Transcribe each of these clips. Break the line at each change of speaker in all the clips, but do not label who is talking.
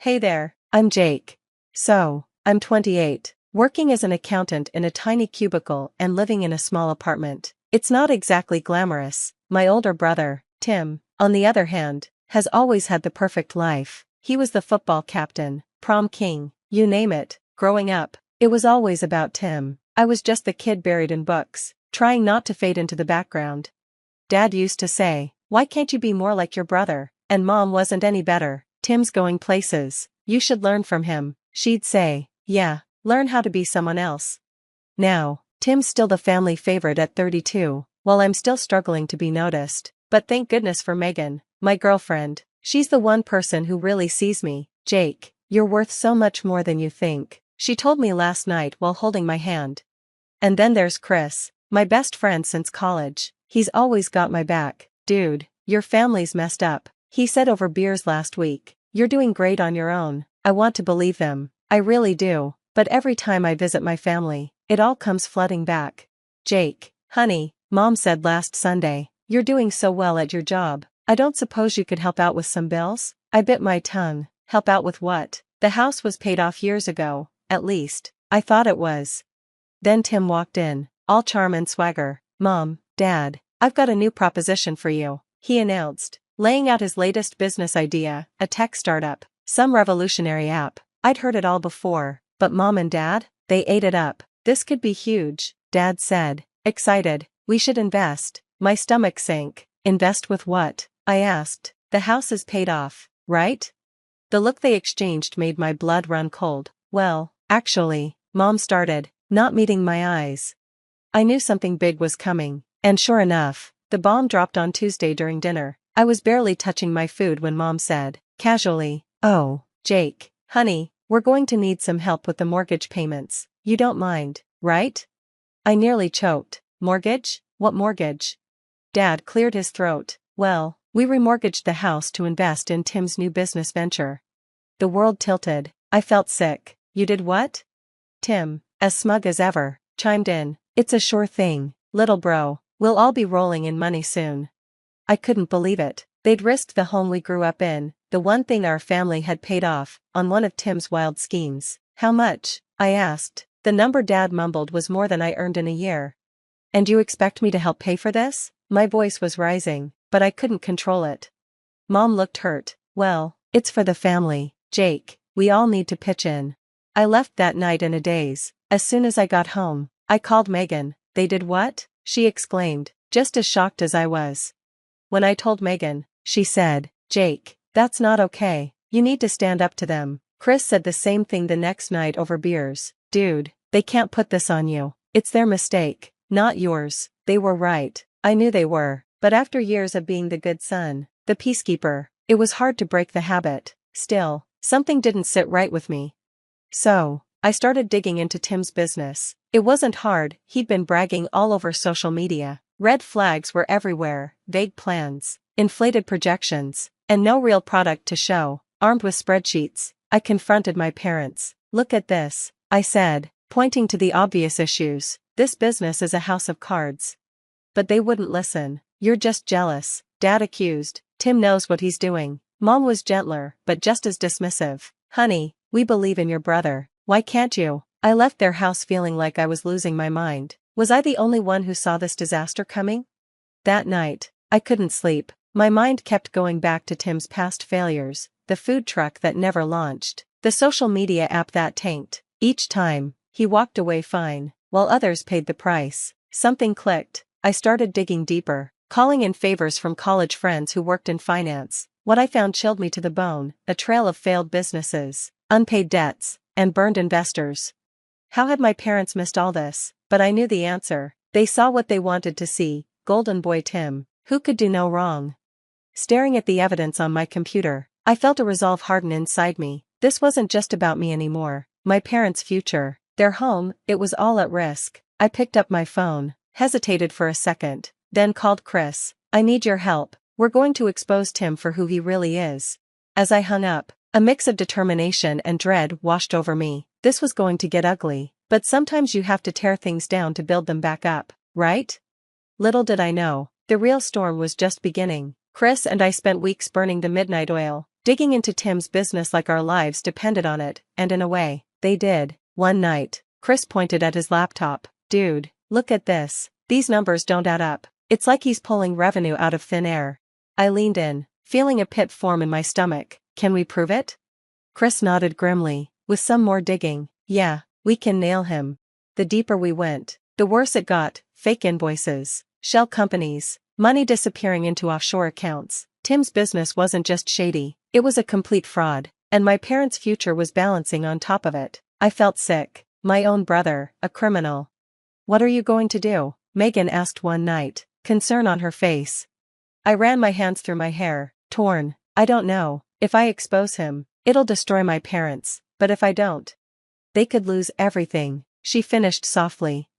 Hey there, I'm Jake. So, I'm 28, working as an accountant in a tiny cubicle and living in a small apartment. It's not exactly glamorous. My older brother, Tim, on the other hand, has always had the perfect life. He was the football captain, prom king, you name it. Growing up, it was always about Tim. I was just the kid buried in books, trying not to fade into the background. Dad used to say, "Why can't you be more like your brother?" And Mom wasn't any better. "Tim's going places. You should learn from him." She'd say, "Yeah, learn how to be someone else." Now, Tim's still the family favorite at 32, while I'm still struggling to be noticed. But thank goodness for Megan, my girlfriend. She's the one person who really sees me. "Jake, you're worth so much more than you think," she told me last night while holding my hand. And then there's Chris, my best friend since college. He's always got my back. "Dude, your family's messed up," he said over beers last week. "You're doing great on your own." I want to believe them. I really do. But every time I visit my family, it all comes flooding back. "Jake, honey, Mom said last Sunday, you're doing so well at your job. I don't suppose you could help out with some bills?" I bit my tongue. Help out with what? The house was paid off years ago, at least. I thought it was. Then Tim walked in, all charm and swagger. "Mom, Dad, I've got a new proposition for you," he announced, laying out his latest business idea, a tech startup, some revolutionary app. I'd heard it all before, but Mom and Dad, they ate it up. "This could be huge," Dad said, excited. "We should invest." My stomach sank. "Invest with what?" I asked. "The house is paid off, right?" The look they exchanged made my blood run cold. "Well, actually," Mom started, not meeting my eyes. I knew something big was coming, and sure enough, the bomb dropped on Tuesday during dinner. I was barely touching my food when Mom said, casually, "Oh, Jake, honey, we're going to need some help with the mortgage payments. You don't mind, right?" I nearly choked. "Mortgage? What mortgage?" Dad cleared his throat. "Well, we remortgaged the house to invest in Tim's new business venture." The world tilted. I felt sick. "You did what?" Tim, as smug as ever, chimed in. "It's a sure thing, little bro. We'll all be rolling in money soon." I couldn't believe it. They'd risked the home we grew up in, the one thing our family had paid off, on one of Tim's wild schemes. "How much?" I asked. The number Dad mumbled was more than I earned in a year. "And you expect me to help pay for this?" My voice was rising, but I couldn't control it. Mom looked hurt. "Well, it's for the family, Jake. We all need to pitch in." I left that night in a daze. As soon as I got home, I called Megan. "They did what?" she exclaimed, just as shocked as I was. When I told Megan, she said, "Jake, that's not okay. You need to stand up to them." Chris said the same thing the next night over beers. "Dude, they can't put this on you. It's their mistake, not yours." They were right. I knew they were. But after years of being the good son, the peacekeeper, it was hard to break the habit. Still, something didn't sit right with me. So, I started digging into Tim's business. It wasn't hard. He'd been bragging all over social media. Red flags were everywhere, vague plans, inflated projections, and no real product to show. Armed with spreadsheets, I confronted my parents. "Look at this," I said, pointing to the obvious issues. "This business is a house of cards." But they wouldn't listen. "You're just jealous," Dad accused. "Tim knows what he's doing." Mom was gentler, but just as dismissive. "Honey, we believe in your brother. Why can't you?" I left their house feeling like I was losing my mind. Was I the only one who saw this disaster coming? That night, I couldn't sleep. My mind kept going back to Tim's past failures, the food truck that never launched, the social media app that tanked. Each time, he walked away fine, while others paid the price. Something clicked. I started digging deeper, calling in favors from college friends who worked in finance. What I found chilled me to the bone: a trail of failed businesses, unpaid debts, and burned investors. How had my parents missed all this? But I knew the answer. They saw what they wanted to see: golden boy Tim, who could do no wrong. Staring at the evidence on my computer, I felt a resolve harden inside me. This wasn't just about me anymore. My parents' future, their home, it was all at risk. I picked up my phone, hesitated for a second, then called Chris. "I need your help. We're going to expose Tim for who he really is." As I hung up, a mix of determination and dread washed over me. This was going to get ugly, but sometimes you have to tear things down to build them back up, right? Little did I know, the real storm was just beginning. Chris and I spent weeks burning the midnight oil, digging into Tim's business like our lives depended on it, and in a way, they did. One night, Chris pointed at his laptop. "Dude, look at this. These numbers don't add up. It's like he's pulling revenue out of thin air." I leaned in, feeling a pit form in my stomach. "Can we prove it?" Chris nodded grimly. "With some more digging, yeah, we can nail him." The deeper we went, the worse it got. Fake invoices, shell companies, money disappearing into offshore accounts. Tim's business wasn't just shady, it was a complete fraud, and my parents' future was balancing on top of it. I felt sick. My own brother, a criminal. "What are you going to do?" Megan asked one night, concern on her face. I ran my hands through my hair, torn. "I don't know. If I expose him, it'll destroy my parents, but if I don't, they could lose everything," she finished softly.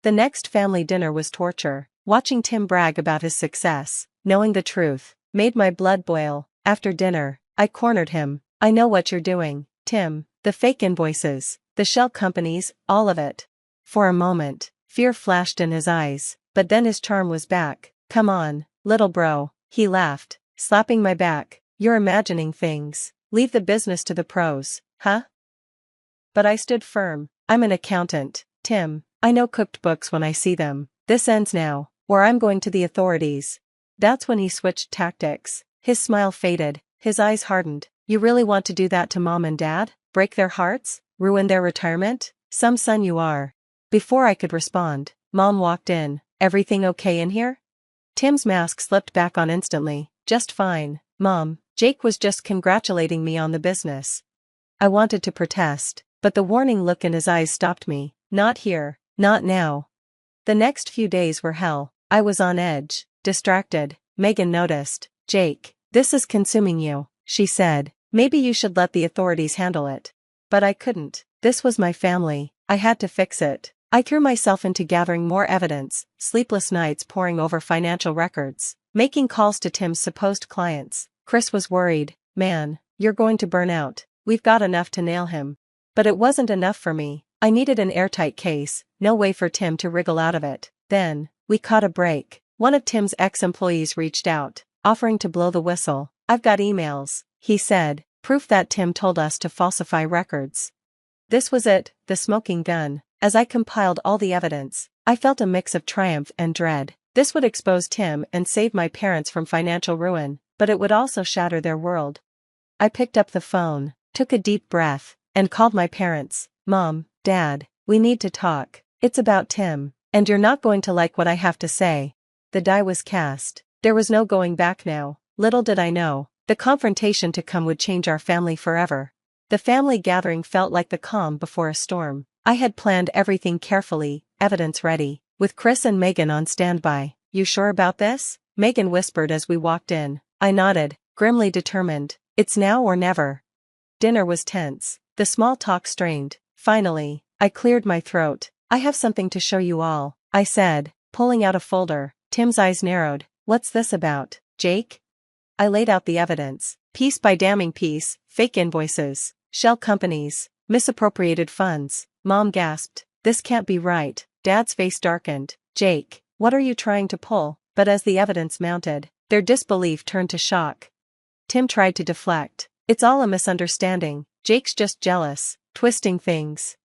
The next family dinner was torture. Watching Tim brag about his success, knowing the truth, made my blood boil. After dinner, I cornered him. "I know what you're doing, Tim. The fake invoices, the shell companies, all of it." For a moment, fear flashed in his eyes, but then his charm was back. "Come on, little bro," he laughed, slapping my back. "You're imagining things. Leave the business to the pros, huh?" But I stood firm. "I'm an accountant, Tim. I know cooked books when I see them. This ends now, or I'm going to the authorities." That's when he switched tactics. His smile faded, his eyes hardened. "You really want to do that to mom and dad? Break their hearts? Ruin their retirement? Some son you are." Before I could respond, Mom walked in. "Everything okay in here?" Tim's mask slipped back on instantly. "Just fine, Mom. Jake was just congratulating me on the business." I wanted to protest, but the warning look in his eyes stopped me. "Not here, not now." The next few days were hell. I was on edge, distracted. Megan noticed. "Jake, this is consuming you," she said. "Maybe you should let the authorities handle it." But I couldn't. This was my family. I had to fix it. I threw myself into gathering more evidence, sleepless nights poring over financial records, making calls to Tim's supposed clients. Chris was worried. "Man, you're going to burn out. We've got enough to nail him." But it wasn't enough for me. I needed an airtight case, no way for Tim to wriggle out of it. Then, we caught a break. One of Tim's ex-employees reached out, offering to blow the whistle. "I've got emails," he said, "proof that Tim told us to falsify records." This was it, the smoking gun. As I compiled all the evidence, I felt a mix of triumph and dread. This would expose Tim and save my parents from financial ruin, but it would also shatter their world. I picked up the phone, took a deep breath, and called my parents. "Mom, Dad, we need to talk. It's about Tim, and you're not going to like what I have to say." The die was cast. There was no going back now. Little did I know, the confrontation to come would change our family forever. The family gathering felt like the calm before a storm. I had planned everything carefully, evidence ready, with Chris and Megan on standby. "You sure about this?" Megan whispered as we walked in. I nodded, grimly determined. It's now or never. Dinner was tense, the small talk strained. Finally, I cleared my throat. "I have something to show you all," I said, pulling out a folder. Tim's eyes narrowed. "What's this about, Jake?" I laid out the evidence, piece by damning piece: fake invoices, shell companies, misappropriated funds. Mom gasped. "This can't be right." Dad's face darkened. "Jake, what are you trying to pull?" But as the evidence mounted, their disbelief turned to shock. Tim tried to deflect. "It's all a misunderstanding. Jake's just jealous, twisting things."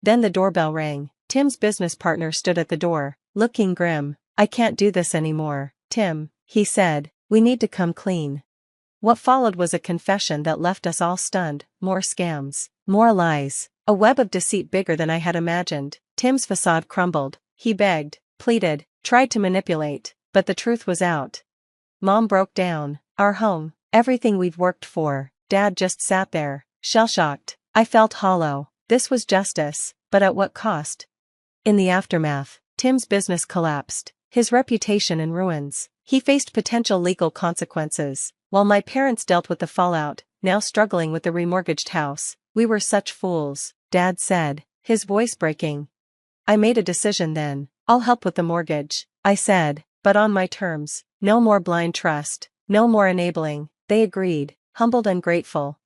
Then the doorbell rang. Tim's business partner stood at the door, looking grim. "I can't do this anymore, Tim," he said. "We need to come clean." What followed was a confession that left us all stunned. More scams, more lies, a web of deceit bigger than I had imagined. Tim's facade crumbled. He begged, pleaded, tried to manipulate, but the truth was out. Mom broke down. Our home, everything we'd worked for. Dad just sat there, shell-shocked. I felt hollow. This was justice, but at what cost? In the aftermath, Tim's business collapsed, his reputation in ruins. He faced potential legal consequences, while my parents dealt with the fallout, now struggling with the remortgaged house. "We were such fools," Dad said, his voice breaking. "I made a decision then. I'll help with the mortgage," I said, "but on my terms. No more blind trust, no more enabling." They agreed, humbled and grateful.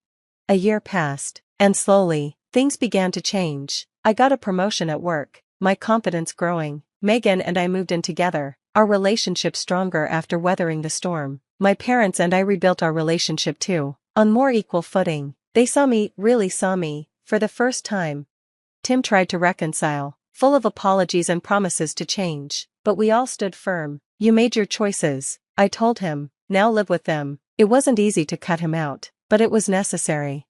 A year passed, and slowly, things began to change. I got a promotion at work, my confidence growing. Megan and I moved in together, our relationship stronger after weathering the storm. My parents and I rebuilt our relationship too. On more equal footing. They really saw me, for the first time. Tim tried to reconcile, full of apologies and promises to change, but we all stood firm. You made your choices, I told him, now live with them. It wasn't easy to cut him out, but it was necessary.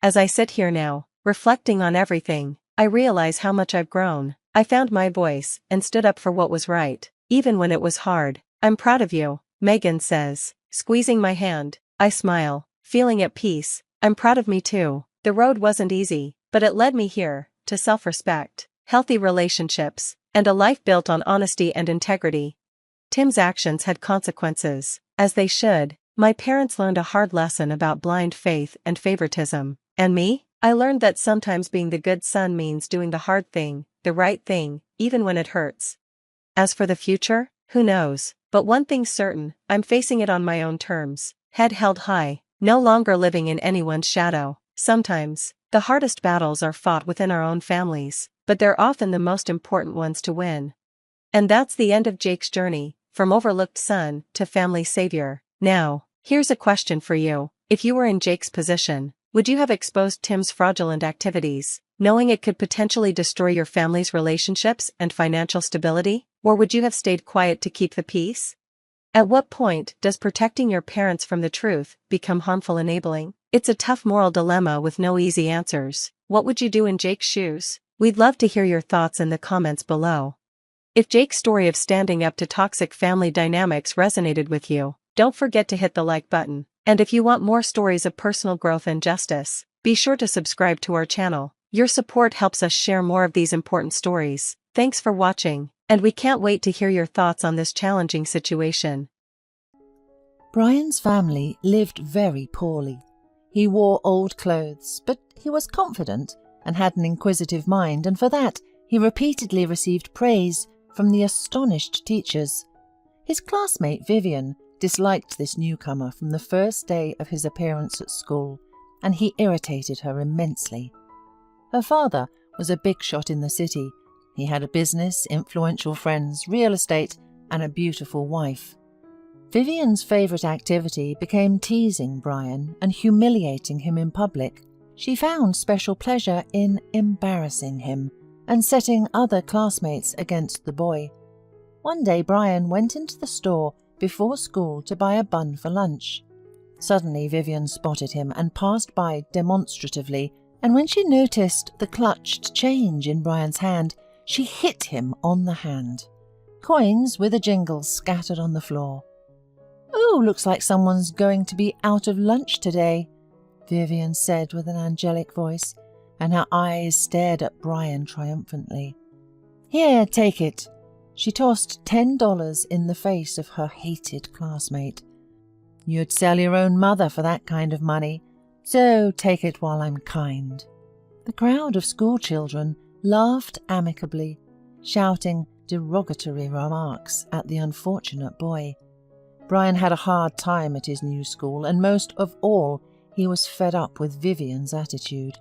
As I sit here now, reflecting on everything, I realize how much I've grown. I found my voice and stood up for what was right, even when it was hard. I'm proud of you, Megan says, squeezing my hand. I smile, feeling at peace. I'm proud of me too. The road wasn't easy, but it led me here, to self-respect, healthy relationships, and a life built on honesty and integrity. Tim's actions had consequences, as they should. My parents learned a hard lesson about blind faith and favoritism. And me? I learned that sometimes being the good son means doing the hard thing, the right thing, even when it hurts. As for the future, who knows? But one thing's certain, I'm facing it on my own terms, head held high, no longer living in anyone's shadow. Sometimes, the hardest battles are fought within our own families, but they're often the most important ones to win. And that's the end of Jake's journey, from overlooked son to family savior. Now, here's a question for you. If you were in Jake's position, would you have exposed Tim's fraudulent activities, knowing it could potentially destroy your family's relationships and financial stability? Or would you have stayed quiet to keep the peace? At what point does protecting your parents from the truth become harmful enabling? It's a tough moral dilemma with no easy answers. What would you do in Jake's shoes? We'd love to hear your thoughts in the comments below. If Jake's story of standing up to toxic family dynamics resonated with you, don't forget to hit the like button. And if you want more stories of personal growth and justice, be sure to subscribe to our channel. Your support helps us share more of these important stories. Thanks for watching, and we can't wait to hear your thoughts on this challenging situation.
Brian's family lived very poorly. He wore old clothes, but he was confident and had an inquisitive mind, and for that he repeatedly received praise from the astonished teachers. His classmate Vivian disliked this newcomer from the first day of his appearance at school, and he irritated her immensely. Her father was a big shot in the city. He had a business, influential friends, real estate, and a beautiful wife. Vivian's favourite activity became teasing Brian and humiliating him in public. She found special pleasure in embarrassing him and setting other classmates against the boy. One day Brian went into the store before school to buy a bun for lunch. Suddenly Vivian spotted him and passed by demonstratively, and when she noticed the clutched change in Brian's hand, she hit him on the hand. Coins with a jingle scattered on the floor. "Oh, looks like someone's going to be out of lunch today," Vivian said with an angelic voice, and her eyes stared at Brian triumphantly. "Here, take it." She tossed $10 in the face of her hated classmate. "You'd sell your own mother for that kind of money, so take it while I'm kind." The crowd of schoolchildren laughed amicably, shouting derogatory remarks at the unfortunate boy. Brian had a hard time at his new school, and most of all, he was fed up with Vivian's attitude.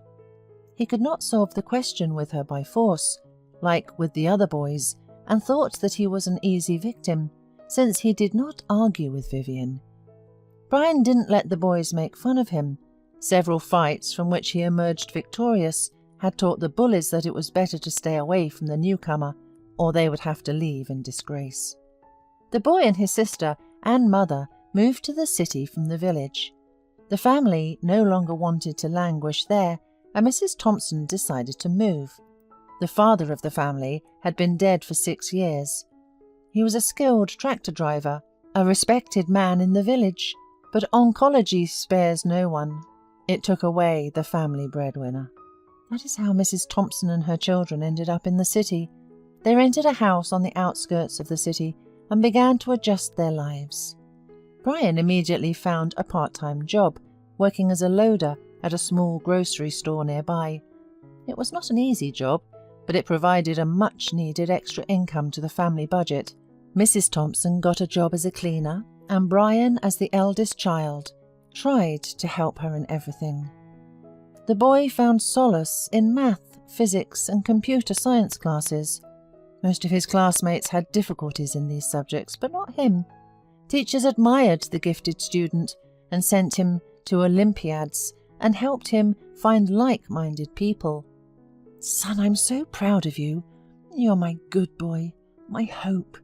He could not solve the question with her by force, like with the other boys, and thought that he was an easy victim, since he did not argue with Vivian. Brian didn't let the boys make fun of him. Several fights from which he emerged victorious had taught the bullies that it was better to stay away from the newcomer, or they would have to leave in disgrace. The boy and his sister and mother moved to the city from the village. The family no longer wanted to languish there, and Mrs. Thompson decided to move. The father of the family had been dead for 6 years. He was a skilled tractor driver, a respected man in the village, but oncology spares no one. It took away the family breadwinner. That is how Mrs. Thompson and her children ended up in the city. They rented a house on the outskirts of the city and began to adjust their lives. Brian immediately found a part-time job, working as a loader at a small grocery store nearby. It was not an easy job, but it provided a much-needed extra income to the family budget. Mrs. Thompson got a job as a cleaner, and Brian, as the eldest child, tried to help her in everything. The boy found solace in math, physics, and computer science classes. Most of his classmates had difficulties in these subjects, but not him. Teachers admired the gifted student and sent him to Olympiads and helped him find like-minded people. "Son, I'm so proud of you. You're my good boy, my hope,"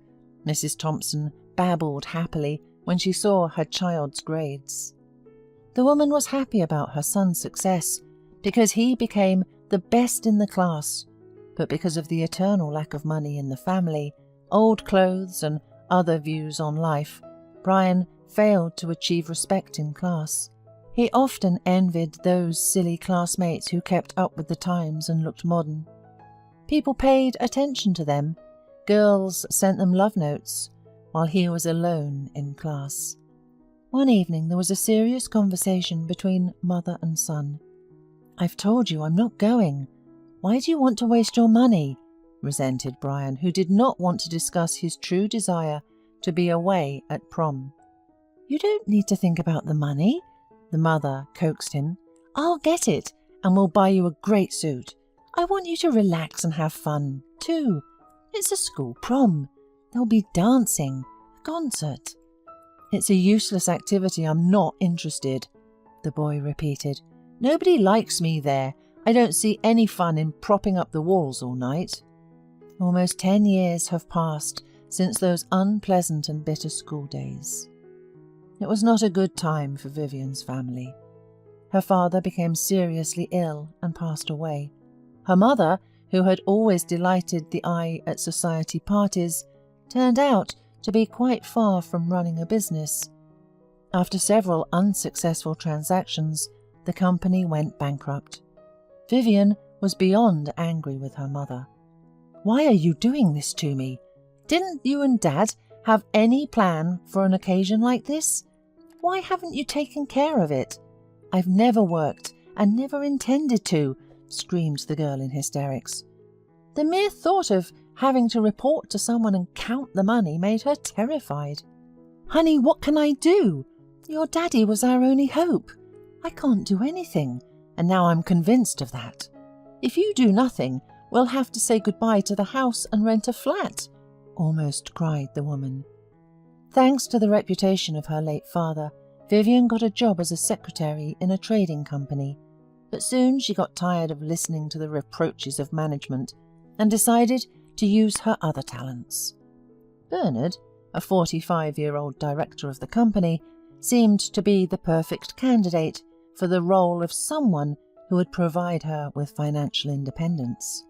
Mrs. Thompson babbled happily when she saw her child's grades. The woman was happy about her son's success because he became the best in the class, but because of the eternal lack of money in the family, old clothes and other views on life, Brian failed to achieve respect in class. He often envied those silly classmates who kept up with the times and looked modern. People paid attention to them. Girls sent them love notes, while he was alone in class. One evening there was a serious conversation between mother and son. "I've told you I'm not going. Why do you want to waste your money?" resented Brian, who did not want to discuss his true desire to be away at prom. "You don't need to think about the money," the mother coaxed him. "I'll get it, and we'll buy you a great suit. I want you to relax and have fun, too. It's a school prom. There'll be dancing, a concert." "It's a useless activity. I'm not interested," the boy repeated. "Nobody likes me there. I don't see any fun in propping up the walls all night." Almost 10 years have passed since those unpleasant and bitter school days. It was not a good time for Vivian's family. Her father became seriously ill and passed away. Her mother, who had always delighted the eye at society parties, turned out to be quite far from running a business. After several unsuccessful transactions, the company went bankrupt. Vivian was beyond angry with her mother. "Why are you doing this to me? Didn't you and Dad have any plan for an occasion like this? Why haven't you taken care of it? I've never worked and never intended to," screamed the girl in hysterics. The mere thought of having to report to someone and count the money made her terrified. "Honey, what can I do? Your daddy was our only hope. I can't do anything, and now I'm convinced of that. If you do nothing, we'll have to say goodbye to the house and rent a flat," almost cried the woman. Thanks to the reputation of her late father, Vivian got a job as a secretary in a trading company. But soon she got tired of listening to the reproaches of management and decided to use her other talents. Bernard, a 45-year-old director of the company, seemed to be the perfect candidate for the role of someone who would provide her with financial independence.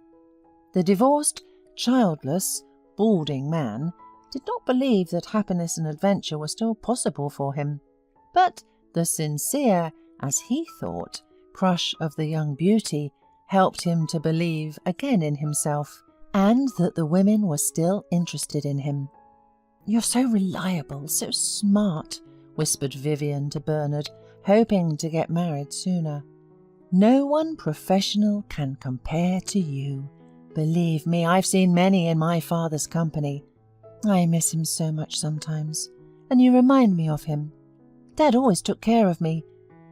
The divorced, childless, balding man did not believe that happiness and adventure were still possible for him, but the sincere, as he thought, crush of the young beauty helped him to believe again in himself and that the women were still interested in him. "You're so reliable, so smart," whispered Vivian to Bernard, hoping to get married sooner. "No one professional can compare to you. Believe me, I've seen many in my father's company. I miss him so much sometimes, and you remind me of him. Dad always took care of me,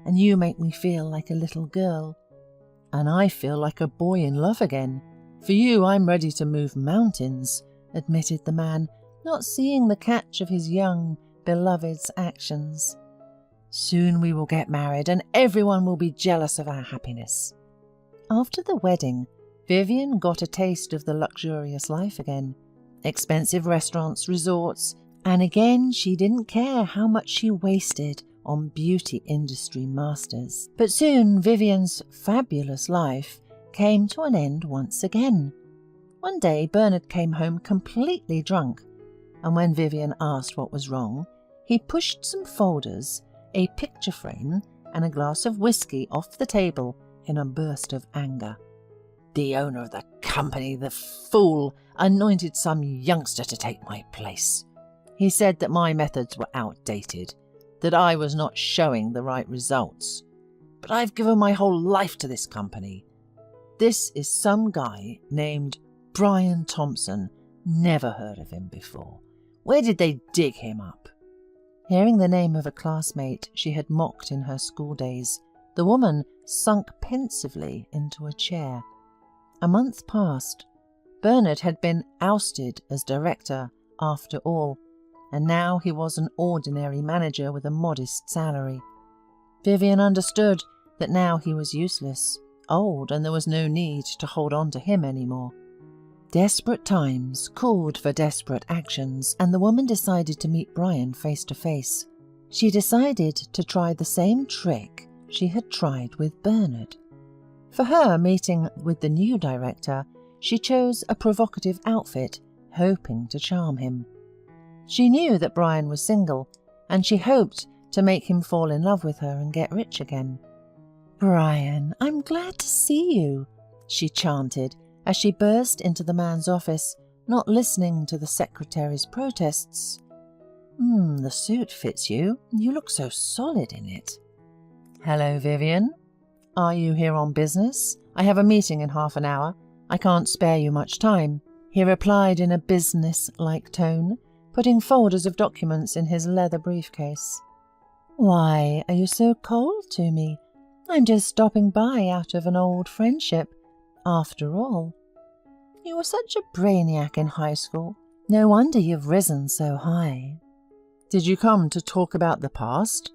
and you make me feel like a little girl." "And I feel like a boy in love again. For you, I'm ready to move mountains," admitted the man, not seeing the catch of his young beloved's actions. "Soon we will get married, and everyone will be jealous of our happiness." After the wedding, Vivian got a taste of the luxurious life again. Expensive restaurants, resorts, and again she didn't care how much she wasted on beauty industry masters. But soon Vivian's fabulous life came to an end once again. One day Bernard came home completely drunk, and when Vivian asked what was wrong, he pushed some folders, a picture frame, and a glass of whiskey off the table in a burst of anger. "The owner of the company, the fool, anointed some youngster to take my place. He said that my methods were outdated, that I was not showing the right results. But I've given my whole life to this company. This is some guy named Brian Thompson. Never heard of him before. Where did they dig him up?" Hearing the name of a classmate she had mocked in her school days, the woman sunk pensively into a chair. A month passed. Bernard had been ousted as director after all, and now he was an ordinary manager with a modest salary. Vivian understood that now he was useless, old, and there was no need to hold on to him anymore. Desperate times called for desperate actions, and the woman decided to meet Brian face to face. She decided to try the same trick she had tried with Bernard. For her meeting with the new director, she chose a provocative outfit, hoping to charm him. She knew that Brian was single, and she hoped to make him fall in love with her and get rich again. "Brian, I'm glad to see you," she chanted as she burst into the man's office, not listening to the secretary's protests. The suit fits you. You look so solid in it." "Hello, Vivian. Are you here on business? I have a meeting in half an hour. I can't spare you much time," he replied in a business-like tone, putting folders of documents in his leather briefcase. "Why are you so cold to me? I'm just stopping by out of an old friendship. After all, you were such a brainiac in high school. No wonder you've risen so high." "Did you come to talk about the past?"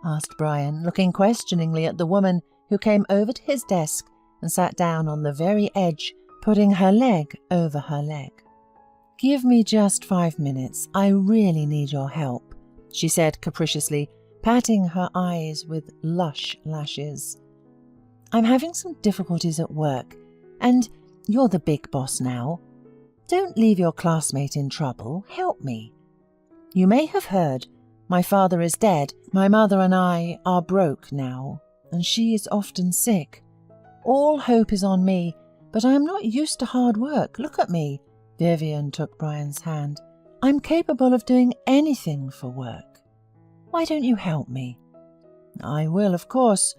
asked Brian, looking questioningly at the woman who came over to his desk and sat down on the very edge, putting her leg over her leg. "Give me just 5 minutes. I really need your help," she said capriciously, patting her eyes with lush lashes. "I'm having some difficulties at work, and you're the big boss now. Don't leave your classmate in trouble. Help me. You may have heard, my father is dead. My mother and I are broke now, and she is often sick. All hope is on me, but I'm not used to hard work. Look at me." Vivian took Brian's hand. "I'm capable of doing anything for work. Why don't you help me?" "I will, of course,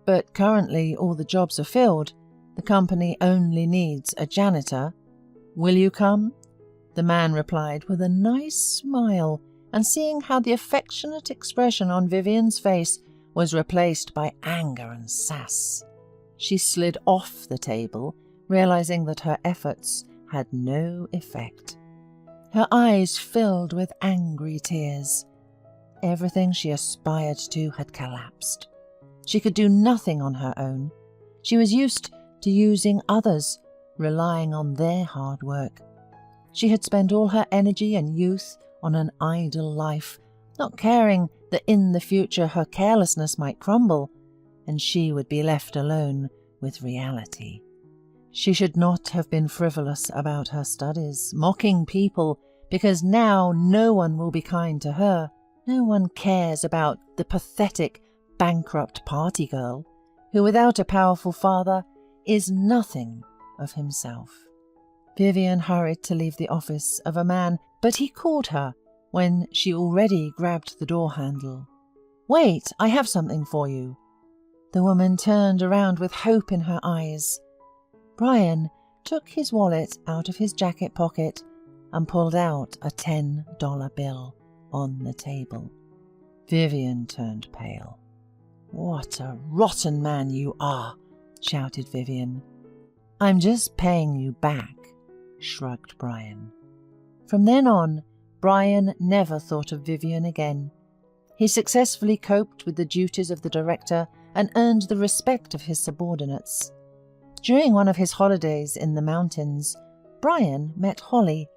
but currently all the jobs are filled. The company only needs a janitor. Will you come?" The man replied with a nice smile, and seeing how the affectionate expression on Vivian's face was replaced by anger and sass, she slid off the table, realizing that her efforts had no effect. Her eyes filled with angry tears. Everything she aspired to had collapsed. She could do nothing on her own. She was used to using others, relying on their hard work. She had spent all her energy and youth on an idle life, not caring that in the future her carelessness might crumble, and she would be left alone with reality. She should not have been frivolous about her studies, mocking people, because now no one will be kind to her. No one cares about the pathetic, bankrupt party girl, who without a powerful father is nothing of himself. Vivian hurried to leave the office of a man, but he called her when she already grabbed the door handle. "Wait, I have something for you." The woman turned around with hope in her eyes. Brian took his wallet out of his jacket pocket and pulled out a $10 bill on the table. Vivian turned pale. "What a rotten man you are," shouted Vivian. "I'm just paying you back," shrugged Brian. From then on, Brian never thought of Vivian again. He successfully coped with the duties of the director and earned the respect of his subordinates. During one of his holidays in the mountains, Brian met Holly.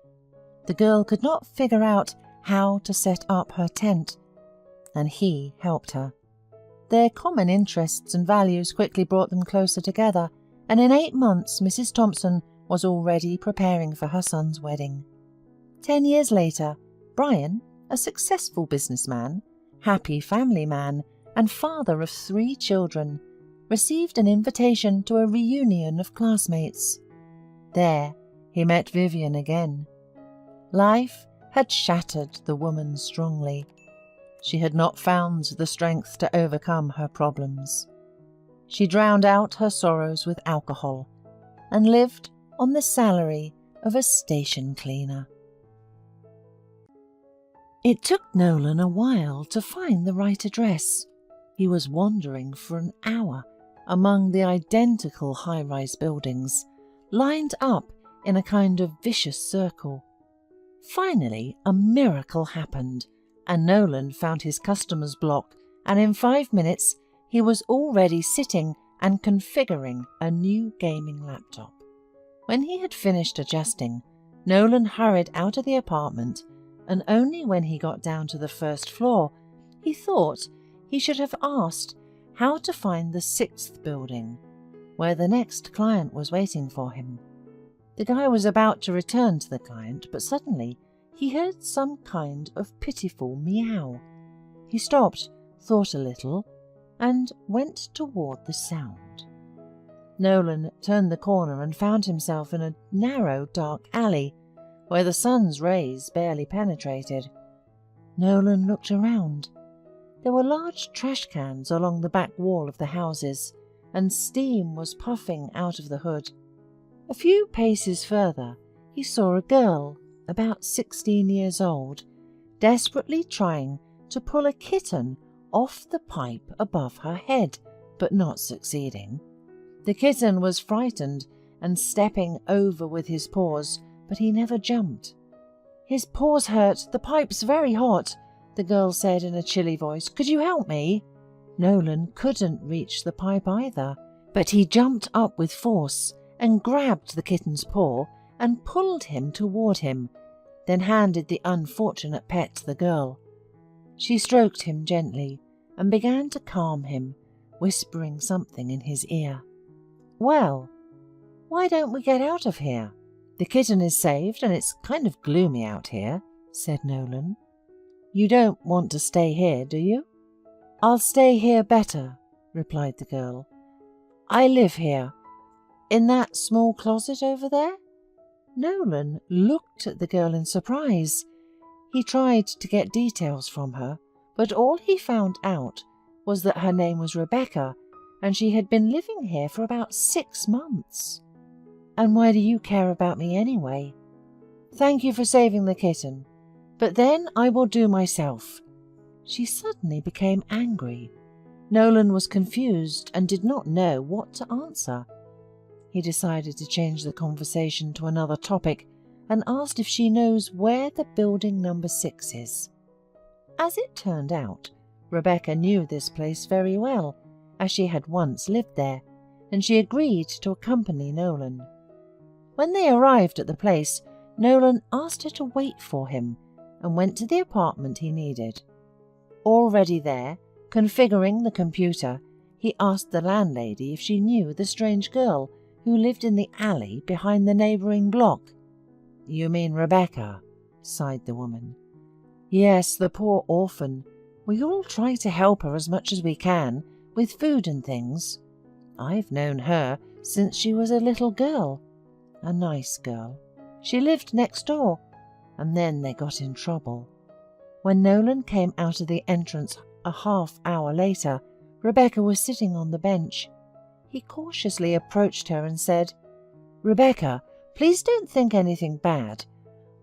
The girl could not figure out how to set up her tent, and he helped her. Their common interests and values quickly brought them closer together, and in 8 months Mrs. Thompson was already preparing for her son's wedding. 10 years later, Brian, a successful businessman, happy family man, and father of 3 children, received an invitation to a reunion of classmates. There, he met Vivian again. Life had shattered the woman strongly. She had not found the strength to overcome her problems. She drowned out her sorrows with alcohol and lived on the salary of a station cleaner. It took Nolan a while to find the right address. He was wandering for an hour among the identical high-rise buildings, lined up in a kind of vicious circle. Finally, a miracle happened, and Nolan found his customer's block, and in 5 minutes he was already sitting and configuring a new gaming laptop. When he had finished adjusting, Nolan hurried out of the apartment, and only when he got down to the first floor, he thought he should have asked how to find the 6th building, where the next client was waiting for him. The guy was about to return to the client, but suddenly he heard some kind of pitiful meow. He stopped, thought a little, and went toward the sound. Nolan turned the corner and found himself in a narrow, dark alley where the sun's rays barely penetrated. Nolan looked around. There were large trash cans along the back wall of the houses, and steam was puffing out of the hood. A few paces further, he saw a girl, about 16 years old, desperately trying to pull a kitten off the pipe above her head, but not succeeding. The kitten was frightened and stepping over with his paws, but he never jumped. "His paws hurt, the pipe's very hot," the girl said in a chilly voice. "Could you help me?" Nolan couldn't reach the pipe either, but he jumped up with force and grabbed the kitten's paw and pulled him toward him, then handed the unfortunate pet to the girl. She stroked him gently and began to calm him, whispering something in his ear. "Well, why don't we get out of here? The kitten is saved and it's kind of gloomy out here," said Nolan. "You don't want to stay here, do you?" "I'll stay here better," replied the girl. "I live here. In that small closet over there?" Nolan looked at the girl in surprise. He tried to get details from her, but all he found out was that her name was Rebecca, and she had been living here for about 6 months. "And why do you care about me anyway?" "Thank you for saving the kitten, but then I will do myself." She suddenly became angry. Nolan was confused and did not know what to answer. He decided to change the conversation to another topic and asked if she knows where the building number 6 is. As it turned out, Rebecca knew this place very well, as she had once lived there, and she agreed to accompany Nolan. When they arrived at the place, Nolan asked her to wait for him and went to the apartment he needed. Already there, configuring the computer, he asked the landlady if she knew the strange girl who lived in the alley behind the neighbouring block. "You mean Rebecca?" sighed the woman. "Yes, the poor orphan. We all try to help her as much as we can, with food and things. I've known her since she was a little girl. A nice girl. She lived next door, and then they got in trouble." When Nolan came out of the entrance a half-hour later, Rebecca was sitting on the bench. He cautiously approached her and said, "Rebecca, please don't think anything bad.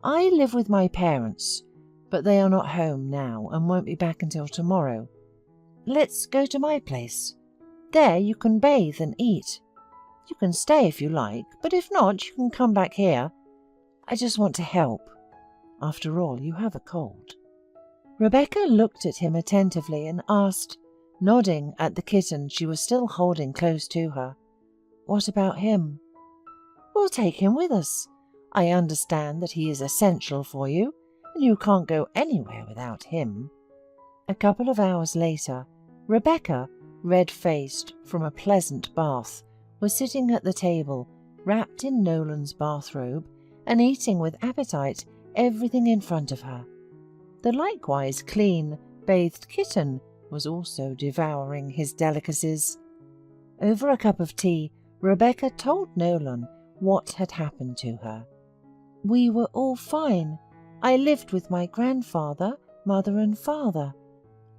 I live with my parents, but they are not home now and won't be back until tomorrow. Let's go to my place. There you can bathe and eat. You can stay if you like, but if not, you can come back here. I just want to help. After all, you have a cold." Rebecca looked at him attentively and asked, nodding at the kitten she was still holding close to her, "What about him?" "We'll take him with us. I understand that he is essential for you, and you can't go anywhere without him." A couple of hours later, Rebecca, red-faced from a pleasant bath, was sitting at the table, wrapped in Nolan's bathrobe, and eating with appetite everything in front of her. The likewise clean, bathed kitten was also devouring his delicacies. Over a cup of tea, Rebecca told Nolan what had happened to her. "We were all fine. I lived with my grandfather, mother and father.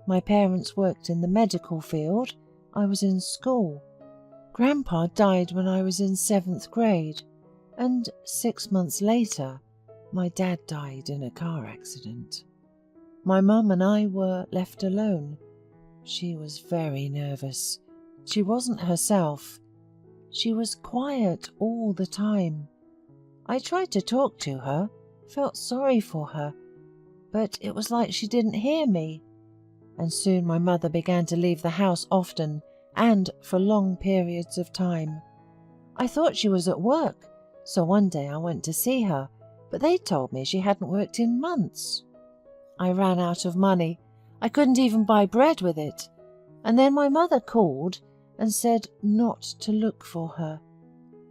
My parents worked in the medical field. I was in school. Grandpa died when I was in 7th grade, and 6 months later, my dad died in a car accident. My mum and I were left alone. She was very nervous. She wasn't herself. She was quiet all the time. I tried to talk to her, felt sorry for her, but it was like she didn't hear me. and soon my mother began to leave the house often and for long periods of time. I thought she was at work, so one day I went to see her, but they told me she hadn't worked in months. I ran out of money. I couldn't even buy bread with it. And then my mother called and said not to look for her,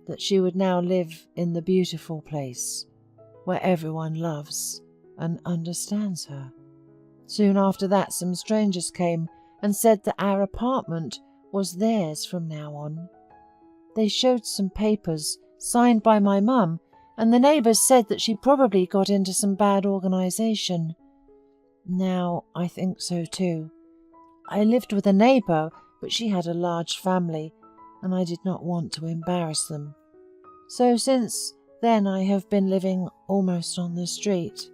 that she would now live in the beautiful place where everyone loves and understands her. Soon after that, some strangers came and said that our apartment was theirs from now on. They showed some papers signed by my mum, and the neighbours said that she probably got into some bad organisation. Now I think so too. I lived with a neighbour, but she had a large family, and I did not want to embarrass them. So since then I have been living almost on the street.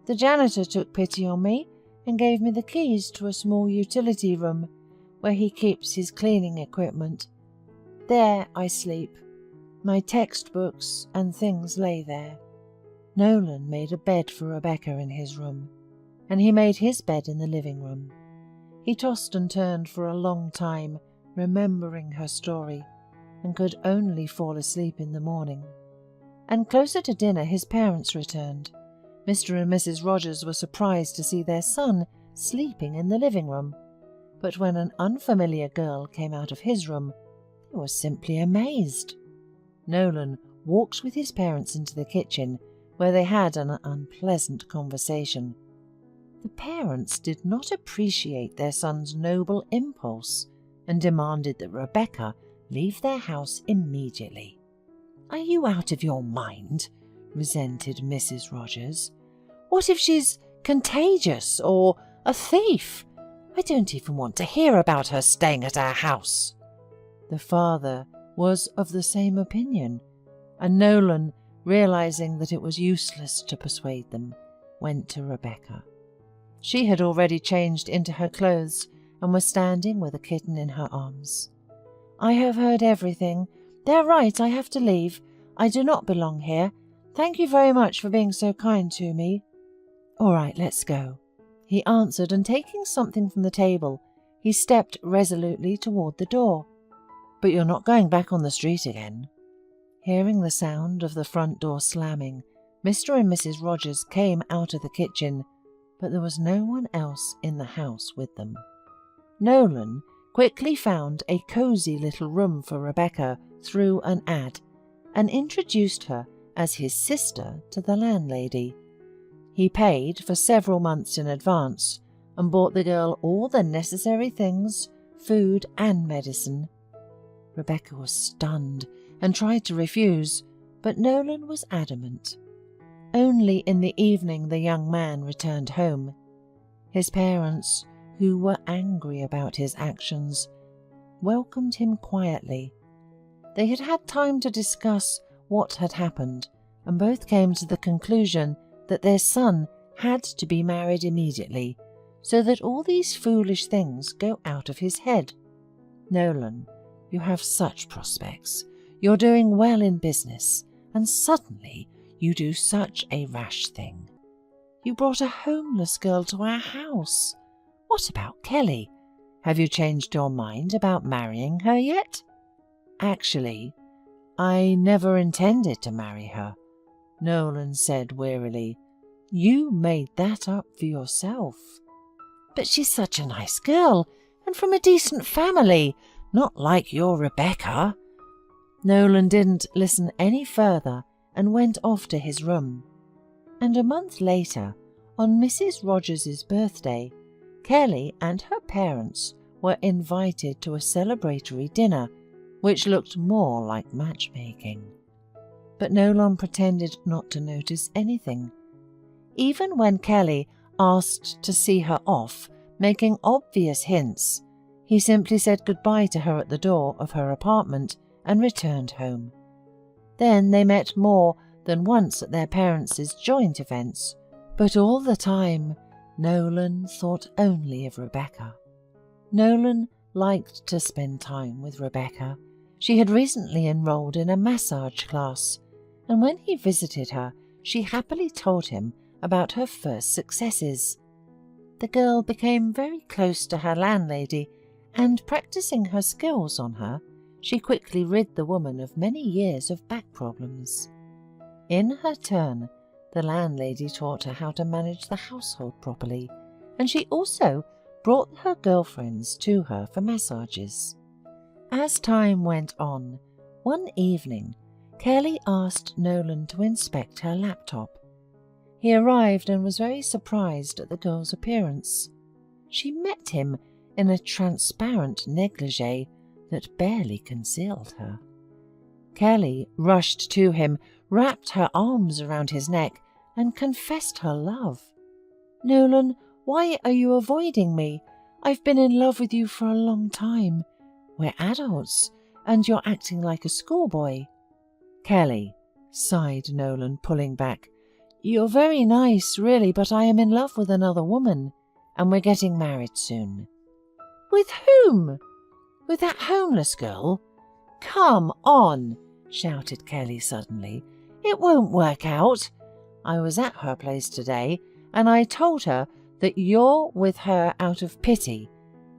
The janitor took pity on me and gave me the keys to a small utility room where he keeps his cleaning equipment. There I sleep. My textbooks and things lay there. Nolan made a bed for Rebecca in his room, and he made his bed in the living room. He tossed and turned for a long time, remembering her story, and could only fall asleep in the morning. And closer to dinner his parents returned. Mr. and Mrs. Rogers were surprised to see their son sleeping in the living room, but when an unfamiliar girl came out of his room, they were simply amazed. Nolan walked with his parents into the kitchen, where they had an unpleasant conversation. The parents did not appreciate their son's noble impulse and demanded that Rebecca leave their house immediately. "Are you out of your mind?" resented Mrs. Rogers. "What if she's contagious or a thief? I don't even want to hear about her staying at our house." The father was of the same opinion, and Nolan, realizing that it was useless to persuade them, went to Rebecca. She had already changed into her clothes and was standing with a kitten in her arms. "I have heard everything. They're right, I have to leave. I do not belong here. Thank you very much for being so kind to me." "All right, let's go," he answered, and taking something from the table, he stepped resolutely toward the door. "But you're not going back on the street again?" Hearing the sound of the front door slamming, Mr. and Mrs. Rogers came out of the kitchen, but there was no one else in the house with them. Nolan quickly found a cosy little room for Rebecca through an ad, and introduced her as his sister to the landlady. He paid for several months in advance and bought the girl all the necessary things, food and medicine. Rebecca was stunned and tried to refuse, but Nolan was adamant. Only in the evening the young man returned home. His parents, who were angry about his actions, welcomed him quietly. They had had time to discuss what had happened, and both came to the conclusion that their son had to be married immediately, so that all these foolish things go out of his head. "Nolan, you have such prospects. You're doing well in business, and suddenly you do such a rash thing. You brought a homeless girl to our house. What about Kelly? Have you changed your mind about marrying her yet?" "Actually, I never intended to marry her," Nolan said wearily. "You made that up for yourself." "But she's such a nice girl, and from a decent family, not like your Rebecca." Nolan didn't listen any further and went off to his room. And a month later, on Mrs. Rogers's birthday, Kelly and her parents were invited to a celebratory dinner, which looked more like matchmaking. But Nolan pretended not to notice anything. Even when Kelly asked to see her off, making obvious hints, he simply said goodbye to her at the door of her apartment and returned home. Then they met more than once at their parents' joint events, but all the time Nolan thought only of Rebecca. Nolan liked to spend time with Rebecca. She had recently enrolled in a massage class, and when he visited her, she happily told him about her first successes. The girl became very close to her landlady, and practicing her skills on her, she quickly rid the woman of many years of back problems. In her turn, the landlady taught her how to manage the household properly, and she also brought her girlfriends to her for massages. As time went on, one evening, Kelly asked Nolan to inspect her laptop. He arrived and was very surprised at the girl's appearance. She met him in a transparent negligee that barely concealed her. Kelly rushed to him, wrapped her arms around his neck, and confessed her love. "Nolan, why are you avoiding me? I've been in love with you for a long time. We're adults, and you're acting like a schoolboy." "Kelly," sighed Nolan, pulling back, "you're very nice, really, but I am in love with another woman, and we're getting married soon." "With whom? With that homeless girl? Come on," shouted Kelly suddenly. "It won't work out. I was at her place today, and I told her that you're with her out of pity,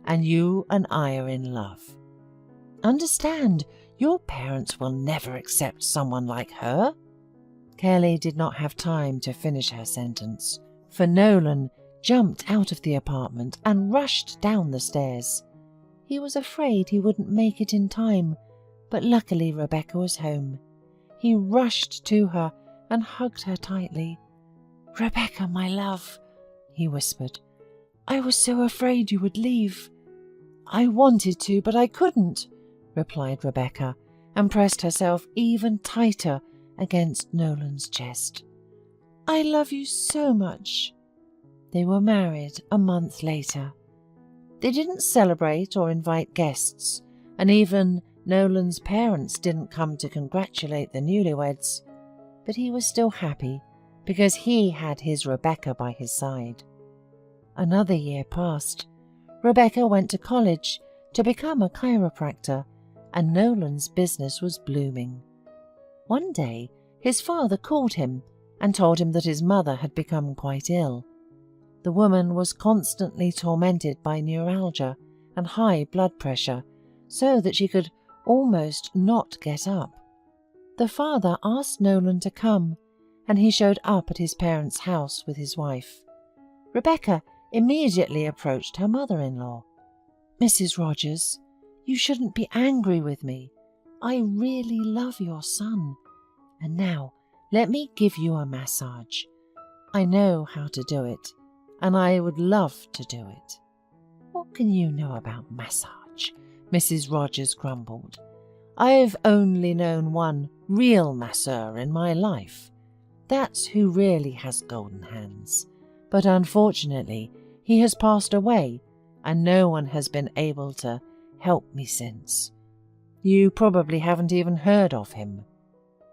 and you and I are in love. Understand, your parents will never accept someone like her." Kelly did not have time to finish her sentence, for Nolan jumped out of the apartment and rushed down the stairs. He was afraid he wouldn't make it in time, but luckily Rebecca was home. He rushed to her and hugged her tightly. "Rebecca, my love," he whispered, "I was so afraid you would leave." "I wanted to, but I couldn't," replied Rebecca, and pressed herself even tighter against Nolan's chest. "I love you so much." They were married a month later. They didn't celebrate or invite guests, and even Nolan's parents didn't come to congratulate the newlyweds. But he was still happy because he had his Rebecca by his side. Another year passed. Rebecca went to college to become a chiropractor, and Nolan's business was blooming. One day, his father called him and told him that his mother had become quite ill. The woman was constantly tormented by neuralgia and high blood pressure, so that she could almost not get up. The father asked Nolan to come, and he showed up at his parents' house with his wife. Rebecca immediately approached her mother-in-law. "Mrs. Rogers, you shouldn't be angry with me. I really love your son. And now let me give you a massage. I know how to do it, and I would love to do it." "What can you know about massage?" Mrs. Rogers grumbled. "I've only known one real masseur in my life. That's who really has golden hands. But unfortunately, he has passed away, and no one has been able to help me since. You probably haven't even heard of him."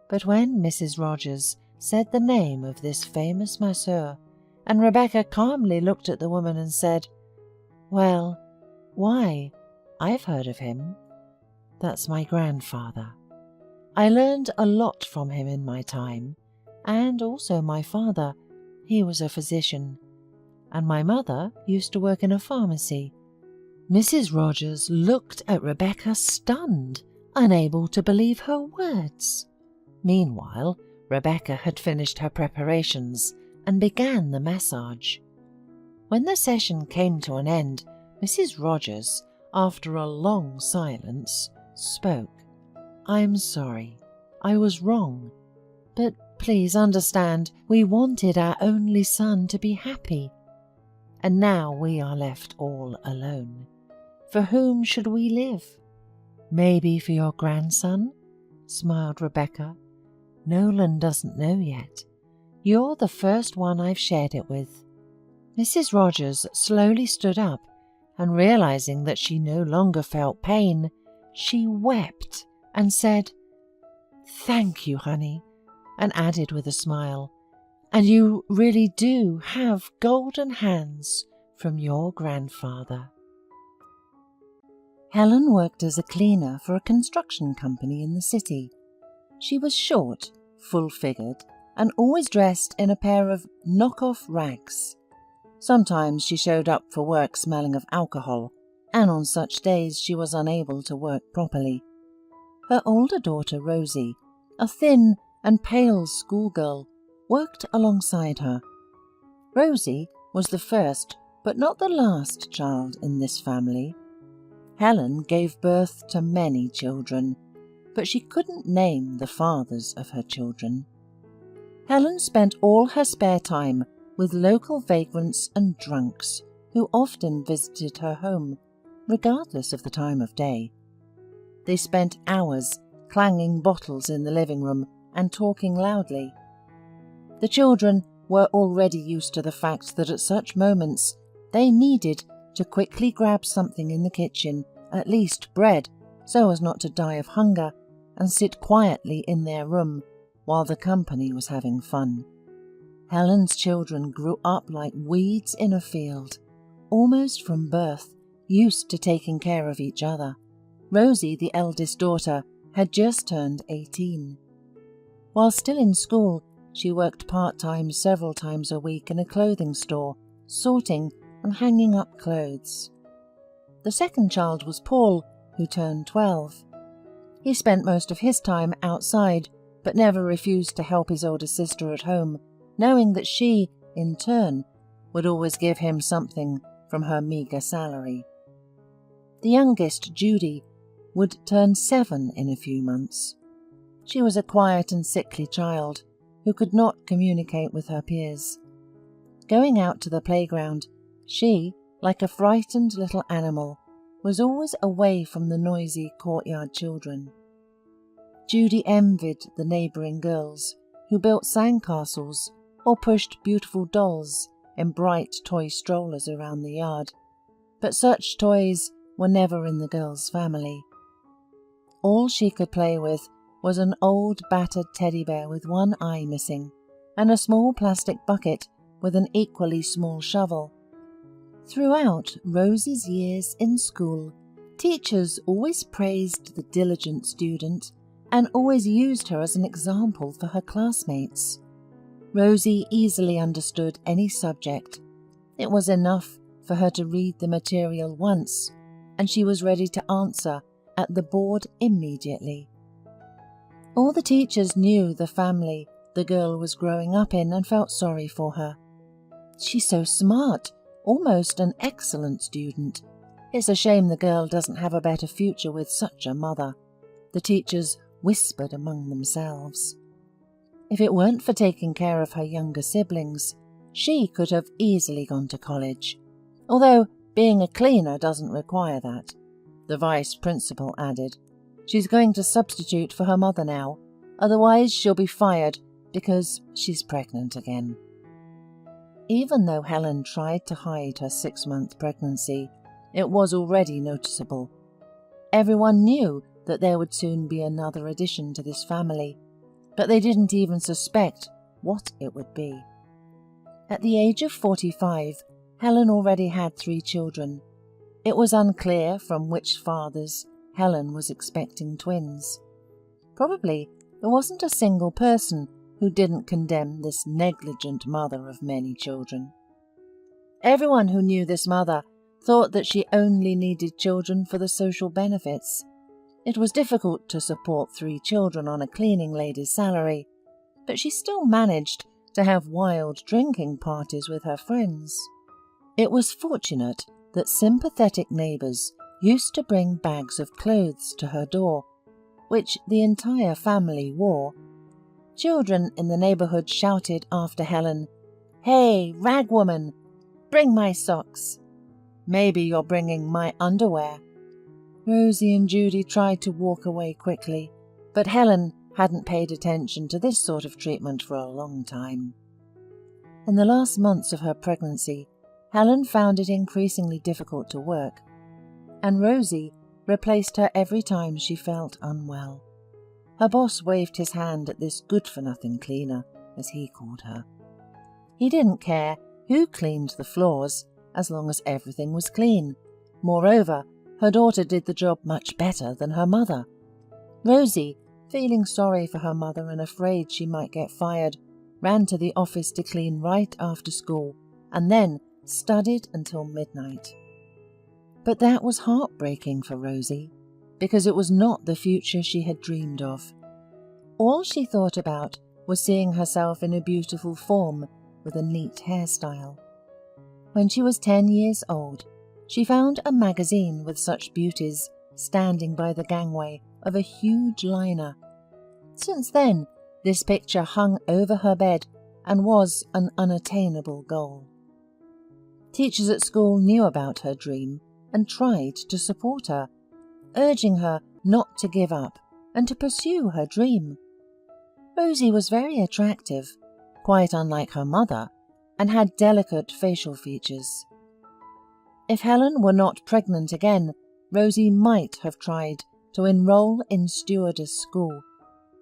But when Mrs. Rogers said the name of this famous masseur, and Rebecca calmly looked at the woman and said, "Well, why? I've heard of him. That's my grandfather. I learned a lot from him in my time, and also my father. He was a physician, and my mother used to work in a pharmacy." Mrs. Rogers looked at Rebecca stunned, unable to believe her words. Meanwhile, Rebecca had finished her preparations and began the massage. When the session came to an end, Mrs. Rogers, after a long silence, spoke. "I'm sorry. I was wrong. But please understand, we wanted our only son to be happy. And now we are left all alone. For whom should we live?" "Maybe for your grandson?" smiled Rebecca. "Nolan doesn't know yet. You're the first one I've shared it with." Mrs. Rogers slowly stood up, and realizing that she no longer felt pain, she wept and said, "Thank you, honey," and added with a smile, "And you really do have golden hands from your grandfather." Helen worked as a cleaner for a construction company in the city. She was short, full-figured, and always dressed in a pair of knock-off rags. Sometimes she showed up for work smelling of alcohol, and on such days she was unable to work properly. Her older daughter, Rosie, a thin and pale schoolgirl, worked alongside her. Rosie was the first but not the last child in this family. Helen gave birth to many children, but she couldn't name the fathers of her children. Helen spent all her spare time with local vagrants and drunks who often visited her home, regardless of the time of day. They spent hours clanging bottles in the living room and talking loudly. The children were already used to the fact that at such moments they needed to quickly grab something in the kitchen, at least bread, so as not to die of hunger, and sit quietly in their room while the company was having fun. Helen's children grew up like weeds in a field, almost from birth, used to taking care of each other. Rosie, the eldest daughter, had just turned 18. While still in school, she worked part-time several times a week in a clothing store, sorting and hanging up clothes. The second child was Paul, who turned 12. He spent most of his time outside, but never refused to help his older sister at home, knowing that she, in turn, would always give him something from her meagre salary. The youngest, Judy, would turn 7 in a few months. She was a quiet and sickly child who could not communicate with her peers. Going out to the playground, she, like a frightened little animal, was always away from the noisy courtyard children. Judy envied the neighbouring girls who built sandcastles or pushed beautiful dolls in bright toy strollers around the yard, but such toys were never in the girl's family. All she could play with was an old battered teddy bear with one eye missing, and a small plastic bucket with an equally small shovel. Throughout Rosie's years in school, teachers always praised the diligent student and always used her as an example for her classmates. Rosie easily understood any subject. It was enough for her to read the material once, and she was ready to answer at the board immediately. All the teachers knew the family the girl was growing up in and felt sorry for her. She's so smart, almost an excellent student. It's a shame the girl doesn't have a better future with such a mother, the teachers whispered among themselves. If it weren't for taking care of her younger siblings, she could have easily gone to college, although being a cleaner doesn't require that, the vice principal added. She's going to substitute for her mother now, otherwise she'll be fired because she's pregnant again. Even though Helen tried to hide her 6-month pregnancy, it was already noticeable. Everyone knew that there would soon be another addition to this family, but they didn't even suspect what it would be. At the age of 45, Helen already had 3 children. It was unclear from which fathers Helen was expecting twins. Probably there wasn't a single person who didn't condemn this negligent mother of many children. Everyone who knew this mother thought that she only needed children for the social benefits. It was difficult to support 3 children on a cleaning lady's salary, but she still managed to have wild drinking parties with her friends. It was fortunate that sympathetic neighbours used to bring bags of clothes to her door, which the entire family wore. Children in the neighbourhood shouted after Helen, "Hey, ragwoman, bring my socks. Maybe you're bringing my underwear." Rosie and Judy tried to walk away quickly, but Helen hadn't paid attention to this sort of treatment for a long time. In the last months of her pregnancy, Helen found it increasingly difficult to work, and Rosie replaced her every time she felt unwell. Her boss waved his hand at this good-for-nothing cleaner, as he called her. He didn't care who cleaned the floors, as long as everything was clean. Moreover, her daughter did the job much better than her mother. Rosie, feeling sorry for her mother and afraid she might get fired, ran to the office to clean right after school, and then studied until midnight. But that was heartbreaking for Rosie, because it was not the future she had dreamed of. All she thought about was seeing herself in a beautiful form with a neat hairstyle. When she was 10 years old, she found a magazine with such beauties standing by the gangway of a huge liner. Since then, this picture hung over her bed and was an unattainable goal. Teachers at school knew about her dream and tried to support her, urging her not to give up and to pursue her dream. Rosie was very attractive, quite unlike her mother, and had delicate facial features. If Helen were not pregnant again, Rosie might have tried to enroll in stewardess school.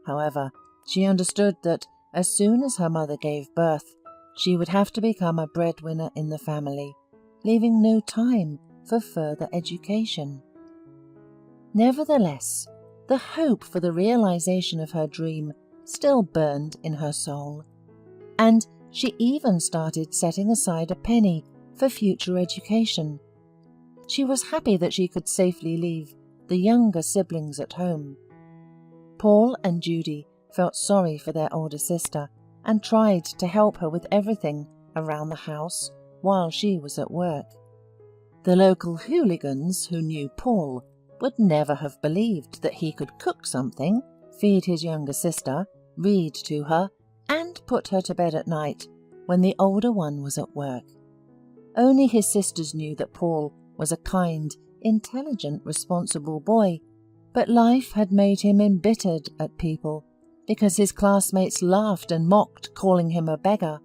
However, she understood that as soon as her mother gave birth, she would have to become a breadwinner in the family, leaving no time for further education. Nevertheless, the hope for the realization of her dream still burned in her soul, and she even started setting aside a penny for future education. She was happy that she could safely leave the younger siblings at home. Paul and Judy felt sorry for their older sister and tried to help her with everything around the house while she was at work. The local hooligans who knew Paul would never have believed that he could cook something, feed his younger sister, read to her, and put her to bed at night when the older one was at work. Only his sisters knew that Paul was a kind, intelligent, responsible boy, but life had made him embittered at people because his classmates laughed and mocked, calling him a beggar.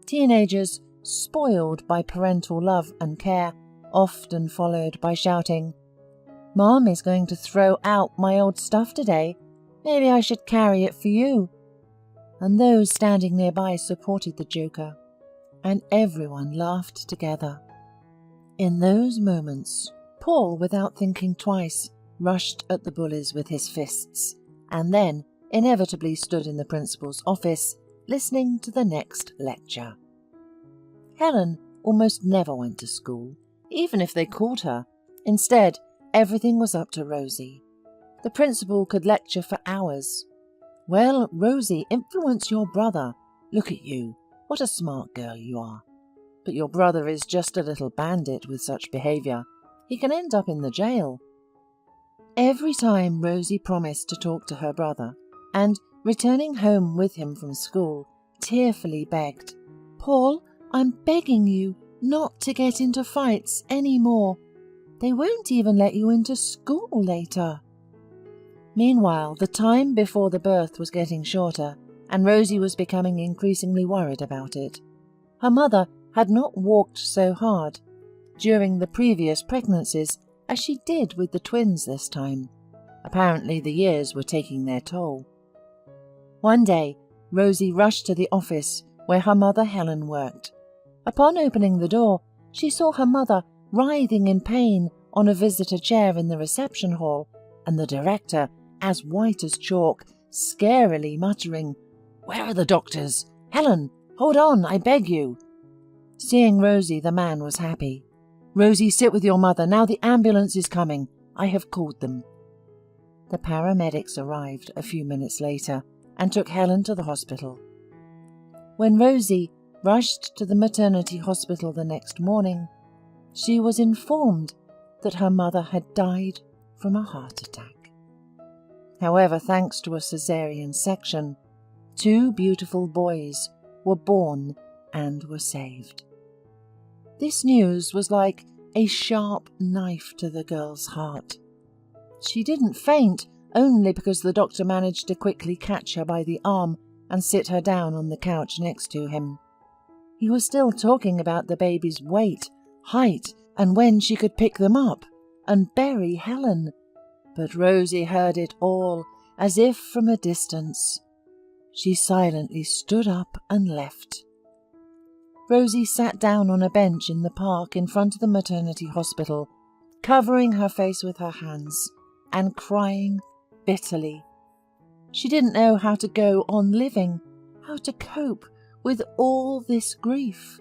Teenagers, spoiled by parental love and care, often followed by shouting, "Mom is going to throw out my old stuff today. Maybe I should carry it for you." And those standing nearby supported the joker, and everyone laughed together. In those moments, Paul, without thinking twice, rushed at the bullies with his fists, and then inevitably stood in the principal's office, listening to the next lecture. Helen almost never went to school, even if they called her. Instead, everything was up to Rosie. The principal could lecture for hours. "Well, Rosie, influence your brother. Look at you. What a smart girl you are. But your brother is just a little bandit with such behaviour. He can end up in the jail." Every time Rosie promised to talk to her brother, and, returning home with him from school, tearfully begged, "Paul, I'm begging you not to get into fights any more. They won't even let you into school later." Meanwhile, the time before the birth was getting shorter, and Rosie was becoming increasingly worried about it. Her mother had not walked so hard during the previous pregnancies as she did with the twins this time. Apparently the years were taking their toll. One day, Rosie rushed to the office where her mother Helen worked. Upon opening the door, she saw her mother writhing in pain on a visitor chair in the reception hall, and the director, as white as chalk, scarily muttering, "Where are the doctors? Helen, hold on, I beg you." Seeing Rosie, the man was happy. "Rosie, sit with your mother. Now the ambulance is coming. I have called them." The paramedics arrived a few minutes later and took Helen to the hospital. When Rosie rushed to the maternity hospital the next morning, she was informed that her mother had died from a heart attack. However, thanks to a caesarean section, 2 beautiful boys were born and were saved. This news was like a sharp knife to the girl's heart. She didn't faint, only because the doctor managed to quickly catch her by the arm and sit her down on the couch next to him. He was still talking about the baby's weight, height, and when she could pick them up and bury Helen. But Rosie heard it all, as if from a distance. She silently stood up and left. Rosie sat down on a bench in the park in front of the maternity hospital, covering her face with her hands and crying bitterly. She didn't know how to go on living, how to cope with all this grief.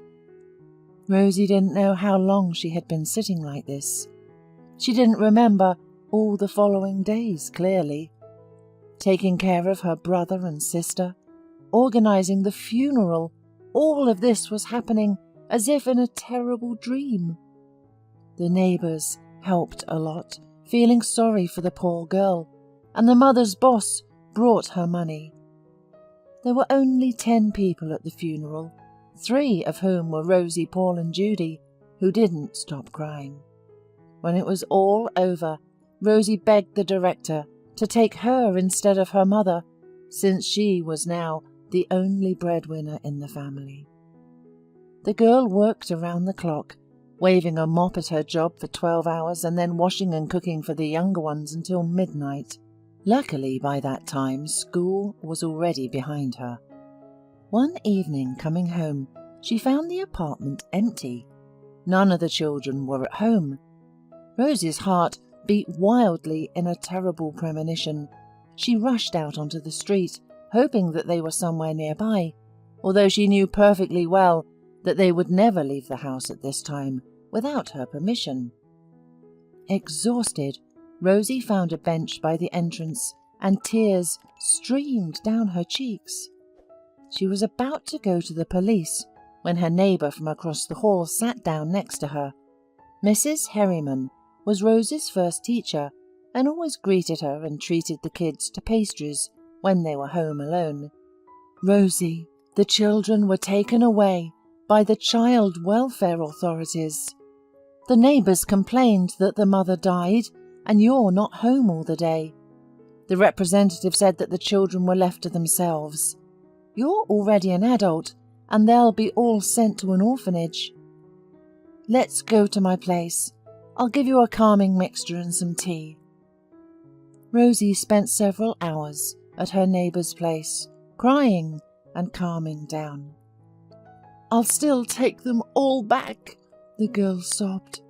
Rosie didn't know how long she had been sitting like this. She didn't remember all the following days clearly. Taking care of her brother and sister, organising the funeral, all of this was happening as if in a terrible dream. The neighbours helped a lot, feeling sorry for the poor girl, and the mother's boss brought her money. There were only 10 people at the funeral, 3 of whom were Rosie, Paul and Judy, who didn't stop crying. When it was all over, Rosie begged the director to take her instead of her mother, since she was now the only breadwinner in the family. The girl worked around the clock, waving a mop at her job for 12 hours and then washing and cooking for the younger ones until midnight. Luckily, by that time, school was already behind her. One evening, coming home, she found the apartment empty. None of the children were at home. Rosie's heart beat wildly in a terrible premonition. She rushed out onto the street, hoping that they were somewhere nearby, although she knew perfectly well that they would never leave the house at this time without her permission. Exhausted, Rosie found a bench by the entrance, and tears streamed down her cheeks. She was about to go to the police when her neighbour from across the hall sat down next to her. Mrs. Herriman was Rosie's first teacher and always greeted her and treated the kids to pastries when they were home alone. "Rosie, the children were taken away by the child welfare authorities. The neighbours complained that the mother died and you're not home all the day. The representative said that the children were left to themselves. You're already an adult and they'll be all sent to an orphanage. Let's go to my place. I'll give you a calming mixture and some tea." Rosie spent several hours at her neighbour's place, crying and calming down. "I'll still take them all back," the girl sobbed.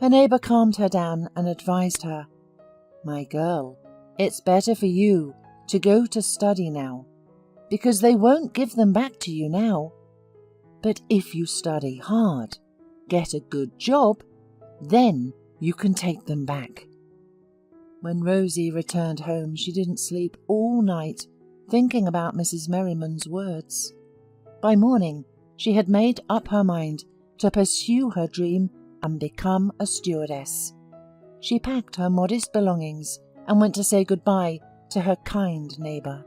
Her neighbour calmed her down and advised her, "My girl, it's better for you to go to study now, because they won't give them back to you now. But if you study hard, get a good job, then you can take them back." When Rosie returned home, she didn't sleep all night, thinking about Mrs. Merriman's words. By morning, she had made up her mind to pursue her dream and become a stewardess. She packed her modest belongings and went to say goodbye to her kind neighbour.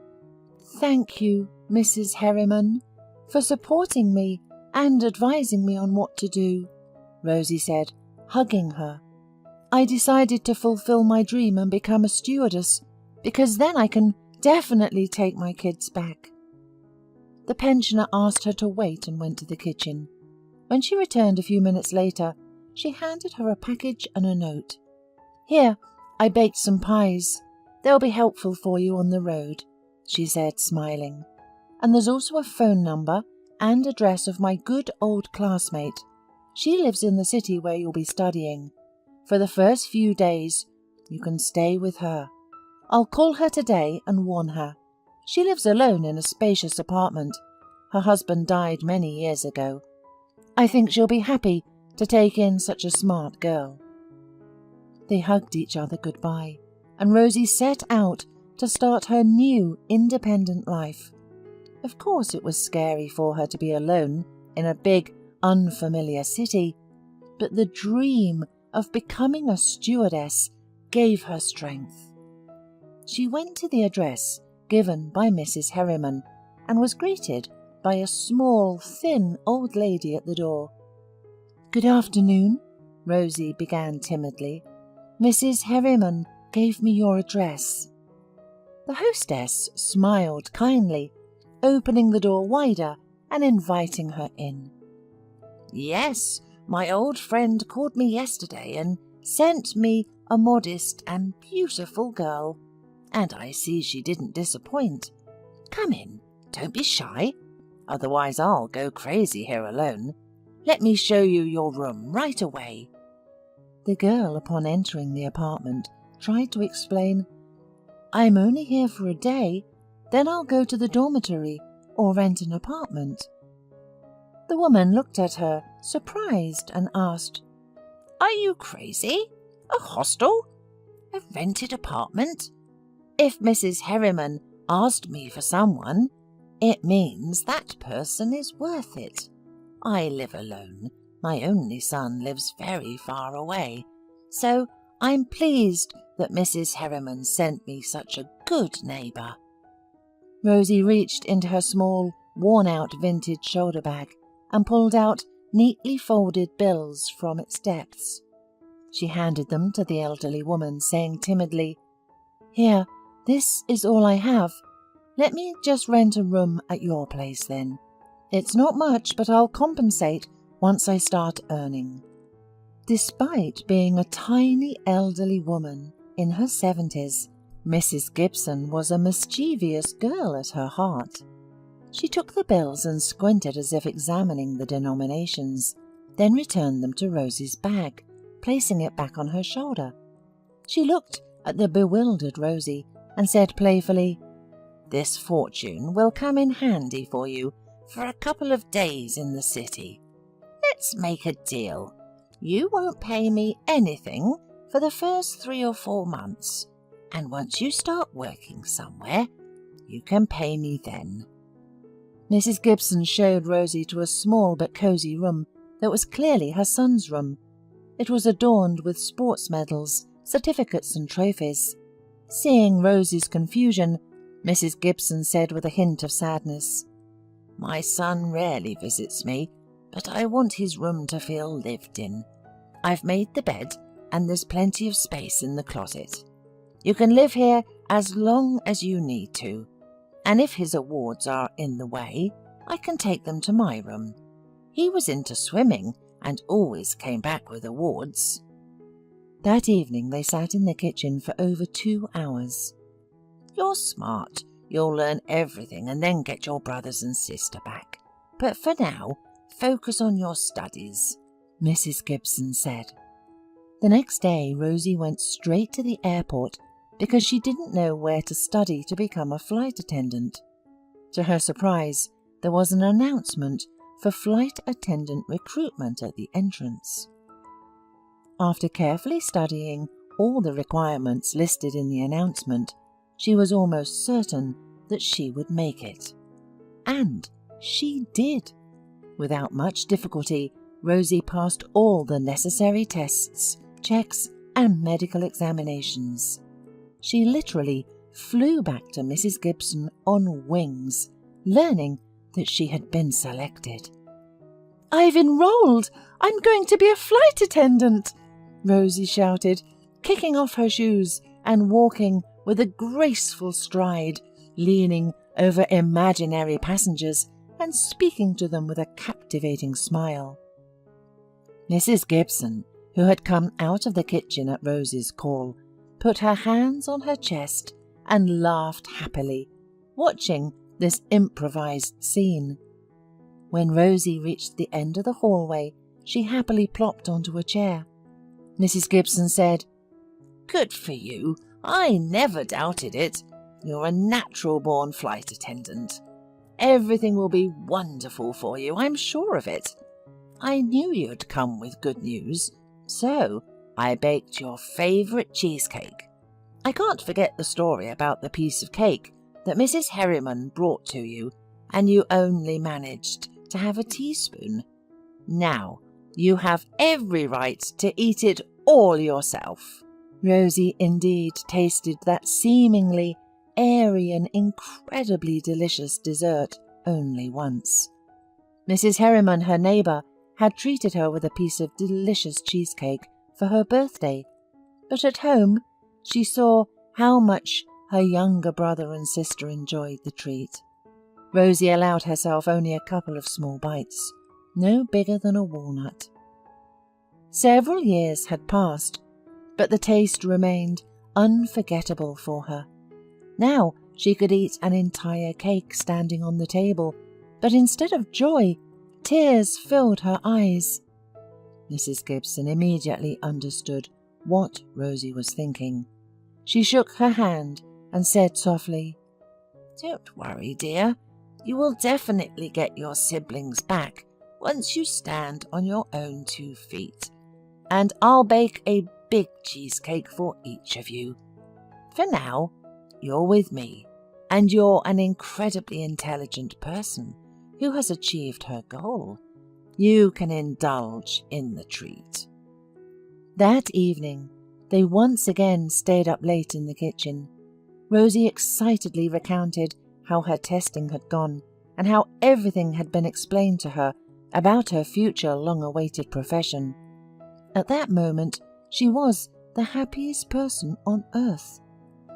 "Thank you, Mrs. Herriman, for supporting me and advising me on what to do," Rosie said, hugging her. "I decided to fulfill my dream and become a stewardess, because then I can definitely take my kids back." The pensioner asked her to wait and went to the kitchen. When she returned a few minutes later, she handed her a package and a note. "Here, I baked some pies. They'll be helpful for you on the road," she said, smiling. "And there's also a phone number and address of my good old classmate. She lives in the city where you'll be studying. For the first few days, you can stay with her. I'll call her today and warn her. She lives alone in a spacious apartment. Her husband died many years ago. I think she'll be happy to take in such a smart girl." They hugged each other goodbye, and Rosie set out to start her new independent life. Of course it was scary for her to be alone in a big, unfamiliar city, but the dream of becoming a stewardess gave her strength. She went to the address given by Mrs. Herriman and was greeted by a small, thin old lady at the door. "Good afternoon," Rosie began timidly. "Mrs. Herriman gave me your address." The hostess smiled kindly, opening the door wider and inviting her in. "Yes, my old friend called me yesterday and sent me a modest and beautiful girl, and I see she didn't disappoint. Come in, don't be shy, otherwise I'll go crazy here alone. Let me show you your room right away." The girl, upon entering the apartment, tried to explain, "I'm only here for a day, then I'll go to the dormitory or rent an apartment." The woman looked at her, surprised, and asked, "Are you crazy? A hostel? A rented apartment? If Mrs. Herriman asked me for someone, it means that person is worth it. I live alone. My only son lives very far away, so I'm pleased that Mrs. Herriman sent me such a good neighbour." Rosie reached into her small, worn-out vintage shoulder bag and pulled out neatly folded bills from its depths. She handed them to the elderly woman, saying timidly, "Here, this is all I have. Let me just rent a room at your place then. It's not much, but I'll compensate once I start earning." Despite being a tiny elderly woman in her 70s, Mrs. Gibson was a mischievous girl at her heart. She took the bills and squinted as if examining the denominations, then returned them to Rosie's bag, placing it back on her shoulder. She looked at the bewildered Rosie and said playfully, "This fortune will come in handy for you for a couple of days in the city. Let's make a deal. You won't pay me anything for the first 3 or 4 months, and once you start working somewhere, you can pay me then." Mrs. Gibson showed Rosie to a small but cosy room that was clearly her son's room. It was adorned with sports medals, certificates and trophies. Seeing Rosie's confusion, Mrs. Gibson said with a hint of sadness, "My son rarely visits me, but I want his room to feel lived in. I've made the bed, and there's plenty of space in the closet. You can live here as long as you need to, and if his awards are in the way, I can take them to my room. He was into swimming and always came back with awards." That evening they sat in the kitchen for over 2 hours. "You're smart. You'll learn everything and then get your brothers and sister back. But for now, focus on your studies," Mrs. Gibson said. The next day, Rosie went straight to the airport because she didn't know where to study to become a flight attendant. To her surprise, there was an announcement for flight attendant recruitment at the entrance. After carefully studying all the requirements listed in the announcement, she was almost certain that she would make it. And she did. Without much difficulty, Rosie passed all the necessary tests, checks, and medical examinations. She literally flew back to Mrs. Gibson on wings, learning that she had been selected. "I've enrolled! I'm going to be a flight attendant!" Rosie shouted, kicking off her shoes and walking with a graceful stride, leaning over imaginary passengers and speaking to them with a captivating smile. Mrs. Gibson, who had come out of the kitchen at Rosie's call, put her hands on her chest and laughed happily, watching this improvised scene. When Rosie reached the end of the hallway, she happily plopped onto a chair. Mrs. Gibson said, "Good for you. I never doubted it. You're a natural-born flight attendant. Everything will be wonderful for you, I'm sure of it. I knew you'd come with good news, so I baked your favourite cheesecake. I can't forget the story about the piece of cake that Mrs. Herriman brought to you, and you only managed to have a teaspoon. Now, you have every right to eat it all yourself." Rosie indeed tasted that seemingly airy and incredibly delicious dessert only once. Mrs. Herriman, her neighbour, had treated her with a piece of delicious cheesecake for her birthday, but at home she saw how much her younger brother and sister enjoyed the treat. Rosie allowed herself only a couple of small bites, no bigger than a walnut. Several years had passed, but the taste remained unforgettable for her. Now she could eat an entire cake standing on the table, but instead of joy, tears filled her eyes. Mrs. Gibson immediately understood what Rosie was thinking. She shook her hand and said softly, "Don't worry, dear. You will definitely get your siblings back once you stand on your own 2 feet. And I'll bake a big cheesecake for each of you. For now, you're with me, and you're an incredibly intelligent person who has achieved her goal. You can indulge in the treat." That evening, they once again stayed up late in the kitchen. Rosie excitedly recounted how her testing had gone and how everything had been explained to her about her future long-awaited profession. At that moment, she was the happiest person on earth.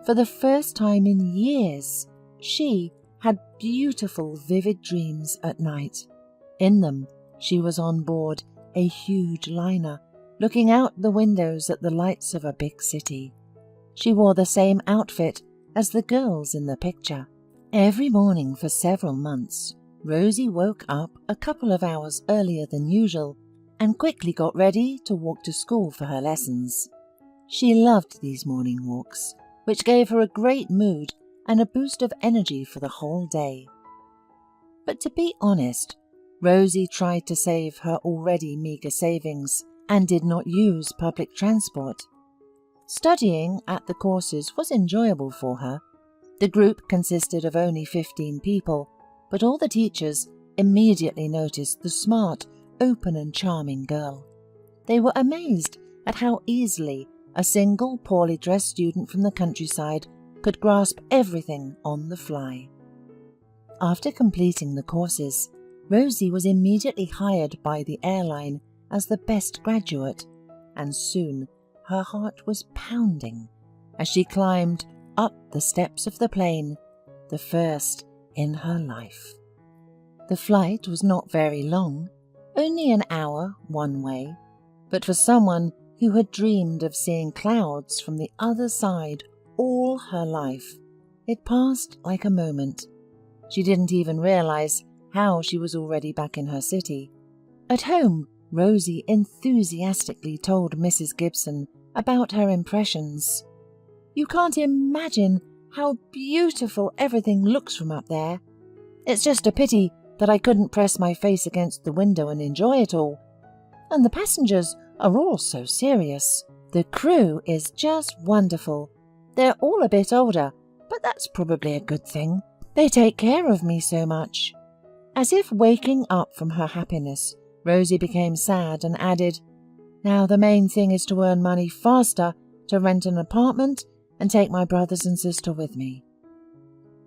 For the first time in years, she had beautiful, vivid dreams at night. In them, she was on board a huge liner, looking out the windows at the lights of a big city. She wore the same outfit as the girls in the picture. Every morning for several months, Rosie woke up a couple of hours earlier than usual and quickly got ready to walk to school for her lessons. She loved these morning walks, which gave her a great mood and a boost of energy for the whole day. But to be honest, Rosie tried to save her already meagre savings and did not use public transport. Studying at the courses was enjoyable for her. The group consisted of only 15 people, but all the teachers immediately noticed the smart, open and charming girl. They were amazed at how easily a single poorly dressed student from the countryside could grasp everything on the fly. After completing the courses, Rosie was immediately hired by the airline as the best graduate, and soon her heart was pounding as she climbed up the steps of the plane, the first in her life. The flight was not very long, only an hour one way, but for someone who had dreamed of seeing clouds from the other side all her life, it passed like a moment. She didn't even realize how she was already back in her city. At home, Rosie enthusiastically told Mrs. Gibson about her impressions. "You can't imagine how beautiful everything looks from up there. It's just a pity that I couldn't press my face against the window and enjoy it all. And the passengers are all so serious. The crew is just wonderful. They're all a bit older, but that's probably a good thing. They take care of me so much." As if waking up from her happiness, Rosie became sad and added, "Now the main thing is to earn money faster to rent an apartment and take my brothers and sister with me."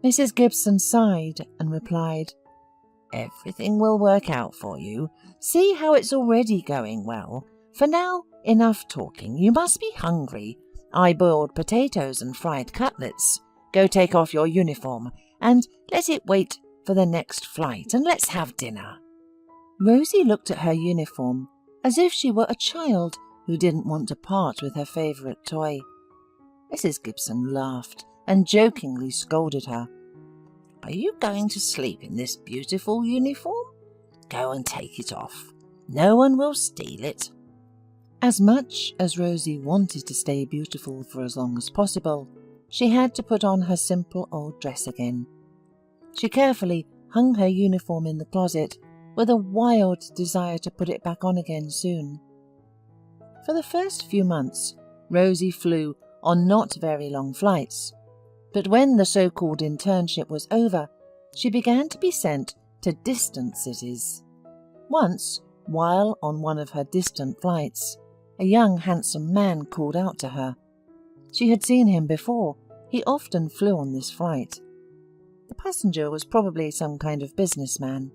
Mrs. Gibson sighed and replied, "Everything will work out for you. See how it's already going well. For now, enough talking. You must be hungry. I boiled potatoes and fried cutlets. Go take off your uniform and let it wait for the next flight, and let's have dinner." Rosie looked at her uniform as if she were a child who didn't want to part with her favourite toy. Mrs. Gibson laughed and jokingly scolded her. "Are you going to sleep in this beautiful uniform? Go and take it off. No one will steal it." As much as Rosie wanted to stay beautiful for as long as possible, she had to put on her simple old dress again. She carefully hung her uniform in the closet with a wild desire to put it back on again soon. For the first few months, Rosie flew on not very long flights, but when the so-called internship was over, she began to be sent to distant cities. Once, while on one of her distant flights, a young handsome man called out to her. She had seen him before. He often flew on this flight. The passenger was probably some kind of businessman.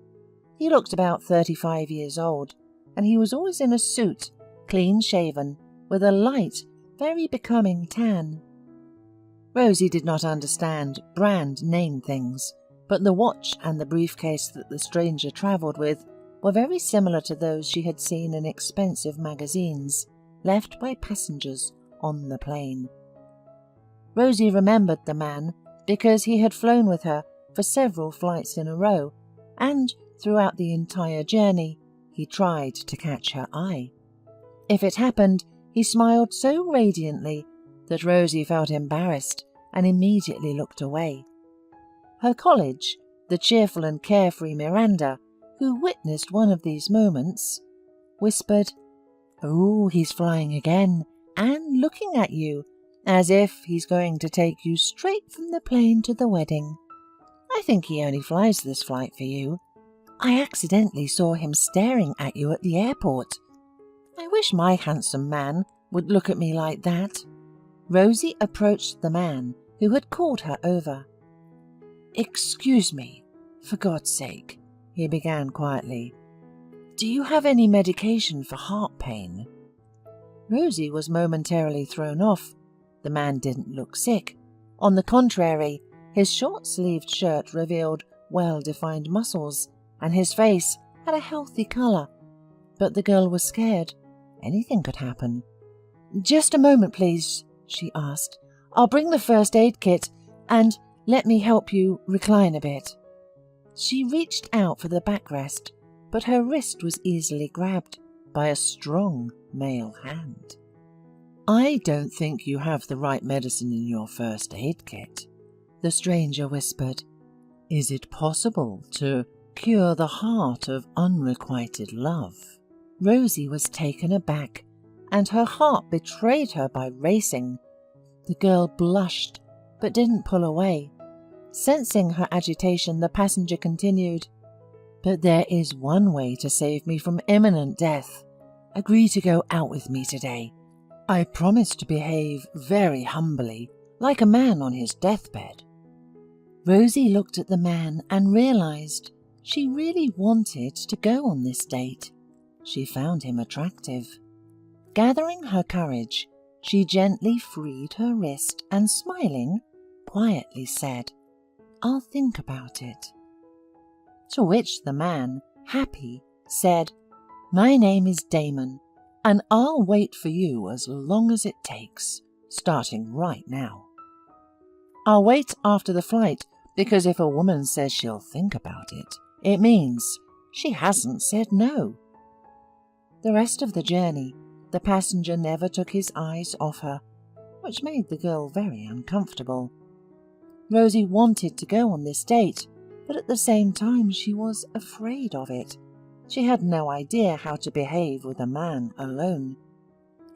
He looked about 35 years old, and he was always in a suit, clean-shaven, with a light, very becoming tan. Rosie did not understand brand name things, but the watch and the briefcase that the stranger travelled with were very similar to those she had seen in expensive magazines left by passengers on the plane. Rosie remembered the man because he had flown with her for several flights in a row, and throughout the entire journey he tried to catch her eye. If it happened, he smiled so radiantly that Rosie felt embarrassed and immediately looked away. Her college, the cheerful and carefree Miranda, who witnessed one of these moments, whispered, "Oh, he's flying again, and looking at you, as if he's going to take you straight from the plane to the wedding. I think he only flies this flight for you. I accidentally saw him staring at you at the airport. I wish my handsome man would look at me like that." Rosie approached the man who had called her over. "Excuse me, for God's sake," he began quietly. "Do you have any medication for heart pain?" Rosie was momentarily thrown off. The man didn't look sick. On the contrary, his short-sleeved shirt revealed well-defined muscles, and his face had a healthy colour. But the girl was scared. Anything could happen. "Just a moment, please," she asked. "I'll bring the first aid kit, and let me help you recline a bit." She reached out for the backrest, but her wrist was easily grabbed by a strong male hand. "I don't think you have the right medicine in your first aid kit," the stranger whispered. "Is it possible to cure the heart of unrequited love?" Rosie was taken aback, and her heart betrayed her by racing. The girl blushed, but didn't pull away. Sensing her agitation, the passenger continued, "But there is one way to save me from imminent death. Agree to go out with me today. I promise to behave very humbly, like a man on his deathbed." Rosie looked at the man and realized she really wanted to go on this date. She found him attractive. Gathering her courage, she gently freed her wrist and, smiling, quietly said, "I'll think about it." To which the man, happy, said, "My name is Damon, and I'll wait for you as long as it takes, starting right now. I'll wait after the flight, because if a woman says she'll think about it, it means she hasn't said no." The rest of the journey, the passenger never took his eyes off her, which made the girl very uncomfortable. Rosie wanted to go on this date, but at the same time she was afraid of it. She had no idea how to behave with a man alone.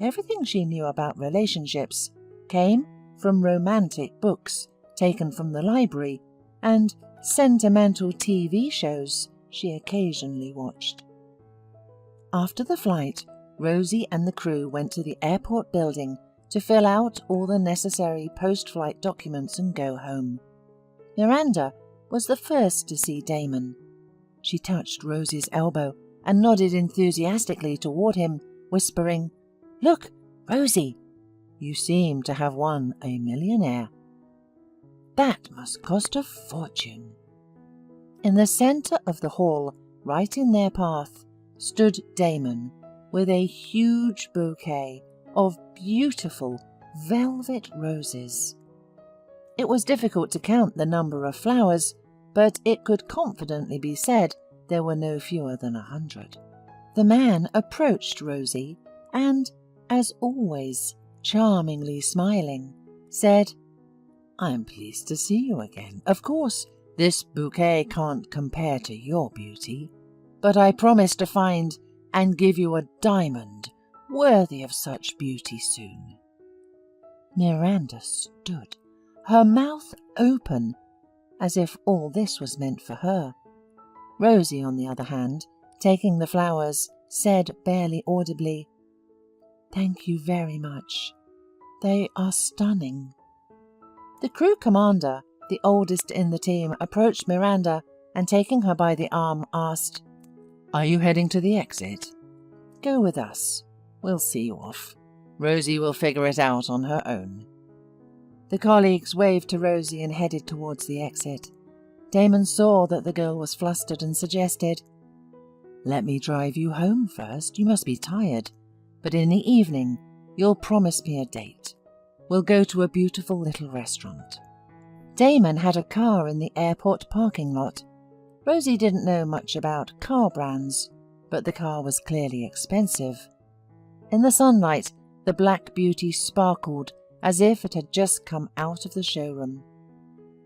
Everything she knew about relationships came from romantic books taken from the library and sentimental TV shows she occasionally watched. After the flight, Rosie and the crew went to the airport building to fill out all the necessary post-flight documents and go home. Miranda was the first to see Damon. She touched Rosie's elbow and nodded enthusiastically toward him, whispering, "Look, Rosie, you seem to have won a millionaire. That must cost a fortune." In the center of the hall, right in their path, stood Damon with a huge bouquet of beautiful velvet roses. It was difficult to count the number of flowers, but it could confidently be said there were no fewer than 100. The man approached Rosie and, as always, charmingly smiling, said, "I'm pleased to see you again. Of course, this bouquet can't compare to your beauty, but I promise to find and give you a diamond worthy of such beauty soon." Miranda stood, her mouth open, as if all this was meant for her. Rosie, on the other hand, taking the flowers, said barely audibly, "Thank you very much. They are stunning." The crew commander, the oldest in the team, approached Miranda and, taking her by the arm, asked, "Are you heading to the exit? Go with us. We'll see you off. Rosie will figure it out on her own." The colleagues waved to Rosie and headed towards the exit. Damon saw that the girl was flustered and suggested, "Let me drive you home first. You must be tired. But in the evening, you'll promise me a date. We'll go to a beautiful little restaurant." Damon had a car in the airport parking lot. Rosie didn't know much about car brands, but the car was clearly expensive. In the sunlight, the Black Beauty sparkled as if it had just come out of the showroom.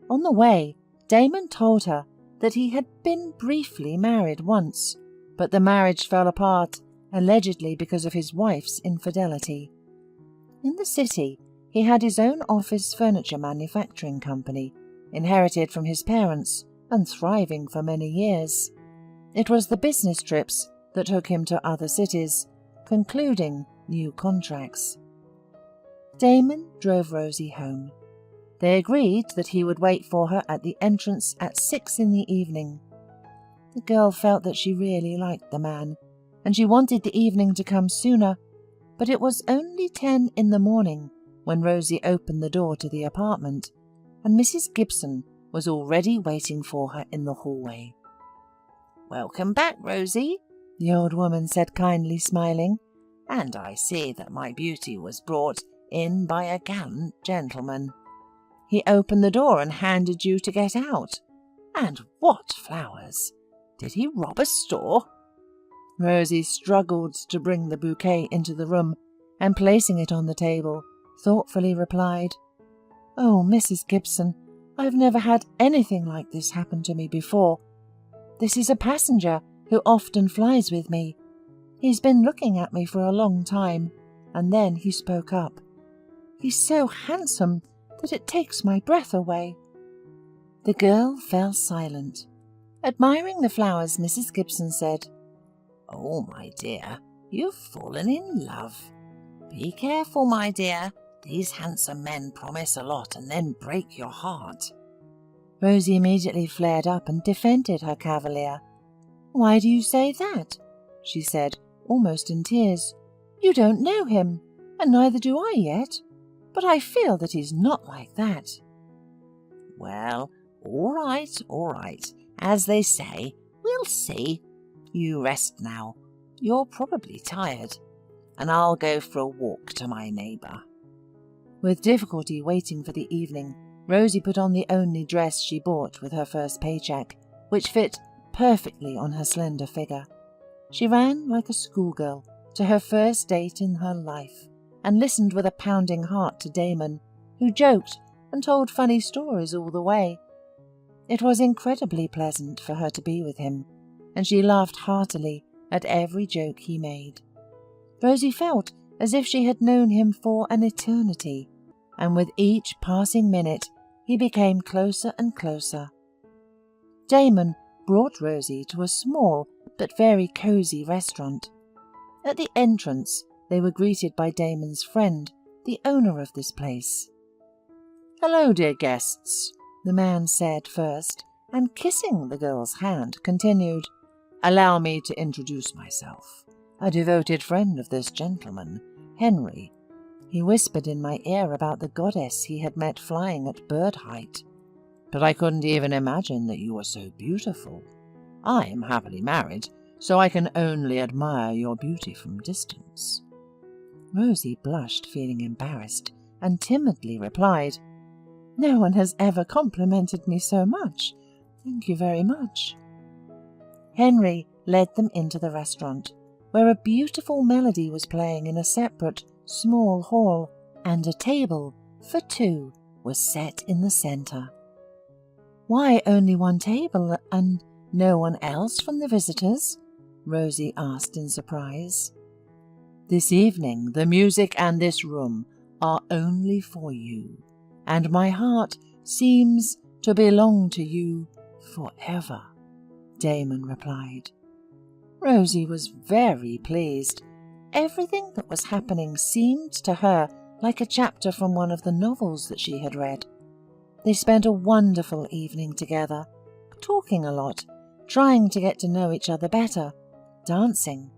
On the way, Damon told her that he had been briefly married once, but the marriage fell apart, allegedly because of his wife's infidelity. In the city, he had his own office furniture manufacturing company, inherited from his parents and thriving for many years. It was the business trips that took him to other cities, concluding new contracts. Damon drove Rosie home. They agreed that he would wait for her at the entrance at 6 in the evening. The girl felt that she really liked the man, and she wanted the evening to come sooner, but it was only 10 in the morning when Rosie opened the door to the apartment, and Mrs. Gibson was already waiting for her in the hallway. "Welcome back, Rosie," the old woman said kindly, smiling, "and I see that my beauty was brought in by a gallant gentleman. He opened the door and handed you to get out. And what flowers! Did he rob a store?" Rosie struggled to bring the bouquet into the room, and placing it on the table, thoughtfully replied, "Oh, Mrs. Gibson, I've never had anything like this happen to me before. This is a passenger who often flies with me. He's been looking at me for a long time, and then he spoke up. He's so handsome that it takes my breath away." The girl fell silent. Admiring the flowers, Mrs. Gibson said, "Oh, my dear, you've fallen in love. Be careful, my dear. These handsome men promise a lot and then break your heart." Rosie immediately flared up and defended her cavalier. "Why do you say that?" she said, almost in tears. "You don't know him, and neither do I yet. But I feel that he's not like that." "Well, all right. As they say, we'll see. You rest now. You're probably tired, and I'll go for a walk to my neighbour." With difficulty waiting for the evening, Rosie put on the only dress she bought with her first paycheck, which fit perfectly on her slender figure. She ran like a schoolgirl to her first date in her life, and listened with a pounding heart to Damon, who joked and told funny stories all the way. It was incredibly pleasant for her to be with him, and she laughed heartily at every joke he made. Rosie felt as if she had known him for an eternity, and with each passing minute he became closer and closer. Damon brought Rosie to a small but very cosy restaurant. At the entrance, they were greeted by Damon's friend, the owner of this place. "Hello, dear guests," the man said first, and kissing the girl's hand, continued, "Allow me to introduce myself. A devoted friend of this gentleman, Henry. He whispered in my ear about the goddess he had met flying at bird height. But I couldn't even imagine that you were so beautiful. I am happily married, so I can only admire your beauty from distance." Rosie blushed, feeling embarrassed, and timidly replied, "No one has ever complimented me so much. Thank you very much." Henry led them into the restaurant, where a beautiful melody was playing in a separate, small hall, and a table for two was set in the centre. "Why only one table and no one else from the visitors?" Rosie asked in surprise. "This evening the music and this room are only for you, and my heart seems to belong to you forever," Damon replied. Rosie was very pleased. Everything that was happening seemed to her like a chapter from one of the novels that she had read. They spent a wonderful evening together, talking a lot, trying to get to know each other better, dancing,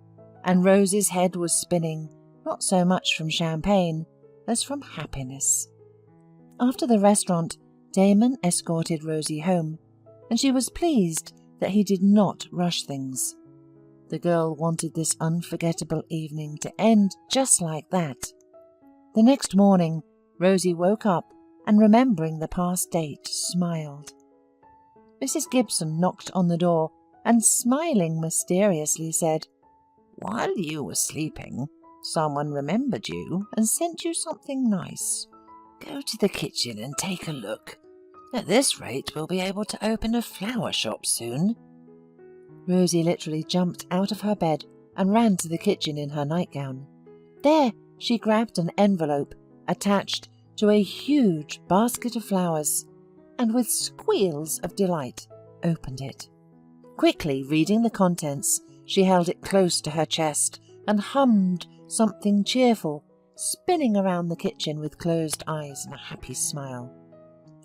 and Rosie's head was spinning, not so much from champagne as from happiness. After the restaurant, Damon escorted Rosie home, and she was pleased that he did not rush things. The girl wanted this unforgettable evening to end just like that. The next morning, Rosie woke up and, remembering the past date, smiled. Mrs. Gibson knocked on the door and, smiling mysteriously, said, "While you were sleeping, someone remembered you and sent you something nice. Go to the kitchen and take a look. At this rate, we'll be able to open a flower shop soon. Rosie literally jumped out of her bed and ran to the kitchen in her nightgown. There, she grabbed an envelope attached to a huge basket of flowers and with squeals of delight opened it. Quickly reading the contents, she held it close to her chest and hummed something cheerful, spinning around the kitchen with closed eyes and a happy smile.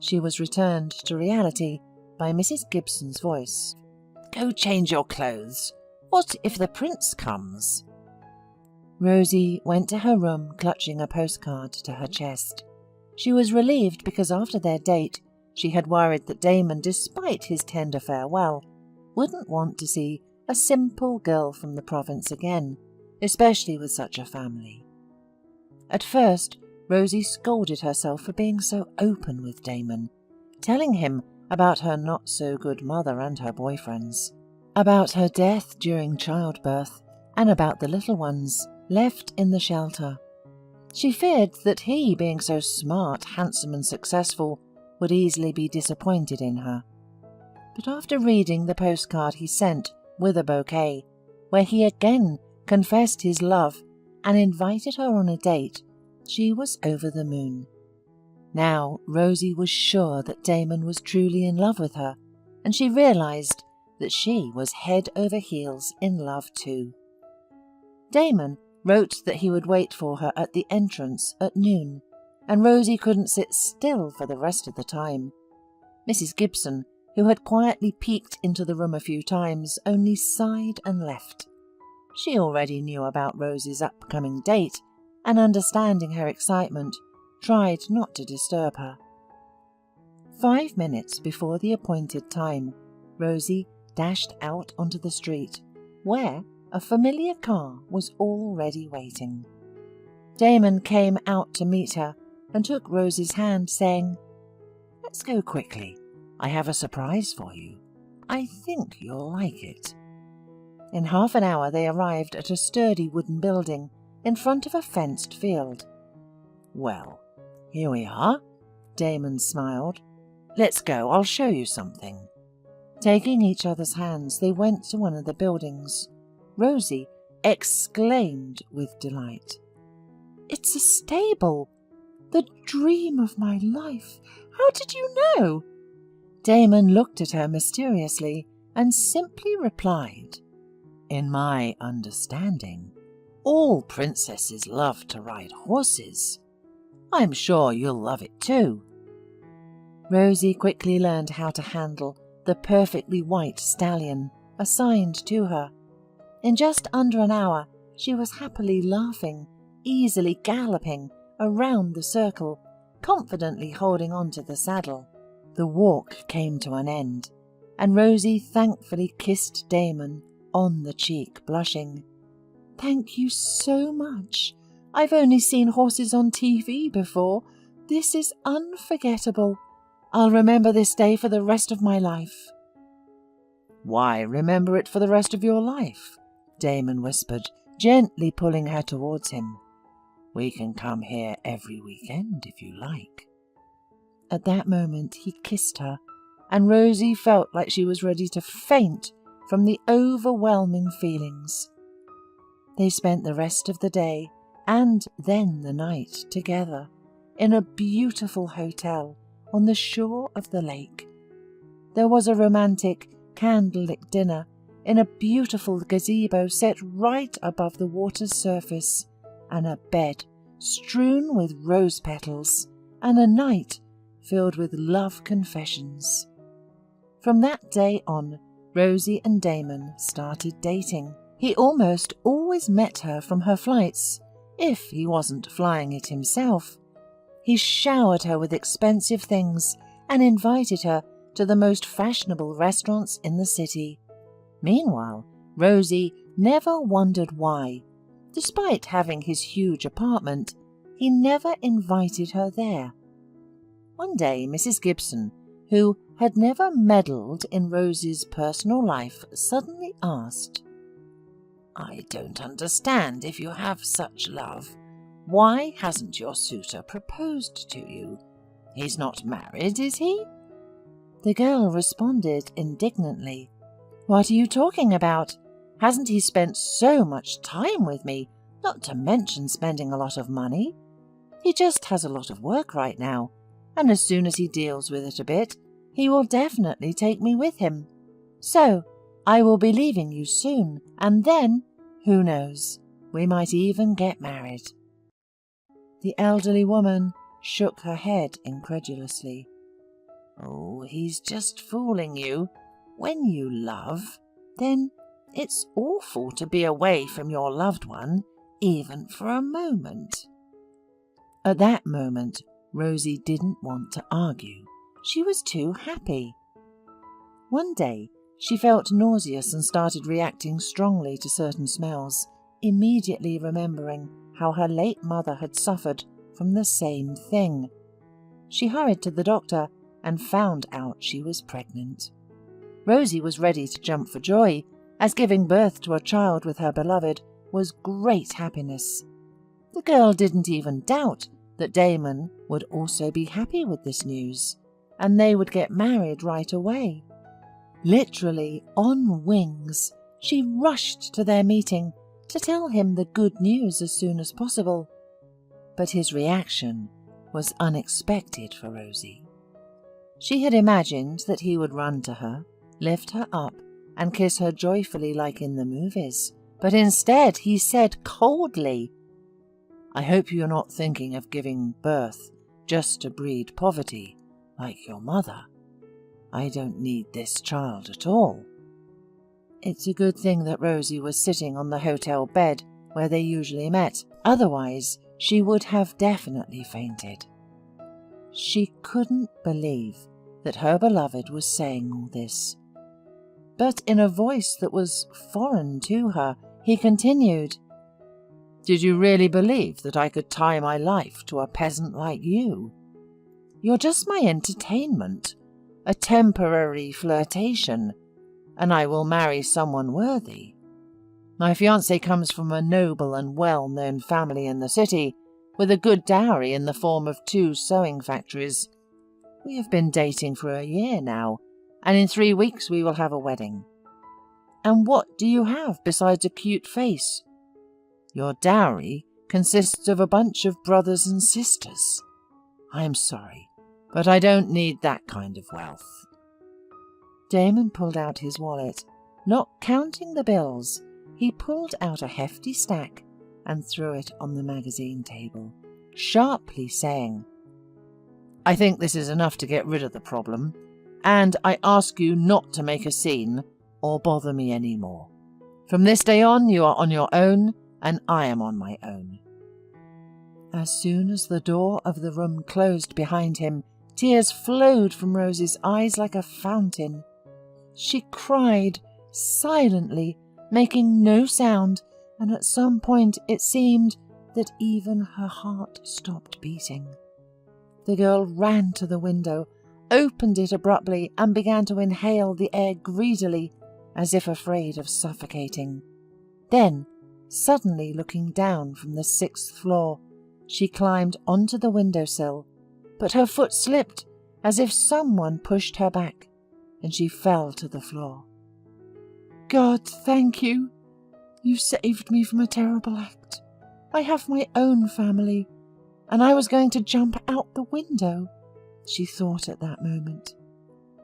She was returned to reality by Mrs. Gibson's voice. "Go change your clothes. What if the prince comes?" Rosie went to her room clutching a postcard to her chest. She was relieved because after their date, she had worried that Damon, despite his tender farewell, wouldn't want to see a simple girl from the province again, especially with such a family. At first, Rosie scolded herself for being so open with Damon, telling him about her not-so-good mother and her boyfriends, about her death during childbirth, and about the little ones left in the shelter. She feared that he, being so smart, handsome and successful, would easily be disappointed in her. But after reading the postcard he sent with a bouquet, where he again confessed his love and invited her on a date, she was over the moon. Now Rosie was sure that Damon was truly in love with her, and she realized that she was head over heels in love too. Damon wrote that he would wait for her at the entrance at noon, and Rosie couldn't sit still for the rest of the time. Mrs. Gibson, who had quietly peeked into the room a few times, only sighed and left. She already knew about Rosie's upcoming date, and understanding her excitement, tried not to disturb her. 5 minutes before the appointed time, Rosie dashed out onto the street, where a familiar car was already waiting. Damon came out to meet her and took Rosie's hand, saying, "Let's go quickly. I have a surprise for you. I think you'll like it." In half an hour they arrived at a sturdy wooden building in front of a fenced field. "Well, here we are," Damon smiled. "Let's go, I'll show you something." Taking each other's hands, they went to one of the buildings. Rosie exclaimed with delight, "It's a stable! The dream of my life! How did you know?" Damon looked at her mysteriously and simply replied, "In my understanding, all princesses love to ride horses. I'm sure you'll love it too." Rosie quickly learned how to handle the perfectly white stallion assigned to her. In just under an hour, she was happily laughing, easily galloping around the circle, confidently holding on to the saddle. The walk came to an end, and Rosie thankfully kissed Damon on the cheek, blushing. "Thank you so much. I've only seen horses on TV before. This is unforgettable. I'll remember this day for the rest of my life." "Why remember it for the rest of your life?" Damon whispered, gently pulling her towards him. "We can come here every weekend if you like." At that moment he kissed her, and Rosie felt like she was ready to faint from the overwhelming feelings. They spent the rest of the day and then the night together in a beautiful hotel on the shore of the lake. There was a romantic candlelit dinner in a beautiful gazebo set right above the water's surface, and a bed strewn with rose petals, and a night filled with love confessions. From that day on, Rosie and Damon started dating. He almost always met her from her flights, if he wasn't flying it himself. He showered her with expensive things and invited her to the most fashionable restaurants in the city. Meanwhile, Rosie never wondered why. Despite having his huge apartment, he never invited her there. One day, Mrs. Gibson, who had never meddled in Rosie's personal life, suddenly asked, "I don't understand. If you have such love, why hasn't your suitor proposed to you? He's not married, is he?" The girl responded indignantly. "What are you talking about? Hasn't he spent so much time with me, not to mention spending a lot of money? He just has a lot of work right now, and as soon as he deals with it a bit, he will definitely take me with him. So, I will be leaving you soon, and then, who knows, we might even get married." The elderly woman shook her head incredulously. "Oh, he's just fooling you. When you love, then it's awful to be away from your loved one, even for a moment." At that moment, Rosie didn't want to argue. She was too happy. One day, she felt nauseous and started reacting strongly to certain smells, immediately remembering how her late mother had suffered from the same thing. She hurried to the doctor and found out she was pregnant. Rosie was ready to jump for joy, as giving birth to a child with her beloved was great happiness. The girl didn't even doubt that Damon would also be happy with this news, and they would get married right away. Literally on wings, she rushed to their meeting to tell him the good news as soon as possible. But his reaction was unexpected for Rosie. She had imagined that he would run to her, lift her up, and kiss her joyfully like in the movies, but instead he said coldly, "I hope you're not thinking of giving birth just to breed poverty, like your mother. I don't need this child at all." It's a good thing that Rosie was sitting on the hotel bed where they usually met, otherwise she would have definitely fainted. She couldn't believe that her beloved was saying all this. But in a voice that was foreign to her, he continued, "Did you really believe that I could tie my life to a peasant like you? You're just my entertainment, a temporary flirtation, and I will marry someone worthy. My fiancé comes from a noble and well-known family in the city, with a good dowry in the form of 2 sewing factories. We have been dating for a year now, and in 3 weeks we will have a wedding. And what do you have besides a cute face? Your dowry consists of a bunch of brothers and sisters. I'm sorry, but I don't need that kind of wealth." Damon pulled out his wallet. Not counting the bills, he pulled out a hefty stack and threw it on the magazine table, sharply saying, "I think this is enough to get rid of the problem, and I ask you not to make a scene or bother me any more. From this day on, you are on your own, and I am on my own." As soon as the door of the room closed behind him, tears flowed from Rosie's eyes like a fountain. She cried silently, making no sound, and at some point it seemed that even her heart stopped beating. The girl ran to the window, opened it abruptly, and began to inhale the air greedily, as if afraid of suffocating. Then, suddenly looking down from the 6th floor, she climbed onto the windowsill, but her foot slipped as if someone pushed her back, and she fell to the floor. "God, thank you. You saved me from a terrible act. I have my own family, and I was going to jump out the window," she thought at that moment.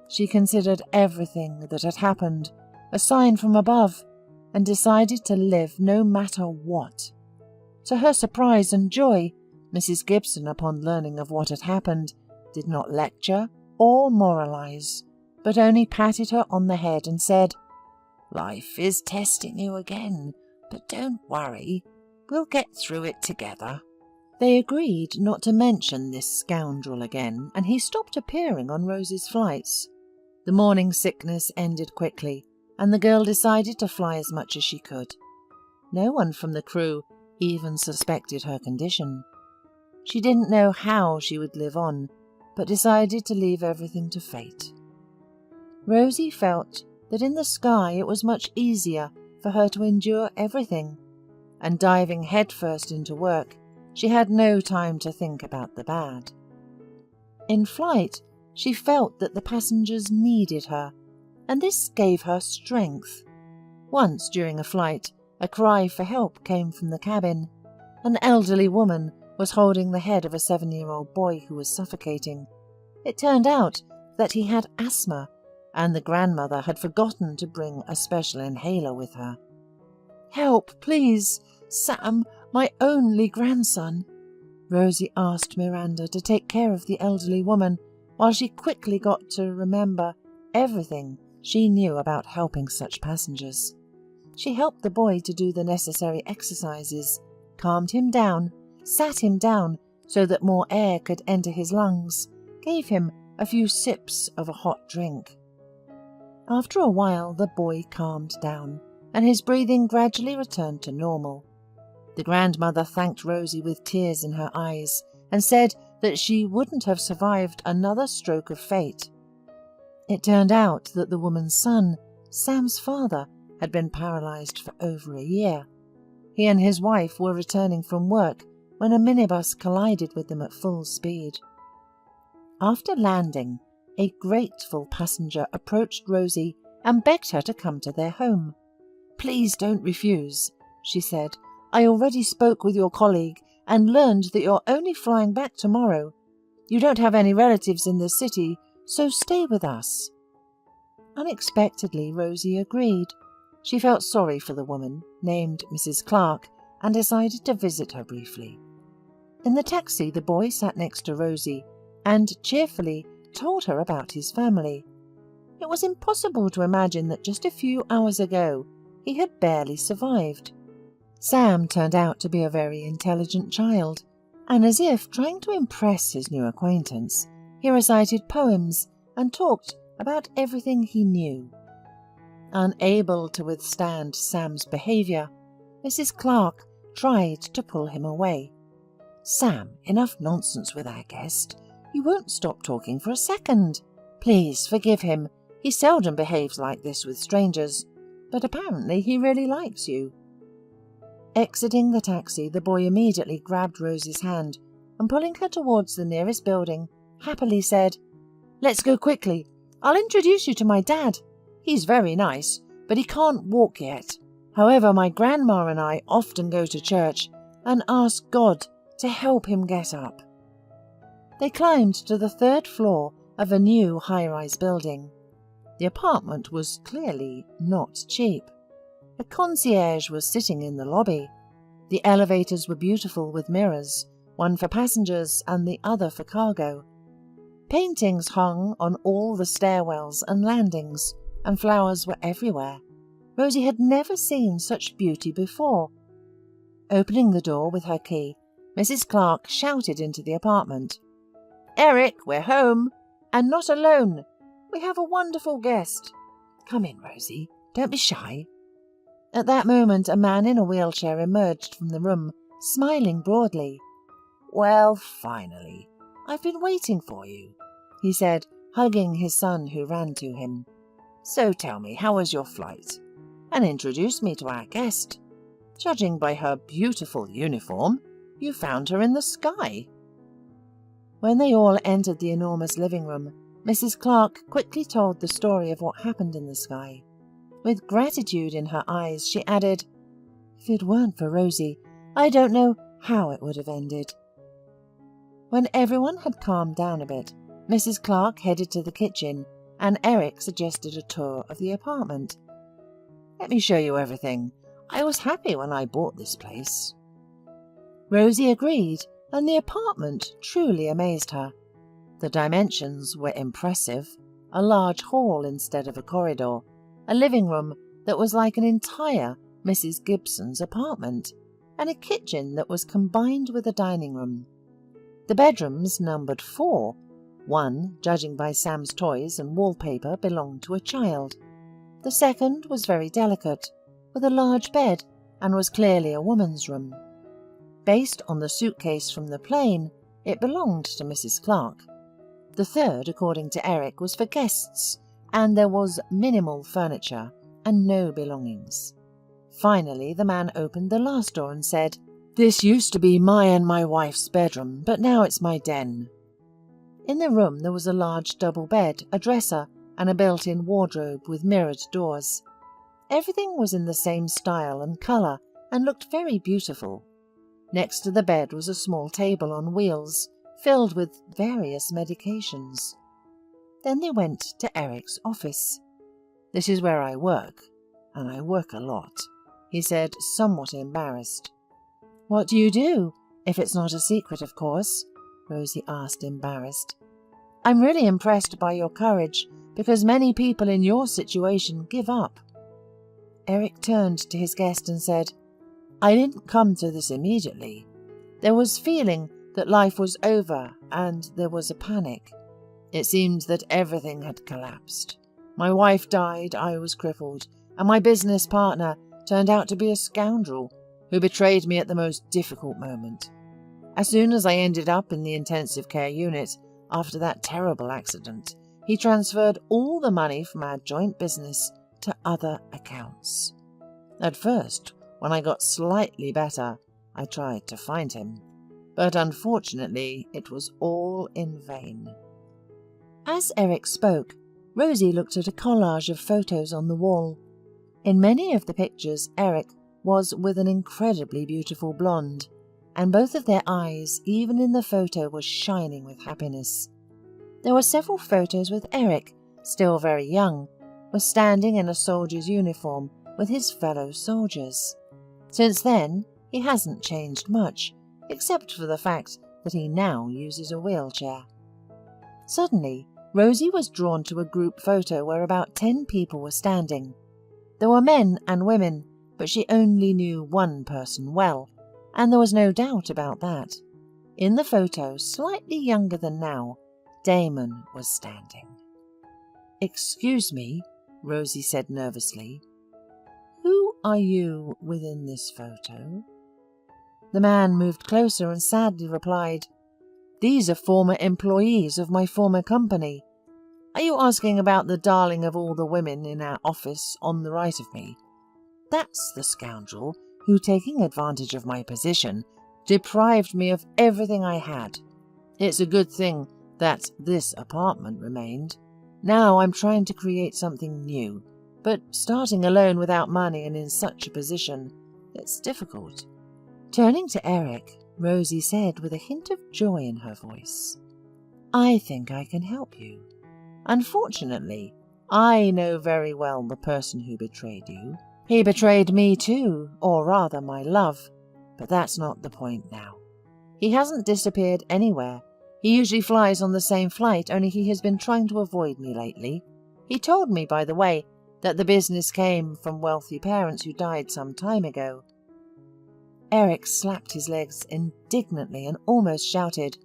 She considered everything that had happened a sign from above, and decided to live no matter what. To her surprise and joy, Mrs. Gibson, upon learning of what had happened, did not lecture or moralize, but only patted her on the head and said, "Life is testing you again, but don't worry, we'll get through it together." They agreed not to mention this scoundrel again, and he stopped appearing on Rosie's flights. The morning sickness ended quickly, and the girl decided to fly as much as she could. No one from the crew even suspected her condition. She didn't know how she would live on, but decided to leave everything to fate. Rosie felt that in the sky it was much easier for her to endure everything, and diving headfirst into work, she had no time to think about the bad. In flight, She felt that the passengers needed her, and this gave her strength. Once during a flight, a cry for help came from the cabin. An elderly woman was holding the head of a 7-year-old boy who was suffocating. It turned out that he had asthma, and the grandmother had forgotten to bring a special inhaler with her. "Help, please, Sam, my only grandson," Rosie asked Miranda to take care of the elderly woman while she quickly got to remember everything she knew about helping such passengers. She helped the boy to do the necessary exercises, calmed him down, sat him down so that more air could enter his lungs, gave him a few sips of a hot drink. After a while, the boy calmed down, and his breathing gradually returned to normal. The grandmother thanked Rosie with tears in her eyes and said that she wouldn't have survived another stroke of fate. It turned out that the woman's son, Sam's father, had been paralyzed for over a year. He and his wife were returning from work when a minibus collided with them at full speed. After landing, a grateful passenger approached Rosie and begged her to come to their home. "Please don't refuse," she said. "I already spoke with your colleague and learned that you're only flying back tomorrow. You don't have any relatives in the city, so stay with us." Unexpectedly, Rosie agreed. She felt sorry for the woman, named Mrs. Clark, and decided to visit her briefly. In the taxi, the boy sat next to Rosie and cheerfully told her about his family. It was impossible to imagine that just a few hours ago he had barely survived. Sam turned out to be a very intelligent child, and as if trying to impress his new acquaintance, he recited poems and talked about everything he knew. Unable to withstand Sam's behaviour, Mrs. Clark tried to pull him away. "Sam, enough nonsense with our guest. You won't stop talking for a second. Please forgive him. He seldom behaves like this with strangers, but apparently he really likes you." Exiting the taxi, the boy immediately grabbed Rosie's hand and, pulling her towards the nearest building, happily said, "Let's go quickly. I'll introduce you to my dad. He's very nice, but he can't walk yet. However, my grandma and I often go to church and ask God to help him get up." They climbed to the 3rd floor of a new high-rise building. The apartment was clearly not cheap. A concierge was sitting in the lobby. The elevators were beautiful with mirrors, one for passengers and the other for cargo. Paintings hung on all the stairwells and landings, and flowers were everywhere. Rosie had never seen such beauty before. Opening the door with her key, Mrs. Clark shouted into the apartment, "Eric, we're home, and not alone. We have a wonderful guest. Come in, Rosie. Don't be shy." At that moment, a man in a wheelchair emerged from the room, smiling broadly. "Well, finally. I've been waiting for you," he said, hugging his son who ran to him. "So tell me, how was your flight? And introduce me to our guest. Judging by her beautiful uniform, you found her in the sky." When they all entered the enormous living room, Mrs. Clark quickly told the story of what happened in the sky. With gratitude in her eyes, she added, "If it weren't for Rosie, I don't know how it would have ended." When everyone had calmed down a bit, Mrs. Clark headed to the kitchen, and Eric suggested a tour of the apartment. "Let me show you everything. I was happy when I bought this place." Rosie agreed, and the apartment truly amazed her. The dimensions were impressive: a large hall instead of a corridor, a living room that was like an entire Mrs. Gibson's apartment, and a kitchen that was combined with a dining room. The bedrooms numbered 4. One, judging by Sam's toys and wallpaper, belonged to a child. The second was very delicate, with a large bed, and was clearly a woman's room. Based on the suitcase from the plane, it belonged to Mrs. Clark. The third, according to Eric, was for guests, and there was minimal furniture and no belongings. Finally, the man opened the last door and said, "This used to be my and my wife's bedroom, but now it's my den." In the room there was a large double bed, a dresser, and a built-in wardrobe with mirrored doors. Everything was in the same style and colour and looked very beautiful. Next to the bed was a small table on wheels, filled with various medications. Then they went to Eric's office. "This is where I work, and I work a lot," he said, somewhat embarrassed. "What do you do, if it's not a secret, of course?" Rosie asked, embarrassed. "I'm really impressed by your courage, because many people in your situation give up." Eric turned to his guest and said, "I didn't come to this immediately. There was feeling that life was over, and there was a panic. It seemed that everything had collapsed. My wife died, I was crippled, and my business partner turned out to be a scoundrel who betrayed me at the most difficult moment. As soon as I ended up in the intensive care unit after that terrible accident, he transferred all the money from our joint business to other accounts. At first, when I got slightly better, I tried to find him, but unfortunately it was all in vain." As Eric spoke, Rosie looked at a collage of photos on the wall. In many of the pictures, Eric was with an incredibly beautiful blonde, and both of their eyes, even in the photo, were shining with happiness. There were several photos with Eric, still very young, was standing in a soldier's uniform with his fellow soldiers. Since then, he hasn't changed much, except for the fact that he now uses a wheelchair. Suddenly, Rosie was drawn to a group photo where about 10 people were standing. There were men and women, but she only knew one person well, and there was no doubt about that. In the photo, slightly younger than now, Damon was standing. "Excuse me," Rosie said nervously. "Who are you within this photo?" The man moved closer and sadly replied, "These are former employees of my former company. Are you asking about the darling of all the women in our office on the right of me? That's the scoundrel who, taking advantage of my position, deprived me of everything I had. It's a good thing that this apartment remained. Now I'm trying to create something new, but starting alone without money and in such a position, it's difficult." Turning to Eric, Rosie said with a hint of joy in her voice, "I think I can help you. Unfortunately, I know very well the person who betrayed you. He betrayed me too, or rather my love, but that's not the point now. He hasn't disappeared anywhere. He usually flies on the same flight, only he has been trying to avoid me lately. He told me, by the way, that the business came from wealthy parents who died some time ago." Eric slapped his legs indignantly and almost shouted,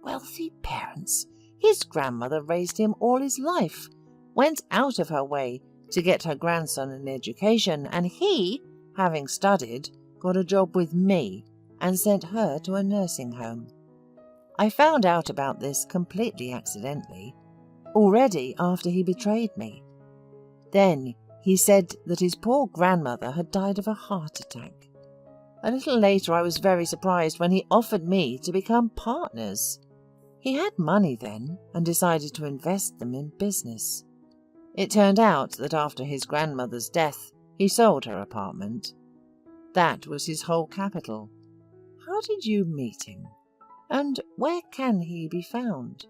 "Wealthy parents? His grandmother raised him all his life, went out of her way to get her grandson an education, and he, having studied, got a job with me and sent her to a nursing home. I found out about this completely accidentally, already after he betrayed me. Then he said that his poor grandmother had died of a heart attack. A little later I was very surprised when he offered me to become partners. He had money then and decided to invest them in business. It turned out that after his grandmother's death, he sold her apartment. That was his whole capital. How did you meet him? And where can he be found?"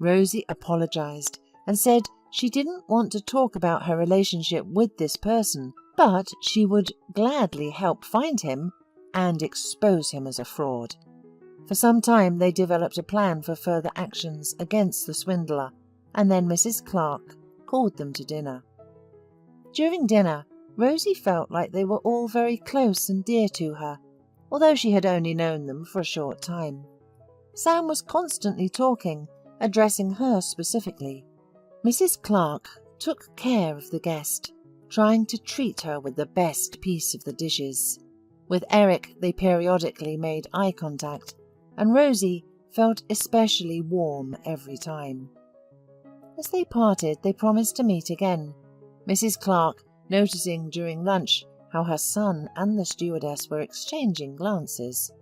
Rosie apologized and said she didn't want to talk about her relationship with this person, but she would gladly help find him and expose him as a fraud. For some time they developed a plan for further actions against the swindler, and then Mrs. Clark called them to dinner. During dinner, Rosie felt like they were all very close and dear to her, although she had only known them for a short time. Sam was constantly talking, addressing her specifically. Mrs. Clark took care of the guest, trying to treat her with the best piece of the dishes. With Eric they periodically made eye contact, and Rosie felt especially warm every time. As they parted, they promised to meet again. Mrs. Clark, noticing during lunch how her son and the stewardess were exchanging glances,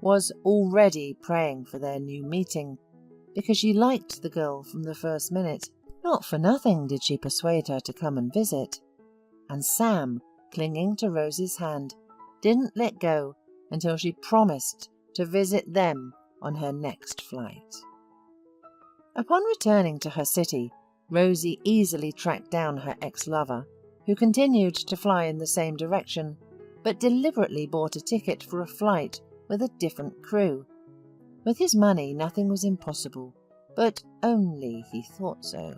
was already praying for their new meeting, because she liked the girl from the first minute. Not for nothing did she persuade her to come and visit. And Sam, clinging to Rosie's hand, didn't let go until she promised to visit them on her next flight. Upon returning to her city, Rosie easily tracked down her ex-lover, who continued to fly in the same direction, but deliberately bought a ticket for a flight with a different crew. With his money, nothing was impossible, but only he thought so.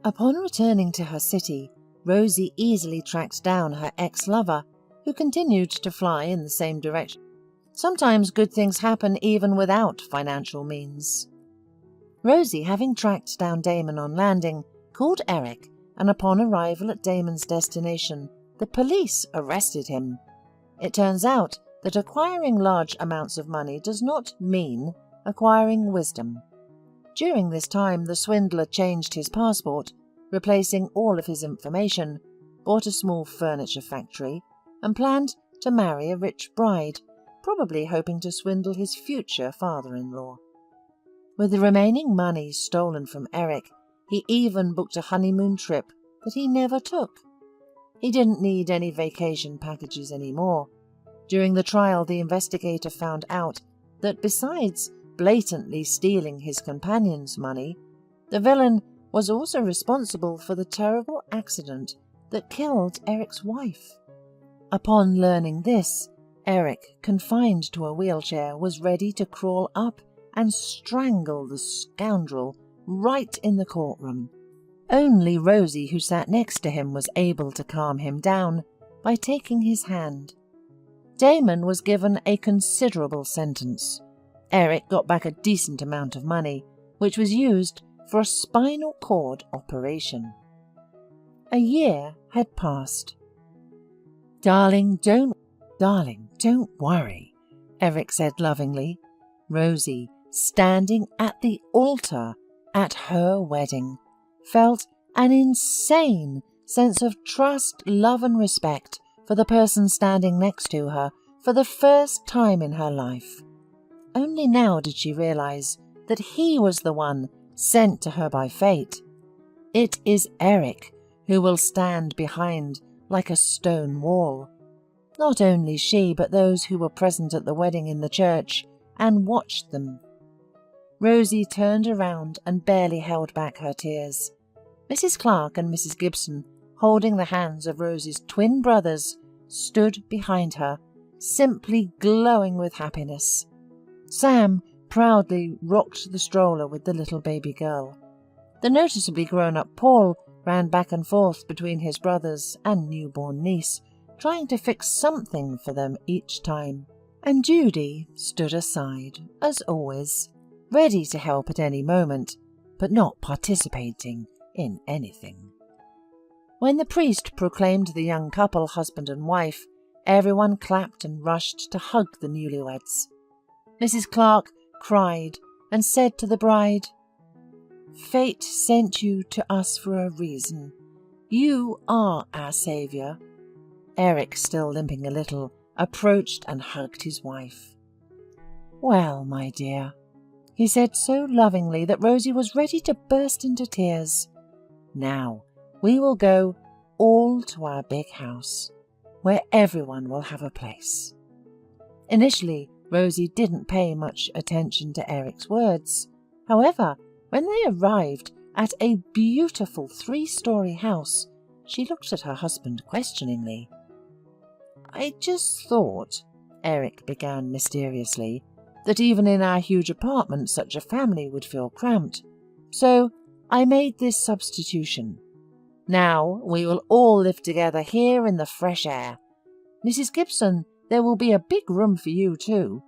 Upon returning to her city, Rosie easily tracked down her ex-lover, who continued to fly in the same direction. Sometimes good things happen even without financial means. Rosie, having tracked down Damon on landing, called Eric, and upon arrival at Damon's destination, the police arrested him. It turns out that acquiring large amounts of money does not mean acquiring wisdom. During this time, the swindler changed his passport, replacing all of his information, bought a small furniture factory, and planned to marry a rich bride, probably hoping to swindle his future father-in-law. With the remaining money stolen from Eric, he even booked a honeymoon trip that he never took. He didn't need any vacation packages anymore. During the trial, the investigator found out that besides blatantly stealing his companion's money, the villain was also responsible for the terrible accident that killed Eric's wife. Upon learning this, Eric, confined to a wheelchair, was ready to crawl up and strangle the scoundrel right in the courtroom. Only Rosie, who sat next to him, was able to calm him down by taking his hand. Damon was given a considerable sentence. Eric got back a decent amount of money, which was used for a spinal cord operation. A year had passed. Darling, don't worry," Eric said lovingly. Rosie, standing at the altar at her wedding, felt an insane sense of trust, love and respect for the person standing next to her for the first time in her life. Only now did she realize that he was the one sent to her by fate. It is Eric who will stand behind like a stone wall. Not only she, but those who were present at the wedding in the church and watched them. Rosie turned around and barely held back her tears. Mrs. Clark and Mrs. Gibson, holding the hands of Rosie's twin brothers, stood behind her, simply glowing with happiness. Sam proudly rocked the stroller with the little baby girl. The noticeably grown-up Paul ran back and forth between his brothers and newborn niece, trying to fix something for them each time. And Judy stood aside, as always, ready to help at any moment, but not participating in anything. When the priest proclaimed the young couple husband and wife, everyone clapped and rushed to hug the newlyweds. Mrs. Clark cried and said to the bride, "Fate sent you to us for a reason. You are our saviour." Eric, still limping a little, approached and hugged his wife. "Well, my dear," he said so lovingly that Rosie was ready to burst into tears. "Now we will go all to our big house, where everyone will have a place." Initially, Rosie didn't pay much attention to Eric's words. However, when they arrived at a beautiful 3-story house, she looked at her husband questioningly. "I just thought," Eric began mysteriously, "that even in our huge apartment such a family would feel cramped. So I made this substitution. Now we will all live together here in the fresh air. Mrs. Gibson, there will be a big room for you too.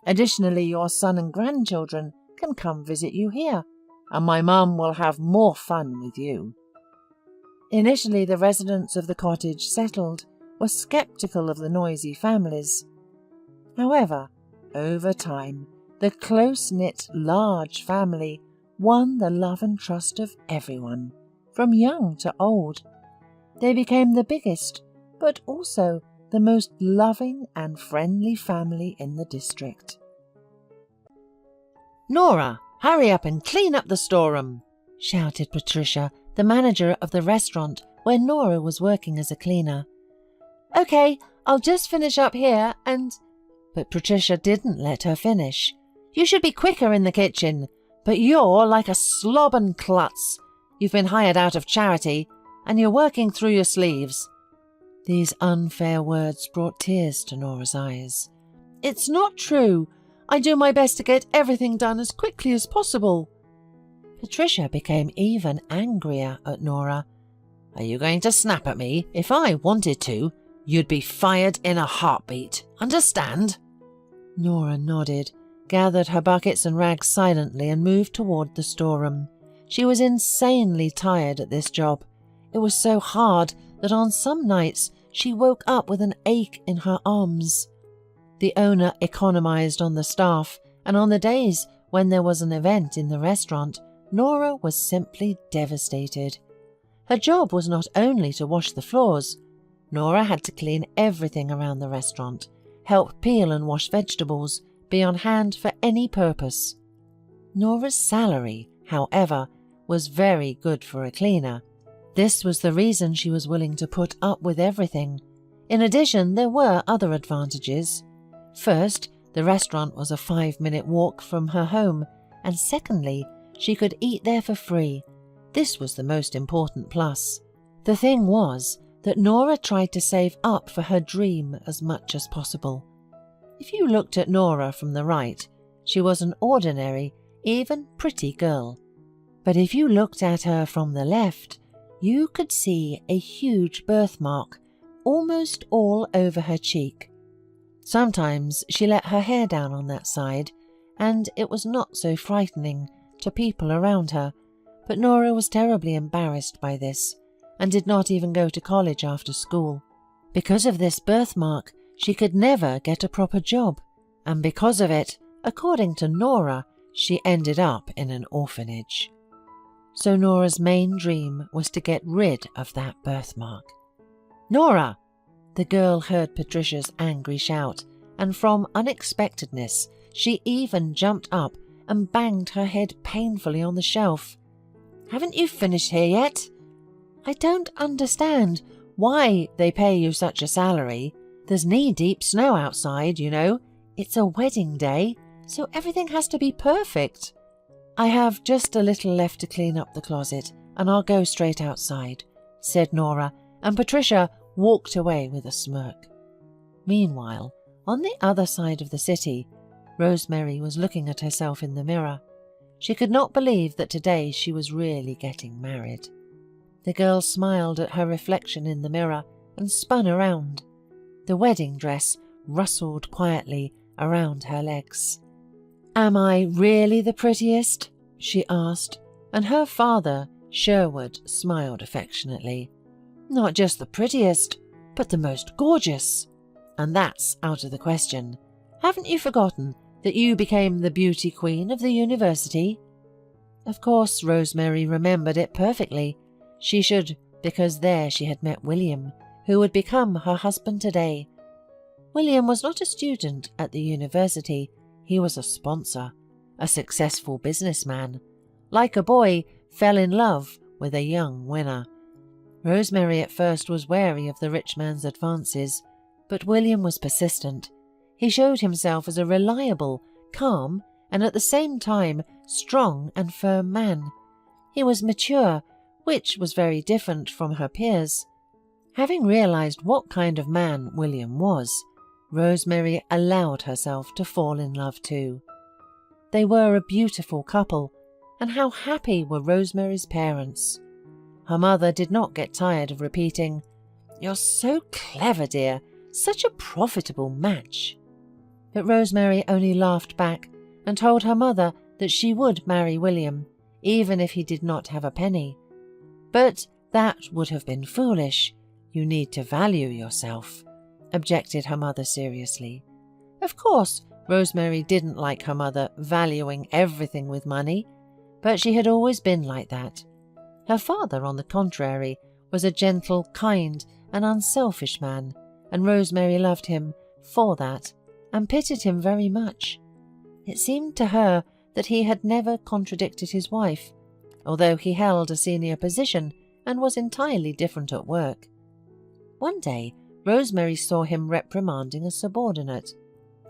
Additionally, your son and grandchildren can come visit you here, and my mum will have more fun with you." Initially, the residents of the cottage settled were sceptical of the noisy families. However, over time, the close-knit, large family won the love and trust of everyone, from young to old. They became the biggest, but also the most loving and friendly family in the district. Nora, Hurry up and clean up the storeroom," shouted Patricia, the manager of the restaurant where Nora was working as a cleaner. "Okay, I'll just finish up here and—" But Patricia didn't let her finish. "You should be quicker in the kitchen, but you're like a slobbin' klutz. You've been hired out of charity, and you're working through your sleeves." These unfair words brought tears to Nora's eyes. "It's not true. I do my best to get everything done as quickly as possible." Patricia became even angrier at Nora. "Are you going to snap at me? If I wanted to, you'd be fired in a heartbeat. Understand?" Nora nodded, gathered her buckets and rags silently and moved toward the storeroom. She was insanely tired at this job. It was so hard that on some nights she woke up with an ache in her arms. The owner economized on the staff, and on the days when there was an event in the restaurant, Nora was simply devastated. Her job was not only to wash the floors. Nora had to clean everything around the restaurant, help peel and wash vegetables, be on hand for any purpose. Nora's salary, however, was very good for a cleaner. This was the reason she was willing to put up with everything. In addition, there were other advantages. First, the restaurant was a 5-minute walk from her home, and secondly, she could eat there for free. This was the most important plus. The thing was that Nora tried to save up for her dream as much as possible. If you looked at Nora from the right, she was an ordinary, even pretty girl. But if you looked at her from the left, you could see a huge birthmark almost all over her cheek. Sometimes she let her hair down on that side, and it was not so frightening to people around her, but Nora was terribly embarrassed by this and did not even go to college after school. Because of this birthmark, she could never get a proper job, and because of it, according to Nora, she ended up in an orphanage. So Nora's main dream was to get rid of that birthmark. "Nora!" The girl heard Patricia's angry shout, and from unexpectedness, she even jumped up and banged her head painfully on the shelf. "Haven't you finished here yet? I don't understand why they pay you such a salary. There's knee-deep snow outside, you know. It's a wedding day, so everything has to be perfect." "I have just a little left to clean up the closet, and I'll go straight outside," said Nora, and Patricia walked away with a smirk. Meanwhile, on the other side of the city, Rosemary was looking at herself in the mirror. She could not believe that today she was really getting married. The girl smiled at her reflection in the mirror and spun around. The wedding dress rustled quietly around her legs. "Am I really the prettiest?" she asked, and her father, Sherwood, smiled affectionately. "Not just the prettiest, but the most gorgeous. And that's out of the question. Haven't you forgotten that you became the beauty queen of the university?" Of course, Rosemary remembered it perfectly. She should, because there she had met William, who would become her husband today. William was not a student at the university. He was a sponsor, a successful businessman. Like a boy, fell in love with a young winner. Rosemary at first was wary of the rich man's advances, but William was persistent. He showed himself as a reliable, calm, and at the same time strong and firm man. He was mature, which was very different from her peers. Having realized what kind of man William was, Rosemary allowed herself to fall in love too. They were a beautiful couple, and how happy were Rosemary's parents. Her mother did not get tired of repeating, "You're so clever, dear, such a profitable match." But Rosemary only laughed back and told her mother that she would marry William, even if he did not have a penny. "But that would have been foolish. You need to value yourself," objected her mother seriously. Of course, Rosemary didn't like her mother valuing everything with money, but she had always been like that. Her father, on the contrary, was a gentle, kind, and unselfish man, and Rosemary loved him for that and pitied him very much. It seemed to her that he had never contradicted his wife, although he held a senior position and was entirely different at work. One day, Rosemary saw him reprimanding a subordinate.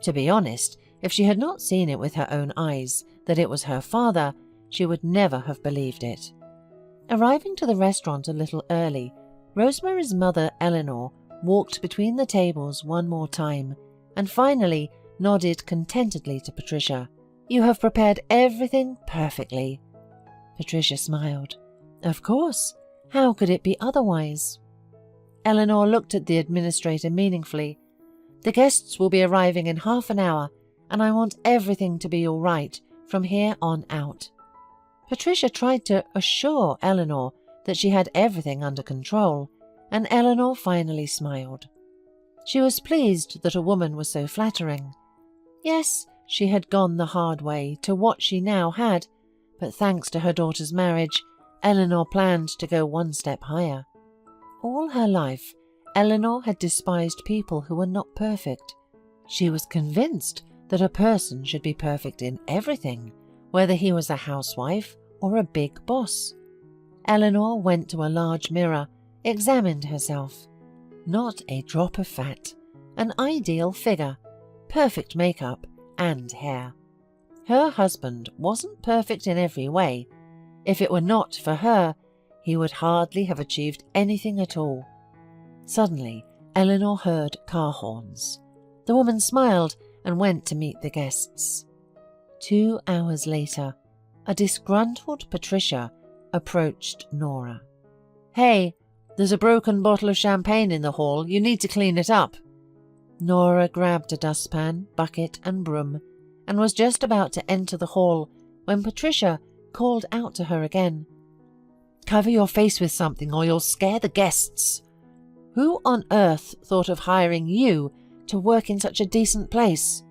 To be honest, if she had not seen it with her own eyes that it was her father, she would never have believed it. Arriving to the restaurant a little early, Rosemary's mother, Eleanor, walked between the tables one more time and finally nodded contentedly to Patricia. "You have prepared everything perfectly." Patricia smiled. "Of course. How could it be otherwise?" Eleanor looked at the administrator meaningfully. "The guests will be arriving in half an hour, and I want everything to be all right from here on out." Patricia tried to assure Eleanor that she had everything under control, and Eleanor finally smiled. She was pleased that a woman was so flattering. Yes, she had gone the hard way to what she now had, but thanks to her daughter's marriage, Eleanor planned to go one step higher. All her life, Eleanor had despised people who were not perfect. She was convinced that a person should be perfect in everything, whether he was a housewife or a big boss. Eleanor went to a large mirror, examined herself. Not a drop of fat, an ideal figure, perfect makeup and hair. Her husband wasn't perfect in every way. If it were not for her, he would hardly have achieved anything at all. Suddenly, Eleanor heard car horns. The woman smiled and went to meet the guests. 2 hours later, a disgruntled Patricia approached Nora. "Hey, there's a broken bottle of champagne in the hall. You need to clean it up." Nora grabbed a dustpan, bucket and broom and was just about to enter the hall when Patricia called out to her again. "Cover your face with something or you'll scare the guests. Who on earth thought of hiring you to work in such a decent place?"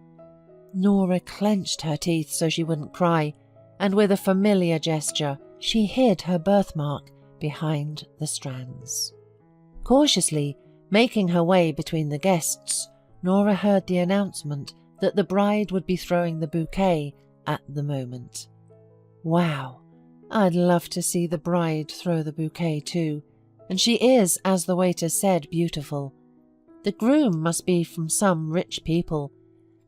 Nora clenched her teeth so she wouldn't cry, and with a familiar gesture, she hid her birthmark behind the strands. Cautiously, making her way between the guests, Nora heard the announcement that the bride would be throwing the bouquet at the moment. Wow, I'd love to see the bride throw the bouquet too, and she is, as the waiter said, beautiful. The groom must be from some rich people.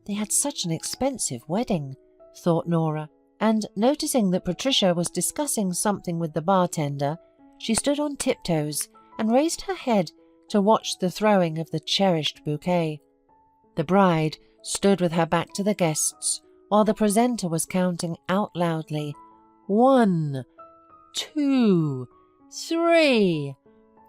They had such an expensive wedding, thought Nora, and noticing that Patricia was discussing something with the bartender, she stood on tiptoes and raised her head to watch the throwing of the cherished bouquet. The bride stood with her back to the guests while the presenter was counting out loudly, 1, 2, 3.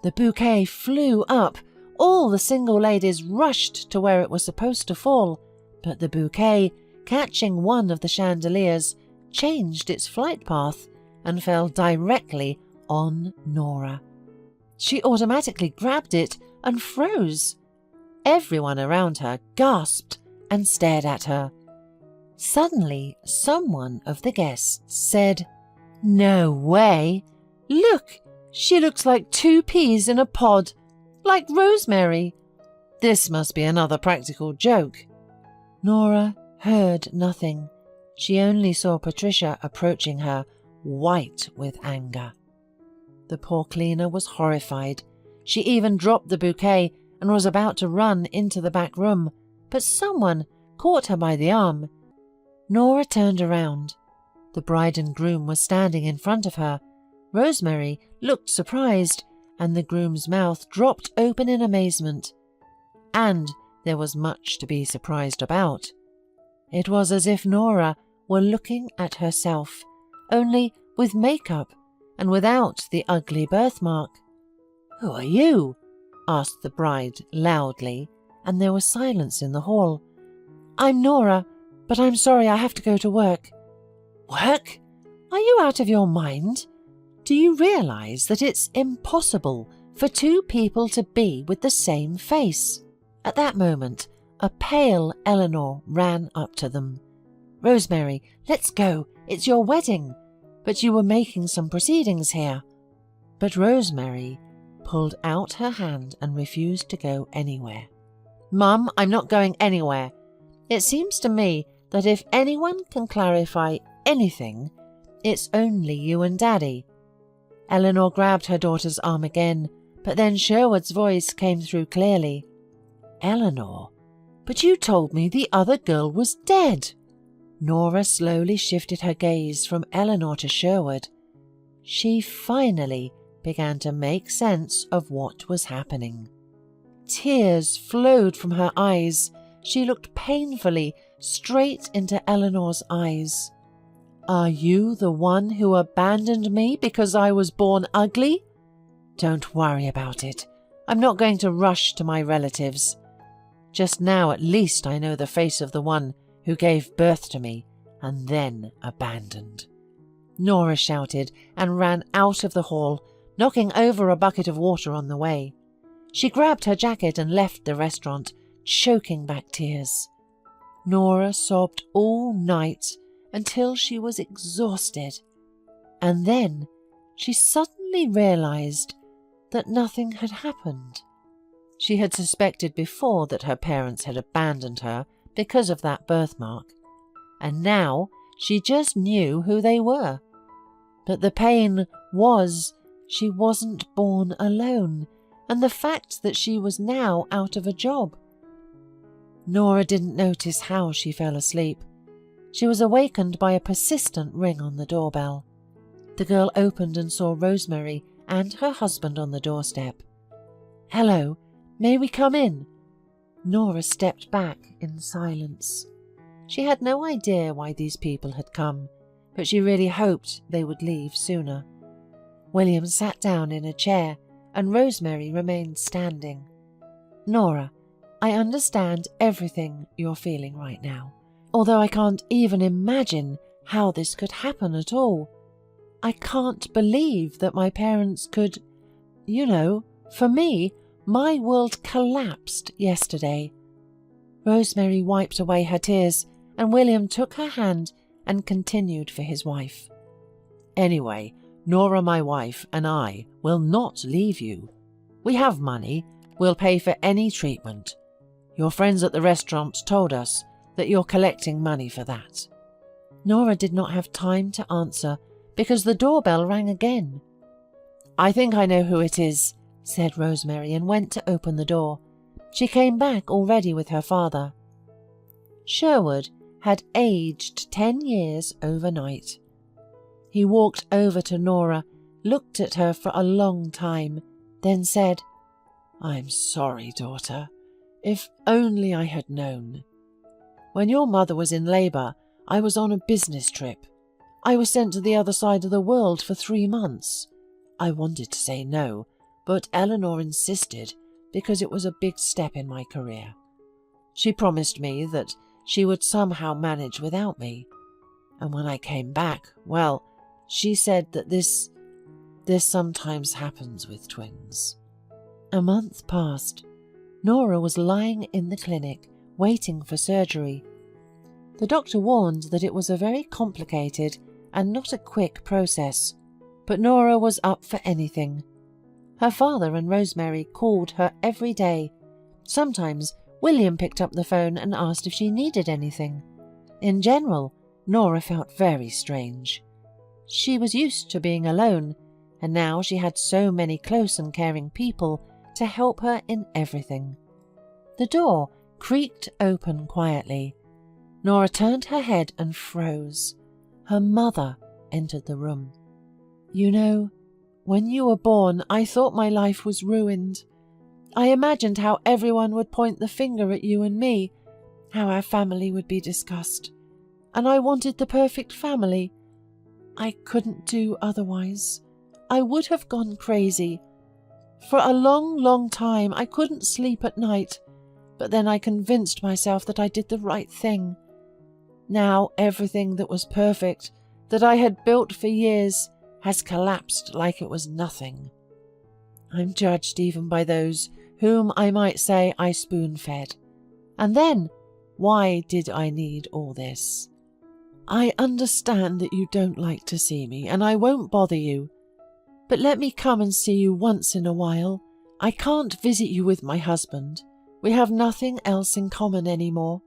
The bouquet flew up. All the single ladies rushed to where it was supposed to fall, but the bouquet, catching one of the chandeliers, changed its flight path and fell directly on Nora. She automatically grabbed it and froze. Everyone around her gasped and stared at her. Suddenly, someone of the guests said, "No way! Look, she looks like 2 peas in a pod, like Rosemary. This must be another practical joke." Nora heard nothing. She only saw Patricia approaching her, white with anger. The poor cleaner was horrified. She even dropped the bouquet and was about to run into the back room, but someone caught her by the arm. Nora turned around. The bride and groom were standing in front of her. Rosemary looked surprised, and the groom's mouth dropped open in amazement. And there was much to be surprised about. It was as if Nora were looking at herself, only with makeup and without the ugly birthmark. "Who are you?" asked the bride loudly, and there was silence in the hall. "I'm Nora, but I'm sorry I have to go to work." "Work? Are you out of your mind? Do you realize that it's impossible for 2 people to be with the same face?" At that moment, a pale Eleanor ran up to them. "Rosemary, let's go. It's your wedding. But you were making some proceedings here." But Rosemary pulled out her hand and refused to go anywhere. "Mum, I'm not going anywhere. It seems to me that if anyone can clarify anything, it's only you and Daddy." Eleanor grabbed her daughter's arm again, but then Sherwood's voice came through clearly. "Eleanor, but you told me the other girl was dead." Nora slowly shifted her gaze from Eleanor to Sherwood. She finally began to make sense of what was happening. Tears flowed from her eyes. She looked painfully straight into Eleanor's eyes. "Are you the one who abandoned me because I was born ugly? Don't worry about it. I'm not going to rush to my relatives. Just now at least I know the face of the one who gave birth to me and then abandoned." Nora shouted and ran out of the hall, knocking over a bucket of water on the way. She grabbed her jacket and left the restaurant, choking back tears. Nora sobbed all night until she was exhausted, and then she suddenly realized that nothing had happened. She had suspected before that her parents had abandoned her because of that birthmark, and now she just knew who they were. But the pain was she wasn't born alone, and the fact that she was now out of a job. Nora didn't notice how she fell asleep. She was awakened by a persistent ring on the doorbell. The girl opened and saw Rosemary and her husband on the doorstep. "Hello, may we come in?" Nora stepped back in silence. She had no idea why these people had come, but she really hoped they would leave sooner. William sat down in a chair and Rosemary remained standing. "Nora, I understand everything you're feeling right now, although I can't even imagine how this could happen at all. I can't believe that my parents could... for me, my world collapsed yesterday." Rosemary wiped away her tears, and William took her hand and continued for his wife. "Anyway, Nora, my wife, and I will not leave you. We have money. We'll pay for any treatment. Your friends at the restaurant told us that you're collecting money for that." Nora did not have time to answer because the doorbell rang again. "I think I know who it is," said Rosemary, and went to open the door. She came back already with her father. Sherwood had aged 10 years overnight. He walked over to Nora, looked at her for a long time, then said, "I'm sorry, daughter. If only I had known. When your mother was in labour, I was on a business trip. I was sent to the other side of the world for 3 months. I wanted to say no, but Eleanor insisted because it was a big step in my career. She promised me that she would somehow manage without me. And when I came back, well, she said that this sometimes happens with twins." A month passed. Nora was lying in the clinic, waiting for surgery. The doctor warned that it was a very complicated and not a quick process, but Nora was up for anything. Her father and Rosemary called her every day. Sometimes William picked up the phone and asked if she needed anything. In general, Nora felt very strange. She was used to being alone, and now she had so many close and caring people to help her in everything. The door creaked open quietly. Nora turned her head and froze. Her mother entered the room. When you were born, I thought my life was ruined. I imagined how everyone would point the finger at you and me, how our family would be discussed. And I wanted the perfect family. I couldn't do otherwise. I would have gone crazy. For a long, long time, I couldn't sleep at night, but then I convinced myself that I did the right thing. Now everything that was perfect, that I had built for years, has collapsed like it was nothing. I'm judged even by those whom I might say I spoon-fed. And then, why did I need all this? I understand that you don't like to see me, and I won't bother you. But let me come and see you once in a while. I can't visit you with my husband. We have nothing else in common anymore.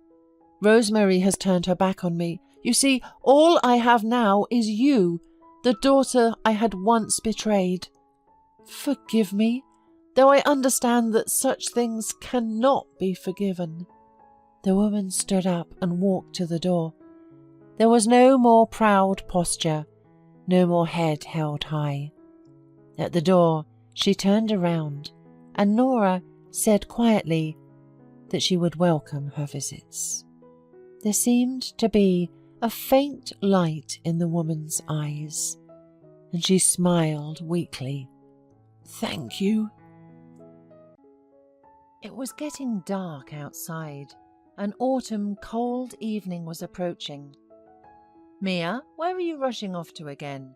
Rosemary has turned her back on me. You see, all I have now is you, the daughter I had once betrayed. Forgive me, though I understand that such things cannot be forgiven." The woman stood up and walked to the door. There was no more proud posture, no more head held high. At the door, she turned around, and Nora said quietly that she would welcome her visits. There seemed to be a faint light in the woman's eyes, and she smiled weakly. "Thank you." It was getting dark outside. An autumn cold evening was approaching. "Mia, where are you rushing off to again?"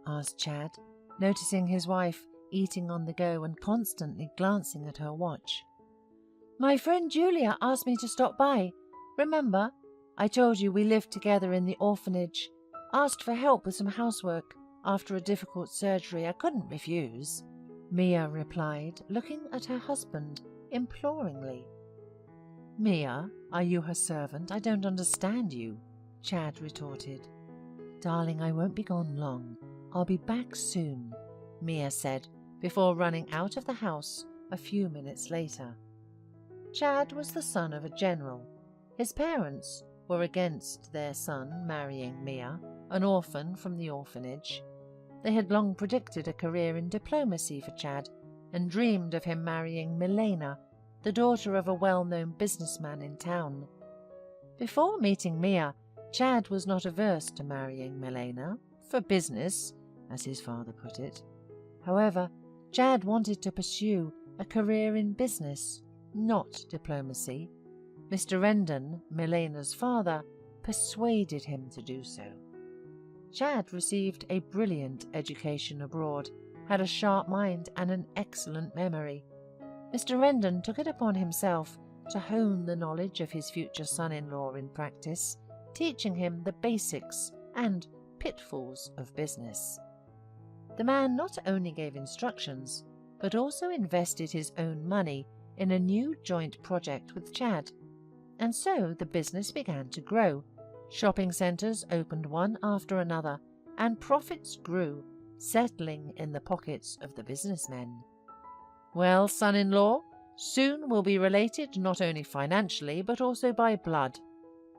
asked Chad, noticing his wife eating on the go and constantly glancing at her watch. "My friend Julia asked me to stop by. Remember, I told you we lived together in the orphanage. Asked for help with some housework after a difficult surgery. I couldn't refuse," Mia replied, looking at her husband imploringly. "Mia, are you her servant? I don't understand you," Chad retorted. "Darling, I won't be gone long. I'll be back soon," Mia said, before running out of the house a few minutes later. Chad was the son of a general. His parents were against their son marrying Mia, an orphan from the orphanage. They had long predicted a career in diplomacy for Chad and dreamed of him marrying Milena, the daughter of a well-known businessman in town. Before meeting Mia, Chad was not averse to marrying Milena, for business, as his father put it. However, Chad wanted to pursue a career in business, not diplomacy. Mr. Rendon, Milena's father, persuaded him to do so. Chad received a brilliant education abroad, had a sharp mind and an excellent memory. Mr. Rendon took it upon himself to hone the knowledge of his future son-in-law in practice, teaching him the basics and pitfalls of business. The man not only gave instructions, but also invested his own money in a new joint project with Chad. And so the business began to grow. Shopping centres opened one after another, and profits grew, settling in the pockets of the businessmen. "Well, son-in-law, soon we'll be related not only financially but also by blood,"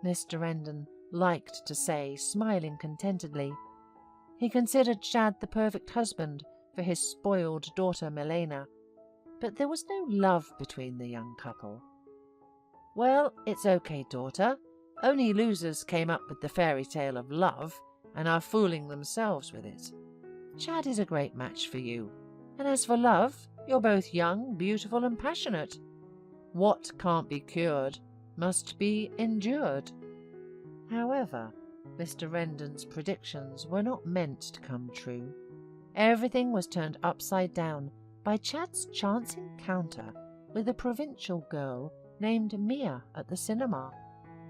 Mr. Rendon liked to say, smiling contentedly. He considered Chad the perfect husband for his spoiled daughter Milena, but there was no love between the young couple. "Well, it's okay, daughter. Only losers came up with the fairy tale of love and are fooling themselves with it. Chad is a great match for you, and as for love, you're both young, beautiful, and passionate. What can't be cured must be endured." However, Mr. Rendon's predictions were not meant to come true. Everything was turned upside down by Chad's chance encounter with a provincial girl named Mia at the cinema.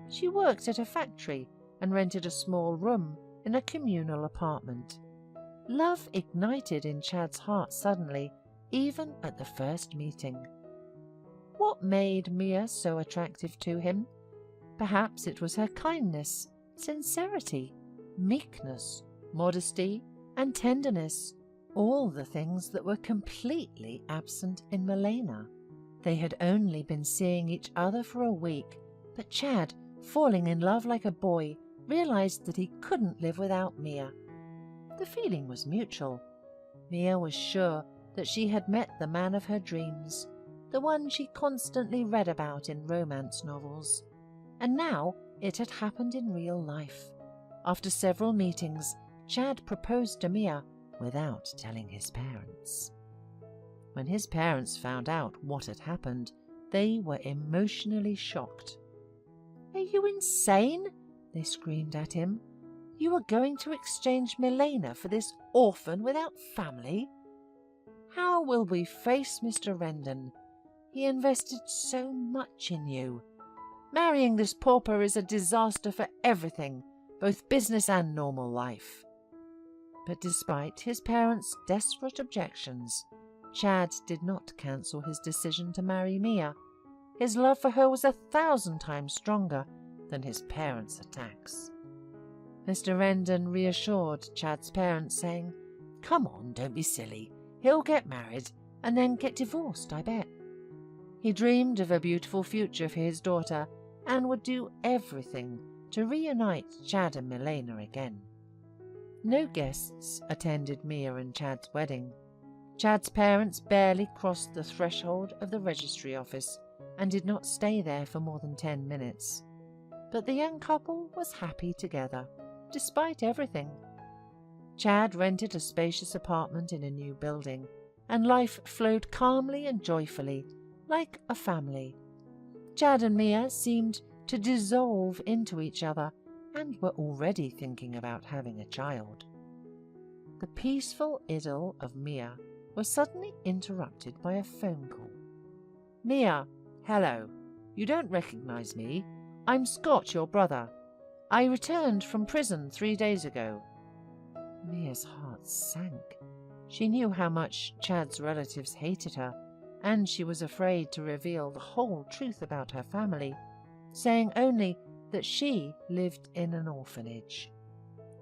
She worked at a factory and rented a small room in a communal apartment. Love ignited in Chad's heart suddenly, even at the first meeting. What made Mia so attractive to him? Perhaps it was her kindness, sincerity, meekness, modesty, and tenderness, all the things that were completely absent in Milena. They had only been seeing each other for a week, but Chad, falling in love like a boy, realized that he couldn't live without Mia. The feeling was mutual. Mia was sure that she had met the man of her dreams, the one she constantly read about in romance novels. And now it had happened in real life. After several meetings, Chad proposed to Mia without telling his parents. When his parents found out what had happened, they were emotionally shocked. "Are you insane?" they screamed at him. "You are going to exchange Milena for this orphan without family? How will we face Mr. Rendon? He invested so much in you. Marrying this pauper is a disaster for everything, both business and normal life." But despite his parents' desperate objections, Chad did not cancel his decision to marry Mia. His love for her was 1,000 times stronger than his parents' attacks. Mr. Rendon reassured Chad's parents, saying, "Come on, don't be silly. He'll get married and then get divorced, I bet." He dreamed of a beautiful future for his daughter and would do everything to reunite Chad and Milena again. No guests attended Mia and Chad's wedding. Chad's parents barely crossed the threshold of the registry office and did not stay there for more than 10 minutes. But the young couple was happy together, despite everything. Chad rented a spacious apartment in a new building, and life flowed calmly and joyfully, like a family. Chad and Mia seemed to dissolve into each other and were already thinking about having a child. The peaceful idyll of Mia was suddenly interrupted by a phone call. "Mia, hello. You don't recognize me. I'm Scott, your brother. I returned from prison 3 days ago." Mia's heart sank. She knew how much Chad's relatives hated her, and she was afraid to reveal the whole truth about her family, saying only that she lived in an orphanage.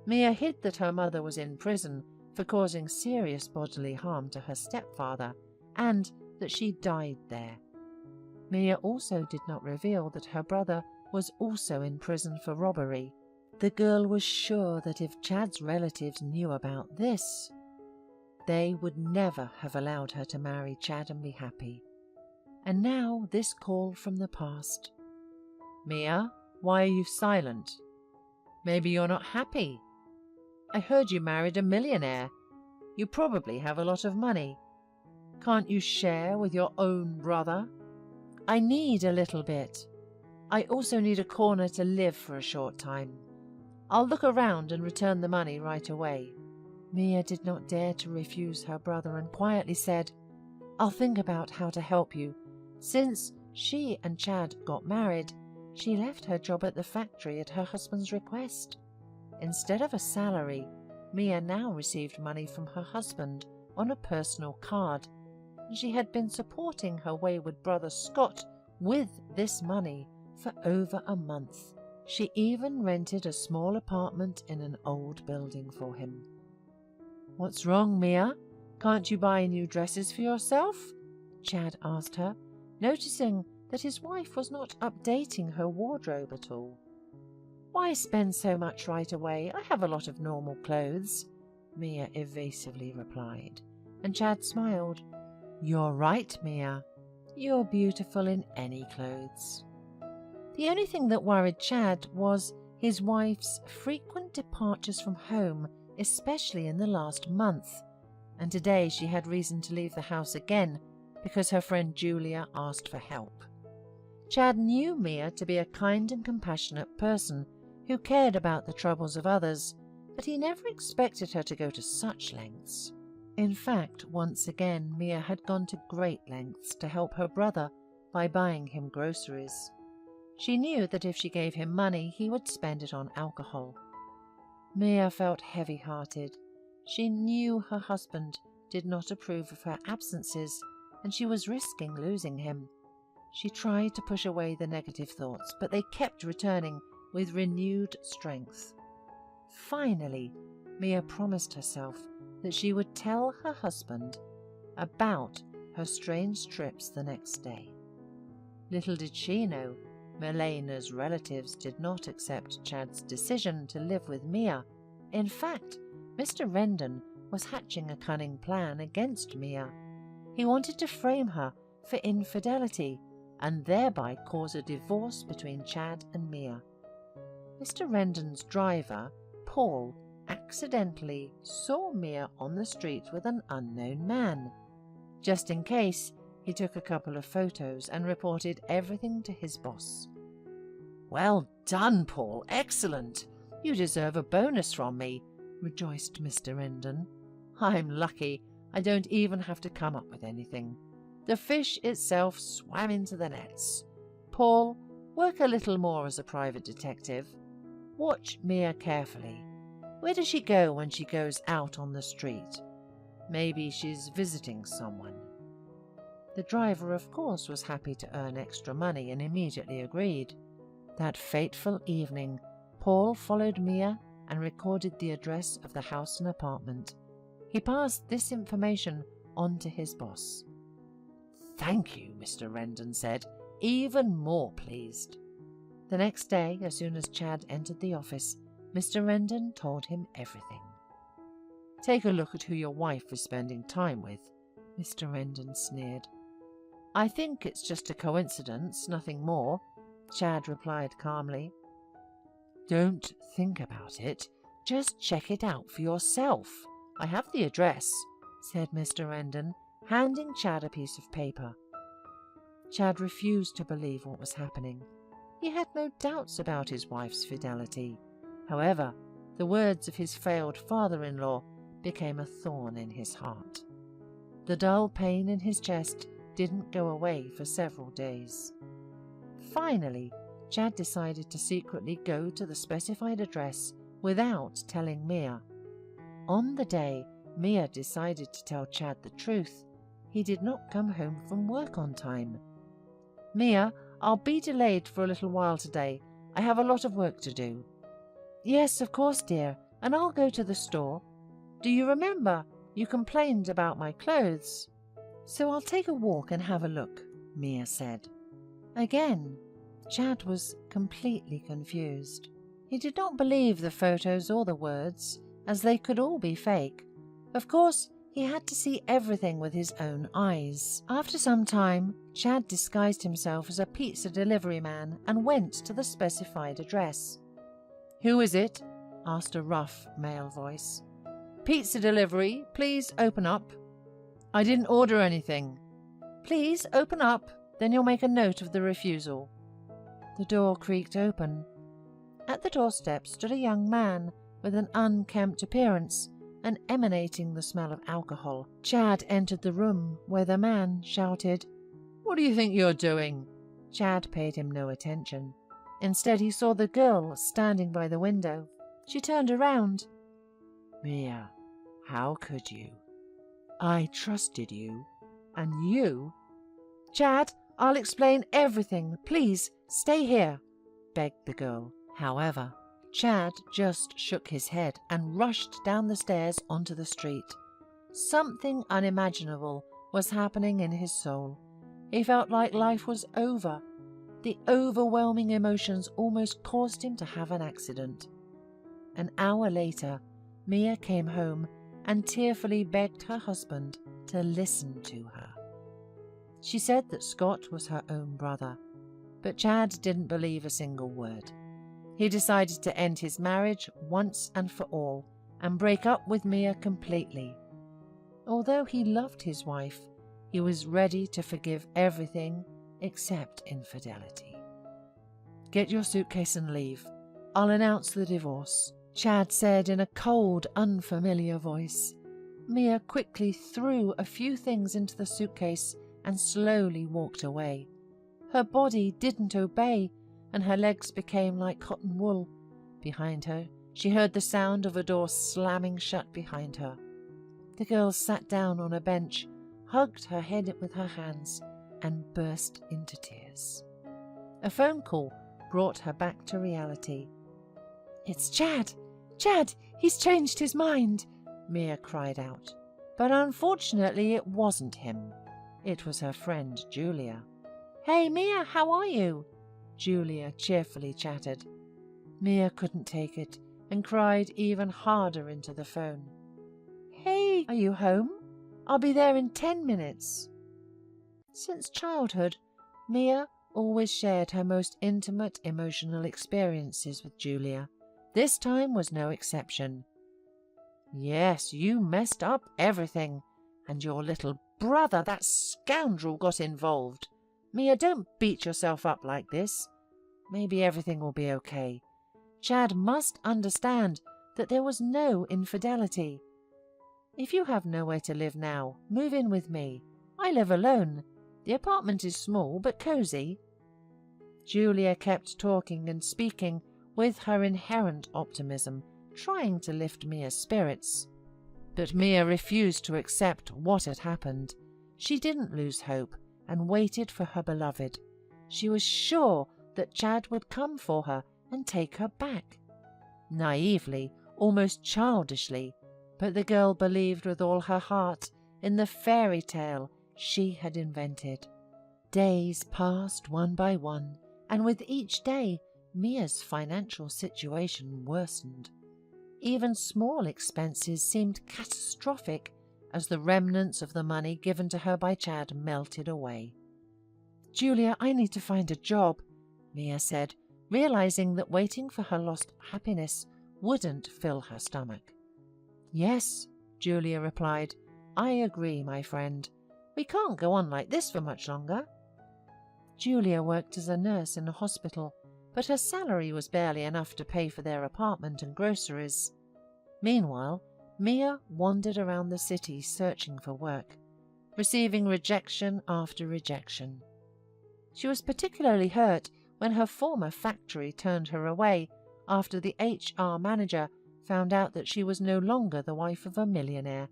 Mia hid that her mother was in prison for causing serious bodily harm to her stepfather, and that she died there. Mia also did not reveal that her brother was also in prison for robbery. The girl was sure that if Chad's relatives knew about this, they would never have allowed her to marry Chad and be happy. And now this call from the past. "Mia, why are you silent? Maybe you're not happy. I heard you married a millionaire. You probably have a lot of money. Can't you share with your own brother?" "I need a little bit. I also need a corner to live for a short time. I'll look around and return the money right away." Mia did not dare to refuse her brother and quietly said, "I'll think about how to help you." Since she and Chad got married, she left her job at the factory at her husband's request. Instead of a salary, Mia now received money from her husband on a personal card. She had been supporting her wayward brother Scott with this money for over a month. She even rented a small apartment in an old building for him. "What's wrong, Mia? Can't you buy new dresses for yourself?" Chad asked her, noticing that his wife was not updating her wardrobe at all. "Why spend so much right away? I have a lot of normal clothes," Mia evasively replied, and Chad smiled. "You're right, Mia. You're beautiful in any clothes." The only thing that worried Chad was his wife's frequent departures from home, especially in the last month, and today she had reason to leave the house again because her friend Julia asked for help. Chad knew Mia to be a kind and compassionate person who cared about the troubles of others, but he never expected her to go to such lengths. In fact, once again, Mia had gone to great lengths to help her brother by buying him groceries. She knew that if she gave him money, he would spend it on alcohol. Mia felt heavy-hearted. She knew her husband did not approve of her absences, and she was risking losing him. She tried to push away the negative thoughts, but they kept returning with renewed strength. Finally, Mia promised herself that she would tell her husband about her strange trips the next day. Little did she know, Milena's relatives did not accept Chad's decision to live with Mia. In fact, Mr. Rendon was hatching a cunning plan against Mia. He wanted to frame her for infidelity and thereby cause a divorce between Chad and Mia. Mr. Rendon's driver, Paul, accidentally saw Mia on the street with an unknown man. Just in case, he took a couple of photos and reported everything to his boss. "Well done, Paul. Excellent. You deserve a bonus from me," rejoiced Mr. Rendon. "I'm lucky. I don't even have to come up with anything. The fish itself swam into the nets. Paul, work a little more as a private detective. Watch Mia carefully. Where does she go when she goes out on the street? Maybe she's visiting someone." The driver, of course, was happy to earn extra money and immediately agreed. That fateful evening, Paul followed Mia and recorded the address of the house and apartment. He passed this information on to his boss. "Thank you," Mr. Rendon said, even more pleased. The next day, as soon as Chad entered the office, Mr. Rendon told him everything. "Take a look at who your wife is spending time with," Mr. Rendon sneered. "I think it's just a coincidence, nothing more," Chad replied calmly. "Don't think about it. Just check it out for yourself. I have the address," said Mr. Rendon, handing Chad a piece of paper. Chad refused to believe what was happening. He had no doubts about his wife's fidelity. However, the words of his failed father-in-law became a thorn in his heart. The dull pain in his chest didn't go away for several days. Finally, Chad decided to secretly go to the specified address without telling Mia. On the day Mia decided to tell Chad the truth, he did not come home from work on time. "Mia, I'll be delayed for a little while today. I have a lot of work to do." "Yes, of course, dear, and I'll go to the store. Do you remember you complained about my clothes? So I'll take a walk and have a look," Mia said. Again, Chad was completely confused. He did not believe the photos or the words, as they could all be fake. Of course, he had to see everything with his own eyes. After some time, Chad disguised himself as a pizza delivery man and went to the specified address. "Who is it?" asked a rough male voice. "Pizza delivery, please open up." "I didn't order anything." "Please open up, then you'll make a note of the refusal." The door creaked open. At the doorstep stood a young man with an unkempt appearance and emanating the smell of alcohol. Chad entered the room, where the man shouted, "What do you think you're doing?" Chad paid him no attention. Instead, he saw the girl standing by the window. She turned around. "Mia, how could you? I trusted you, and you—" "Chad, I'll explain everything. Please, stay here," begged the girl. However, Chad just shook his head and rushed down the stairs onto the street. Something unimaginable was happening in his soul. He felt like life was over. The overwhelming emotions almost caused him to have an accident. An hour later, Mia came home and tearfully begged her husband to listen to her. She said that Scott was her own brother, but Chad didn't believe a single word. He decided to end his marriage once and for all and break up with Mia completely. Although he loved his wife, he was ready to forgive everything except infidelity. "Get your suitcase and leave. I'll announce the divorce," Chad said in a cold, unfamiliar voice. Mia quickly threw a few things into the suitcase and slowly walked away. Her body didn't obey, and her legs became like cotton wool. Behind her, she heard the sound of a door slamming shut behind her. The girl sat down on a bench, hugged her head with her hands, and burst into tears. A phone call brought her back to reality. "It's Chad! Chad! He's changed his mind!" Mia cried out. But unfortunately it wasn't him. It was her friend Julia. "Hey Mia, how are you?" Julia cheerfully chattered. Mia couldn't take it and cried even harder into the phone. "Hey, are you home? I'll be there in 10 minutes. Since childhood, Mia always shared her most intimate emotional experiences with Julia. This time was no exception. "Yes, you messed up everything, and your little brother, that scoundrel, got involved. Mia, don't beat yourself up like this. Maybe everything will be okay. Chad must understand that there was no infidelity. If you have nowhere to live now, move in with me. I live alone. The apartment is small but cozy." Julia kept talking and speaking with her inherent optimism, trying to lift Mia's spirits. But Mia refused to accept what had happened. She didn't lose hope and waited for her beloved. She was sure that Chad would come for her and take her back. Naively, almost childishly, but the girl believed with all her heart in the fairy tale she had invented. Days passed one by one, and with each day Mia's financial situation worsened. Even small expenses seemed catastrophic as the remnants of the money given to her by Chad melted away. "Julia, I need to find a job," Mia said, realizing that waiting for her lost happiness wouldn't fill her stomach. "Yes," Julia replied, "I agree, my friend. We can't go on like this for much longer." Julia worked as a nurse in a hospital, but her salary was barely enough to pay for their apartment and groceries. Meanwhile, Mia wandered around the city searching for work, receiving rejection after rejection. She was particularly hurt when her former factory turned her away after the HR manager found out that she was no longer the wife of a millionaire.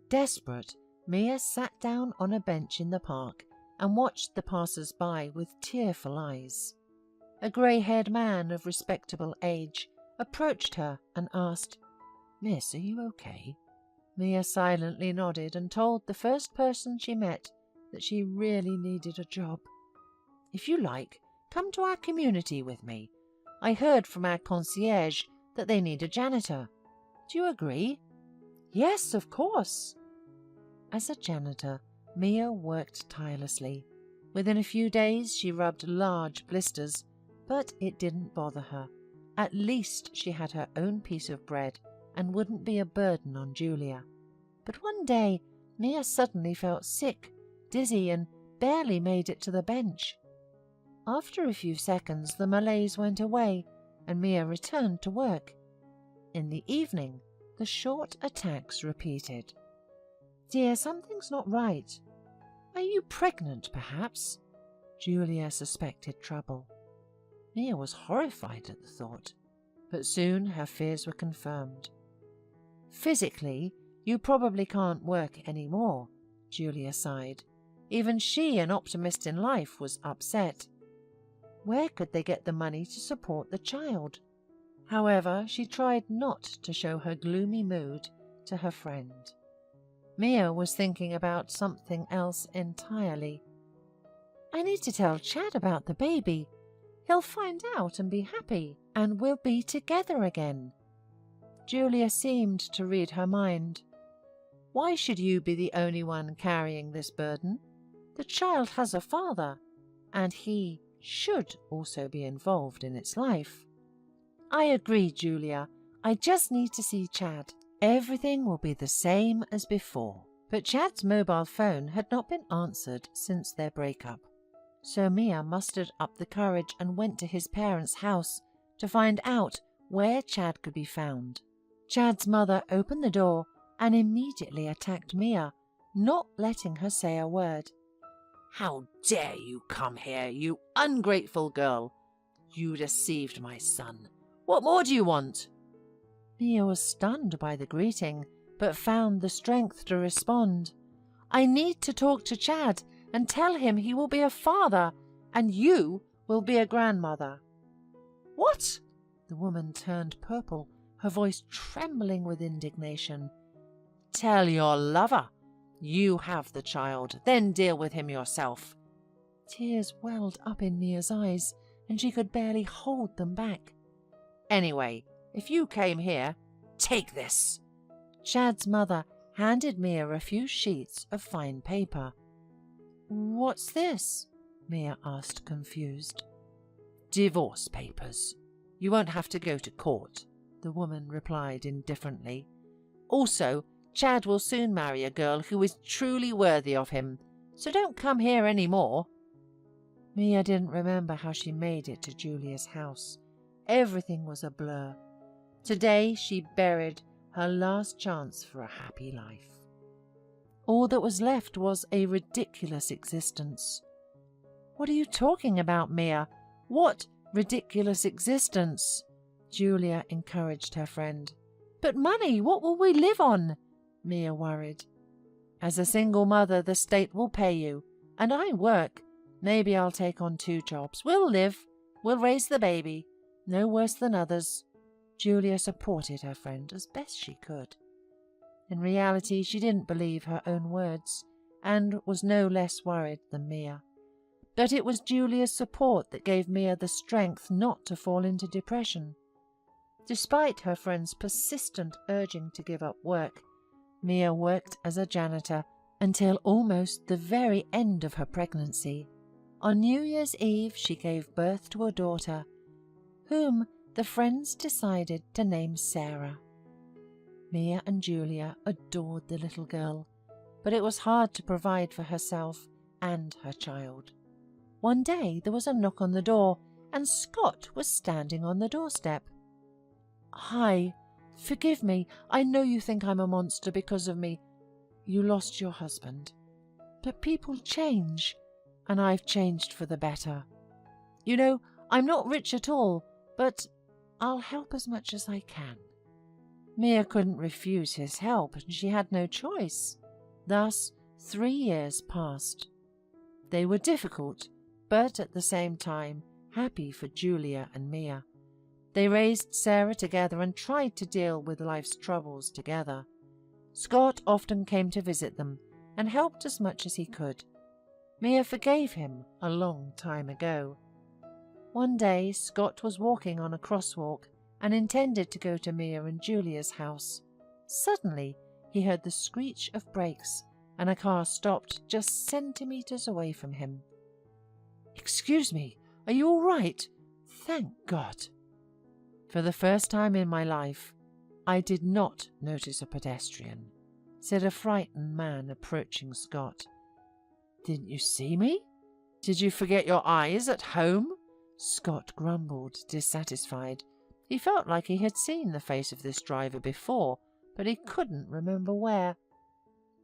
Desperate, Mia sat down on a bench in the park and watched the passers-by with tearful eyes. A grey-haired man of respectable age approached her and asked, "Miss, are you okay?" Mia silently nodded and told the first person she met that she really needed a job. "If you like, come to our community with me. I heard from our concierge that they need a janitor. Do you agree?" "Yes, of course." As a janitor, Mia worked tirelessly. Within a few days she rubbed large blisters, but it didn't bother her. At least she had her own piece of bread and wouldn't be a burden on Julia. But one day Mia suddenly felt sick, dizzy, and barely made it to the bench. After a few seconds the malaise went away and Mia returned to work. In the evening, the short attacks repeated. "Dear, something's not right. Are you pregnant, perhaps?" Julia suspected trouble. Mia was horrified at the thought, but soon her fears were confirmed. "Physically, you probably can't work anymore," Julia sighed. Even she, an optimist in life, was upset. Where could they get the money to support the child? However, she tried not to show her gloomy mood to her friend. Mia was thinking about something else entirely. "I need to tell Chad about the baby. He'll find out and be happy, and we'll be together again." Julia seemed to read her mind. "Why should you be the only one carrying this burden? The child has a father, and he should also be involved in its life." "I agree, Julia. I just need to see Chad. Everything will be the same as before." But Chad's mobile phone had not been answered since their breakup. So Mia mustered up the courage and went to his parents' house to find out where Chad could be found. Chad's mother opened the door and immediately attacked Mia, not letting her say a word. "How dare you come here, you ungrateful girl! You deceived my son. What more do you want?" Mia was stunned by the greeting, but found the strength to respond. "I need to talk to Chad and tell him he will be a father, and you will be a grandmother." "What?" The woman turned purple, her voice trembling with indignation. "Tell your lover. You have the child, then deal with him yourself." Tears welled up in Mia's eyes, and she could barely hold them back. "Anyway, if you came here, take this." Chad's mother handed Mia a few sheets of fine paper. "What's this?" Mia asked, confused. "Divorce papers. You won't have to go to court," the woman replied indifferently. "Also, Chad will soon marry a girl who is truly worthy of him, so don't come here any more." Mia didn't remember how she made it to Julia's house. Everything was a blur. Today she buried her last chance for a happy life. All that was left was a ridiculous existence. "What are you talking about, Mia? What ridiculous existence?" Julia encouraged her friend. "But money, what will we live on?" Mia worried. "As a single mother, the state will pay you, and I work. Maybe I'll take on 2 jobs. We'll live. We'll raise the baby. No worse than others." Julia supported her friend as best she could. In reality, she didn't believe her own words and was no less worried than Mia. But it was Julia's support that gave Mia the strength not to fall into depression. Despite her friend's persistent urging to give up work, Mia worked as a janitor until almost the very end of her pregnancy. On New Year's Eve, she gave birth to a daughter, whom the friends decided to name Sarah. Mia and Julia adored the little girl, but it was hard to provide for herself and her child. One day there was a knock on the door, and Scott was standing on the doorstep. "Hi, forgive me. I know you think I'm a monster because of me. You lost your husband. But people change, and I've changed for the better. You know, I'm not rich at all, but I'll help as much as I can." Mia couldn't refuse his help, and she had no choice. Thus, 3 years passed. They were difficult, but at the same time happy for Julia and Mia. They raised Sarah together and tried to deal with life's troubles together. Scott often came to visit them and helped as much as he could. Mia forgave him a long time ago. One day, Scott was walking on a crosswalk and intended to go to Mia and Julia's house. Suddenly, he heard the screech of brakes and a car stopped just centimeters away from him. "Excuse me, are you all right? Thank God." "For the first time in my life, I did not notice a pedestrian," said a frightened man approaching Scott. "Didn't you see me? Did you forget your eyes at home?" Scott grumbled, dissatisfied. He felt like he had seen the face of this driver before, but he couldn't remember where.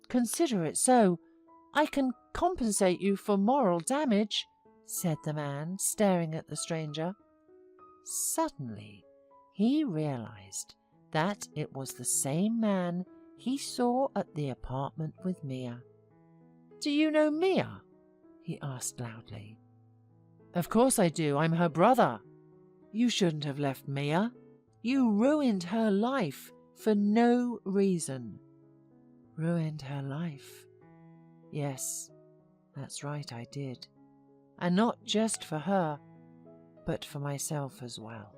"Consider it so. I can compensate you for moral damage," said the man, staring at the stranger. Suddenly, he realized that it was the same man he saw at the apartment with Mia. "Do you know Mia?" he asked loudly. "Of course I do. I'm her brother." "You shouldn't have left Mia. You ruined her life for no reason." "Ruined her life? Yes, that's right, I did. And not just for her, but for myself as well."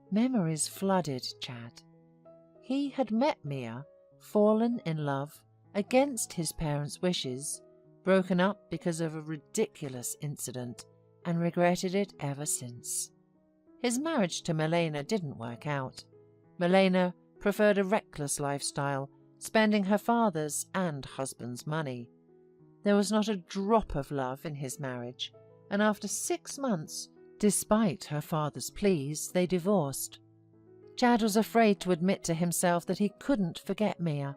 Memories flooded Chad. He had met Mia, fallen in love against his parents' wishes, broken up because of a ridiculous incident, and regretted it ever since. His marriage to Milena didn't work out. Milena preferred a reckless lifestyle, spending her father's and husband's money. There was not a drop of love in his marriage, and after 6 months, despite her father's pleas, they divorced. Chad was afraid to admit to himself that he couldn't forget Mia.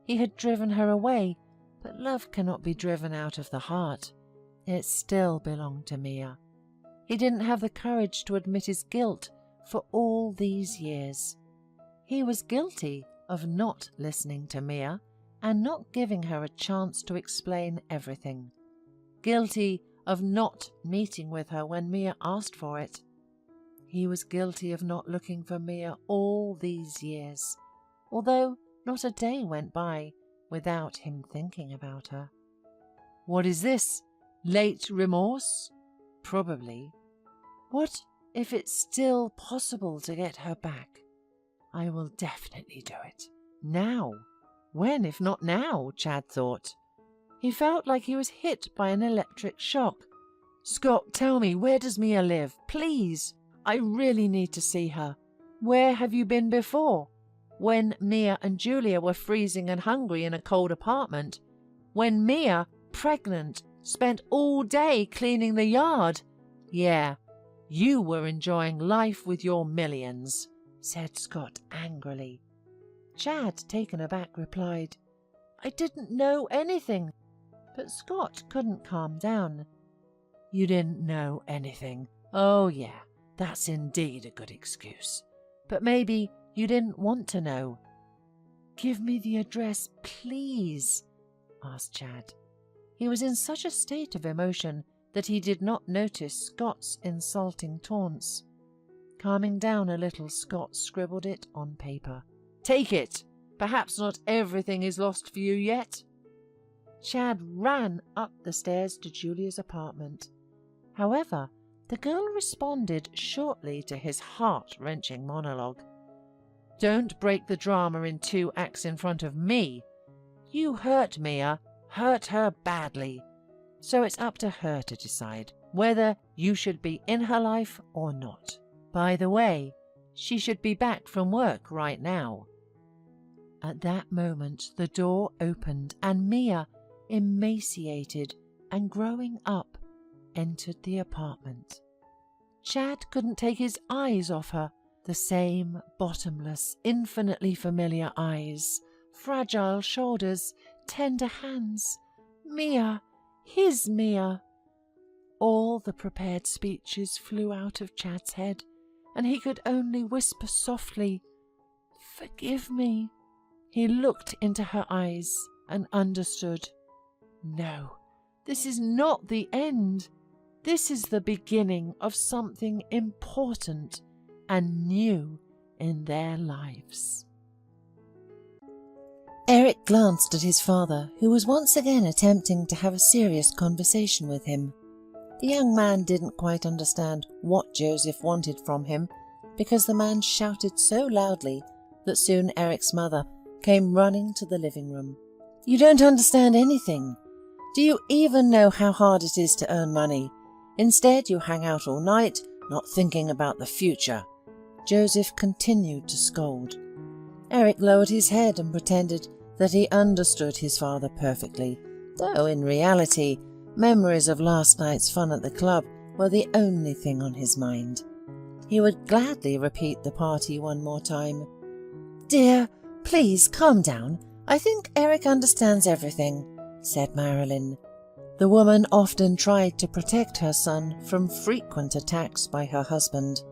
He had driven her away, but love cannot be driven out of the heart. It still belonged to Mia. He didn't have the courage to admit his guilt for all these years. He was guilty of not listening to Mia and not giving her a chance to explain everything. Guilty of not meeting with her when Mia asked for it. He was guilty of not looking for Mia all these years, although not a day went by without him thinking about her. What is this? Late remorse? Probably. What if it's still possible to get her back? I will definitely do it. Now. When, if not now, Chad thought. He felt like he was hit by an electric shock. "Scott, tell me, where does Mia live? Please. I really need to see her. Where have you been before? When Mia and Julia were freezing and hungry in a cold apartment. When Mia, pregnant, spent all day cleaning the yard. Yeah, you were enjoying life with your millions," said Scott angrily. Chad, taken aback, replied, "I didn't know anything." But Scott couldn't calm down. "You didn't know anything? Oh yeah, that's indeed a good excuse. But maybe you didn't want to know." "Give me the address, please," asked Chad. He was in such a state of emotion that he did not notice Scott's insulting taunts. Calming down a little, Scott scribbled it on paper. "Take it. Perhaps not everything is lost for you yet." Chad ran up the stairs to Julia's apartment. However, the girl responded shortly to his heart-wrenching monologue. "Don't break the drama in 2 acts in front of me. You hurt Mia, hurt her badly. So it's up to her to decide whether you should be in her life or not. By the way, she should be back from work right now." At that moment, the door opened and Mia, emaciated and growing up, entered the apartment. Chad couldn't take his eyes off her. The same bottomless, infinitely familiar eyes, fragile shoulders, tender hands. Mia, his Mia. All the prepared speeches flew out of Chad's head, and he could only whisper softly, "Forgive me." He looked into her eyes and understood. No, this is not the end. This is the beginning of something important and new in their lives. Eric glanced at his father, who was once again attempting to have a serious conversation with him. The young man didn't quite understand what Joseph wanted from him, because the man shouted so loudly that soon Eric's mother came running to the living room. "You don't understand anything. Do you even know how hard it is to earn money? Instead, you hang out all night, not thinking about the future." Joseph continued to scold. Eric lowered his head and pretended that he understood his father perfectly, though in reality, memories of last night's fun at the club were the only thing on his mind. He would gladly repeat the party one more time. "Dear, please calm down. I think Eric understands everything," said Marilyn. The woman often tried to protect her son from frequent attacks by her husband.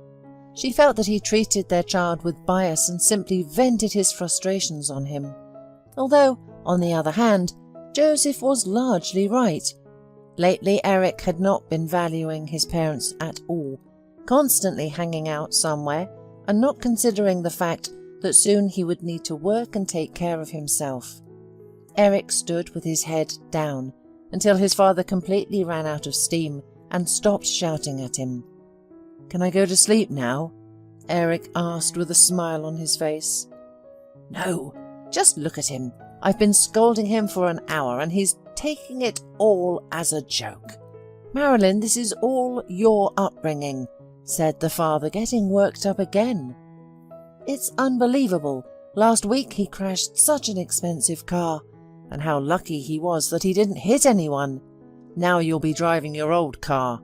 She felt that he treated their child with bias and simply vented his frustrations on him. Although, on the other hand, Joseph was largely right. Lately, Eric had not been valuing his parents at all, constantly hanging out somewhere and not considering the fact that soon he would need to work and take care of himself. Eric stood with his head down until his father completely ran out of steam and stopped shouting at him. "Can I go to sleep now?" Eric asked with a smile on his face. "No, just look at him. I've been scolding him for an hour and he's taking it all as a joke." "Marilyn, this is all your upbringing," said the father, getting worked up again. "It's unbelievable. Last week he crashed such an expensive car, and how lucky he was that he didn't hit anyone. Now you'll be driving your old car."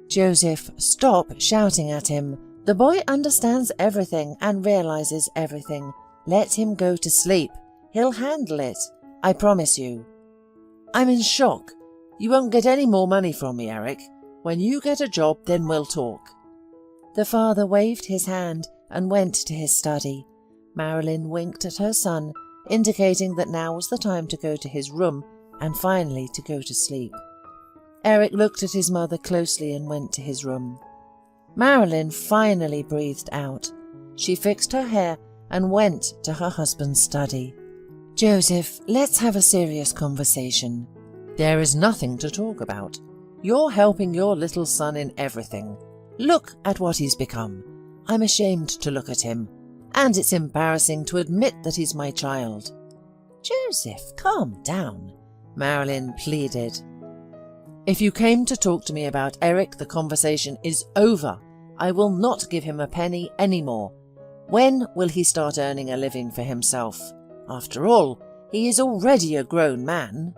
"Joseph, stop shouting at him. The boy understands everything and realizes everything. Let him go to sleep. He'll handle it. I promise you." "I'm in shock. You won't get any more money from me, Eric. When you get a job, then we'll talk." The father waved his hand and went to his study. Marilyn winked at her son, indicating that now was the time to go to his room and finally to go to sleep. Eric looked at his mother closely and went to his room. Marilyn finally breathed out. She fixed her hair and went to her husband's study. "Joseph, let's have a serious conversation." "There is nothing to talk about. You're helping your little son in everything. Look at what he's become. I'm ashamed to look at him, and it's embarrassing to admit that he's my child." "Joseph, calm down," Marilyn pleaded. "If you came to talk to me about Eric, the conversation is over. I will not give him a penny anymore. When will he start earning a living for himself? After all, he is already a grown man."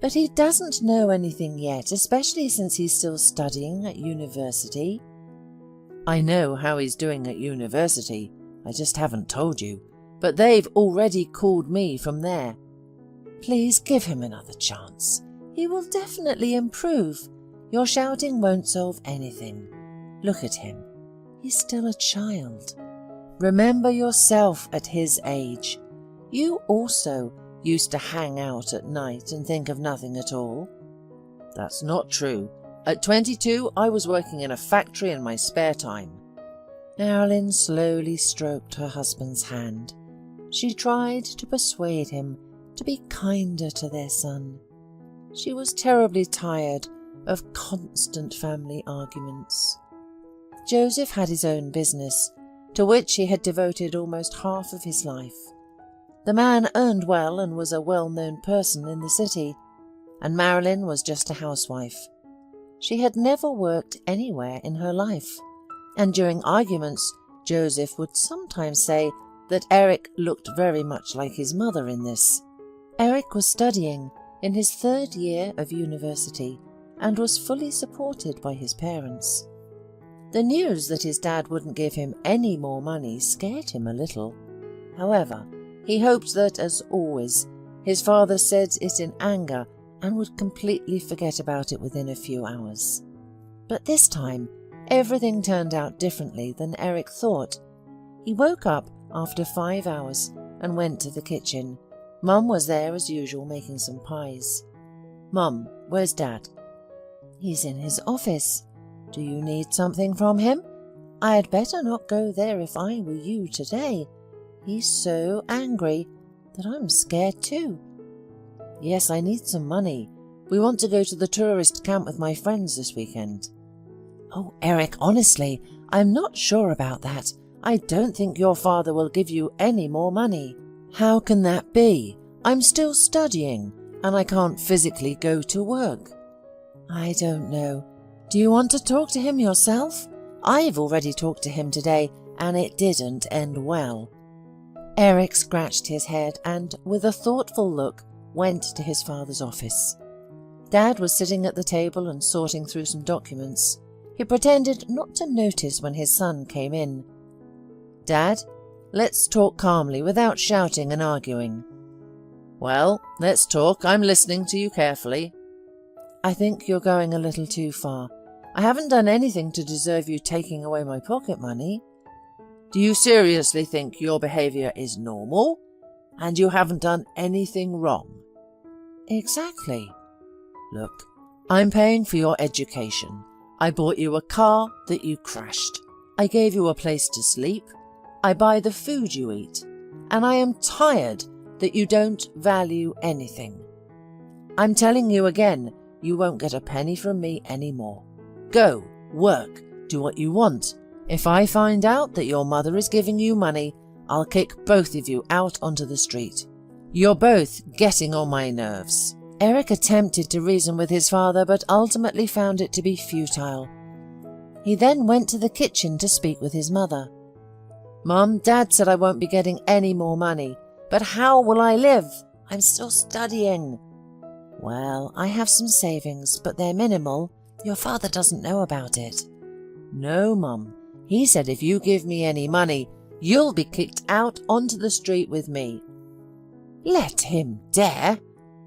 "But he doesn't know anything yet, especially since he's still studying at university." "I know how he's doing at university. I just haven't told you. But they've already called me from there." "Please give him another chance. He will definitely improve. Your shouting won't solve anything. Look at him. He's still a child. Remember yourself at his age. You also used to hang out at night and think of nothing at all." "That's not true. At 22, I was working in a factory in my spare time." Marilyn slowly stroked her husband's hand. She tried to persuade him to be kinder to their son. She was terribly tired of constant family arguments. Joseph had his own business, to which he had devoted almost half of his life. The man earned well and was a well-known person in the city, and Marilyn was just a housewife. She had never worked anywhere in her life, and during arguments, Joseph would sometimes say that Eric looked very much like his mother in this. Eric was studying in his 3rd year of university and was fully supported by his parents. The news that his dad wouldn't give him any more money scared him a little. However, he hoped that, as always, his father said it in anger and would completely forget about it within a few hours. But this time, everything turned out differently than Eric thought. He woke up after 5 hours and went to the kitchen. Mum was there as usual making some pies. "Mum, where's Dad?" "He's in his office. Do you need something from him? I had better not go there if I were you today. He's so angry that I'm scared too." "Yes, I need some money. We want to go to the tourist camp with my friends this weekend." "Oh, Eric, honestly, I'm not sure about that. I don't think your father will give you any more money." "How can that be? I'm still studying, and I can't physically go to work." "I don't know. Do you want to talk to him yourself? I've already talked to him today, and it didn't end well." Eric scratched his head and, with a thoughtful look, went to his father's office. Dad was sitting at the table and sorting through some documents. He pretended not to notice when his son came in. "Dad, let's talk calmly without shouting and arguing." "Well, let's talk. I'm listening to you carefully." "I think you're going a little too far. I haven't done anything to deserve you taking away my pocket money." "Do you seriously think your behaviour is normal? And you haven't done anything wrong?" "Exactly." "Look, I'm paying for your education. I bought you a car that you crashed. I gave you a place to sleep. I buy the food you eat. And I am tired that you don't value anything. I'm telling you again, you won't get a penny from me anymore. Go, work, do what you want. If I find out that your mother is giving you money, I'll kick both of you out onto the street. You're both getting on my nerves." Eric attempted to reason with his father, but ultimately found it to be futile. He then went to the kitchen to speak with his mother. "Mum, Dad said I won't be getting any more money, but how will I live? I'm still studying." "Well, I have some savings, but they're minimal. Your father doesn't know about it." "No, Mum. He said if you give me any money, you'll be kicked out onto the street with me." "Let him dare,"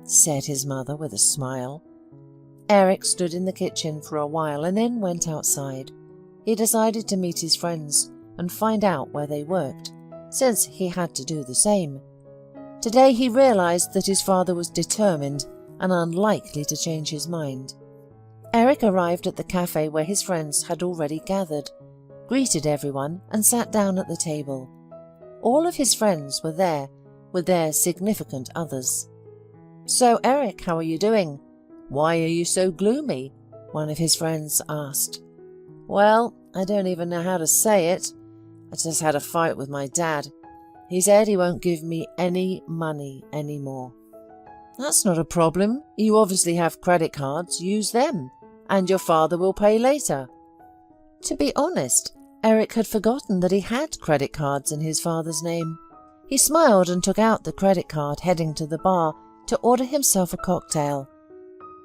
said his mother with a smile. Eric stood in the kitchen for a while and then went outside. He decided to meet his friends and find out where they worked, since he had to do the same. Today he realized that his father was determined and unlikely to change his mind. Eric arrived at the cafe where his friends had already gathered, greeted everyone and sat down at the table. All of his friends were there with their significant others. "So, Eric, how are you doing? Why are you so gloomy?" one of his friends asked. "Well, I don't even know how to say it. I just had a fight with my dad. He said he won't give me any money anymore." "That's not a problem. You obviously have credit cards. Use them, and your father will pay later." To be honest, Eric had forgotten that he had credit cards in his father's name. He smiled and took out the credit card, heading to the bar to order himself a cocktail.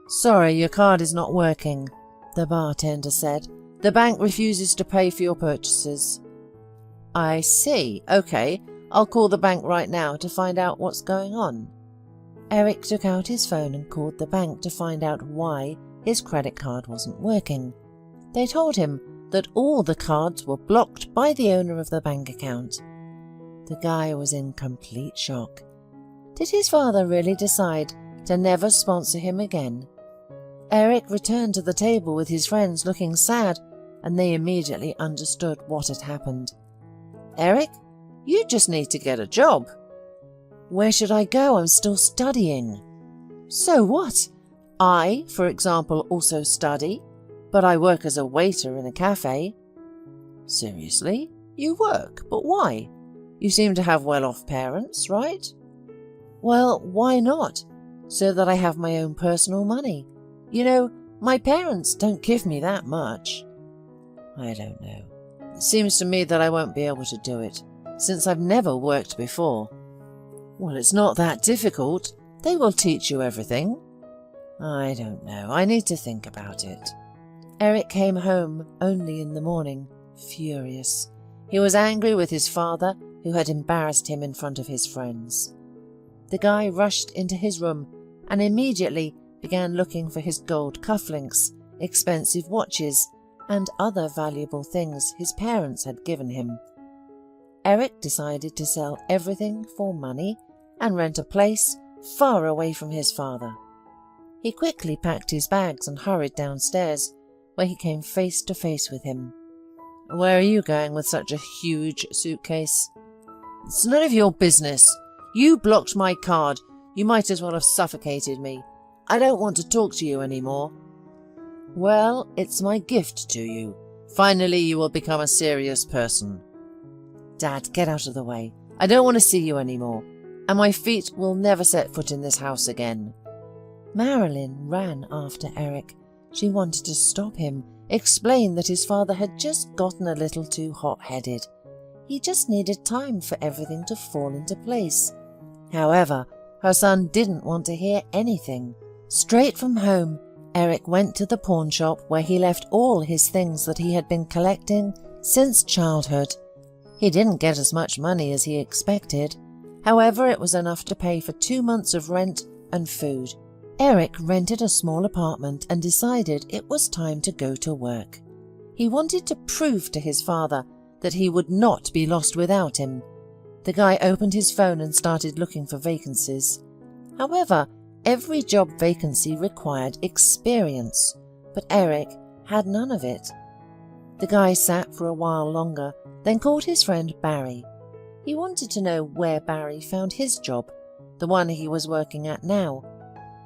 "Sorry, your card is not working," the bartender said. "The bank refuses to pay for your purchases." "I see. Okay, I'll call the bank right now to find out what's going on." Eric took out his phone and called the bank to find out why his credit card wasn't working. They told him that all the cards were blocked by the owner of the bank account. The guy was in complete shock. Did his father really decide to never sponsor him again? Eric returned to the table with his friends looking sad and they immediately understood what had happened. "Eric, you just need to get a job." "Where should I go? I'm still studying." "So what? I, for example, also study, but I work as a waiter in a cafe." "Seriously? You work? But why? You seem to have well-off parents, right?" "Well, why not? So that I have my own personal money. You know, my parents don't give me that much." "I don't know. It seems to me that I won't be able to do it, since I've never worked before." "Well, it's not that difficult. They will teach you everything." "I don't know. I need to think about it." Eric came home only in the morning, furious. He was angry with his father, who had embarrassed him in front of his friends. The guy rushed into his room and immediately began looking for his gold cufflinks, expensive watches, and other valuable things his parents had given him. Eric decided to sell everything for money and rent a place far away from his father. He quickly packed his bags and hurried downstairs, where he came face to face with him. "Where are you going with such a huge suitcase?" "It's none of your business. You blocked my card. You might as well have suffocated me. I don't want to talk to you anymore." "Well, it's my gift to you. Finally you will become a serious person." "Dad, get out of the way. I don't want to see you anymore, and my feet will never set foot in this house again." Marilyn ran after Eric. She wanted to stop him, explain that his father had just gotten a little too hot-headed. He just needed time for everything to fall into place. However, her son didn't want to hear anything. Straight from home, Eric went to the pawn shop where he left all his things that he had been collecting since childhood. He didn't get as much money as he expected. However, it was enough to pay for 2 months of rent and food. Eric rented a small apartment and decided it was time to go to work. He wanted to prove to his father that he would not be lost without him. The guy opened his phone and started looking for vacancies. However, every job vacancy required experience, but Eric had none of it. The guy sat for a while longer, then called his friend Barry. He wanted to know where Barry found his job, the one he was working at now.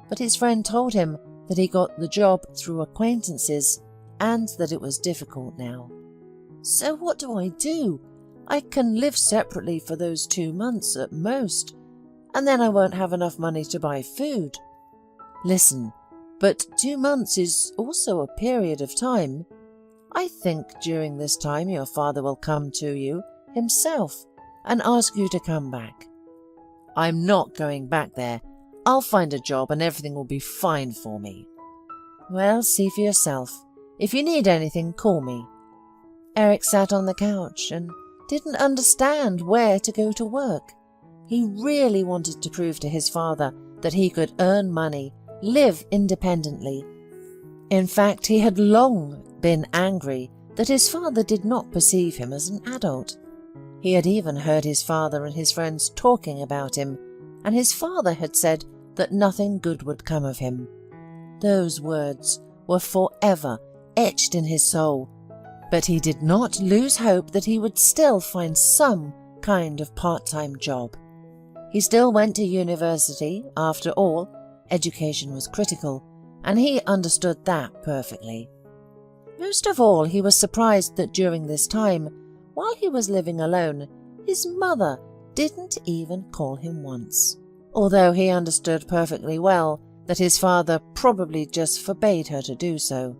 But his friend told him that he got the job through acquaintances and that it was difficult now. "So what do I do? I can live separately for those 2 months at most, and then I won't have enough money to buy food." "Listen, but 2 months is also a period of time. I think during this time your father will come to you himself and ask you to come back." "I'm not going back there. I'll find a job and everything will be fine for me." "Well, see for yourself. If you need anything, call me." Eric sat on the couch and didn't understand where to go to work. He really wanted to prove to his father that he could earn money, live independently. In fact, he had long been angry that his father did not perceive him as an adult. He had even heard his father and his friends talking about him, and his father had said that nothing good would come of him. Those words were forever etched in his soul, but he did not lose hope that he would still find some kind of part-time job. He still went to university. After all, education was critical, and he understood that perfectly. Most of all, he was surprised that during this time, while he was living alone, his mother didn't even call him once, although he understood perfectly well that his father probably just forbade her to do so.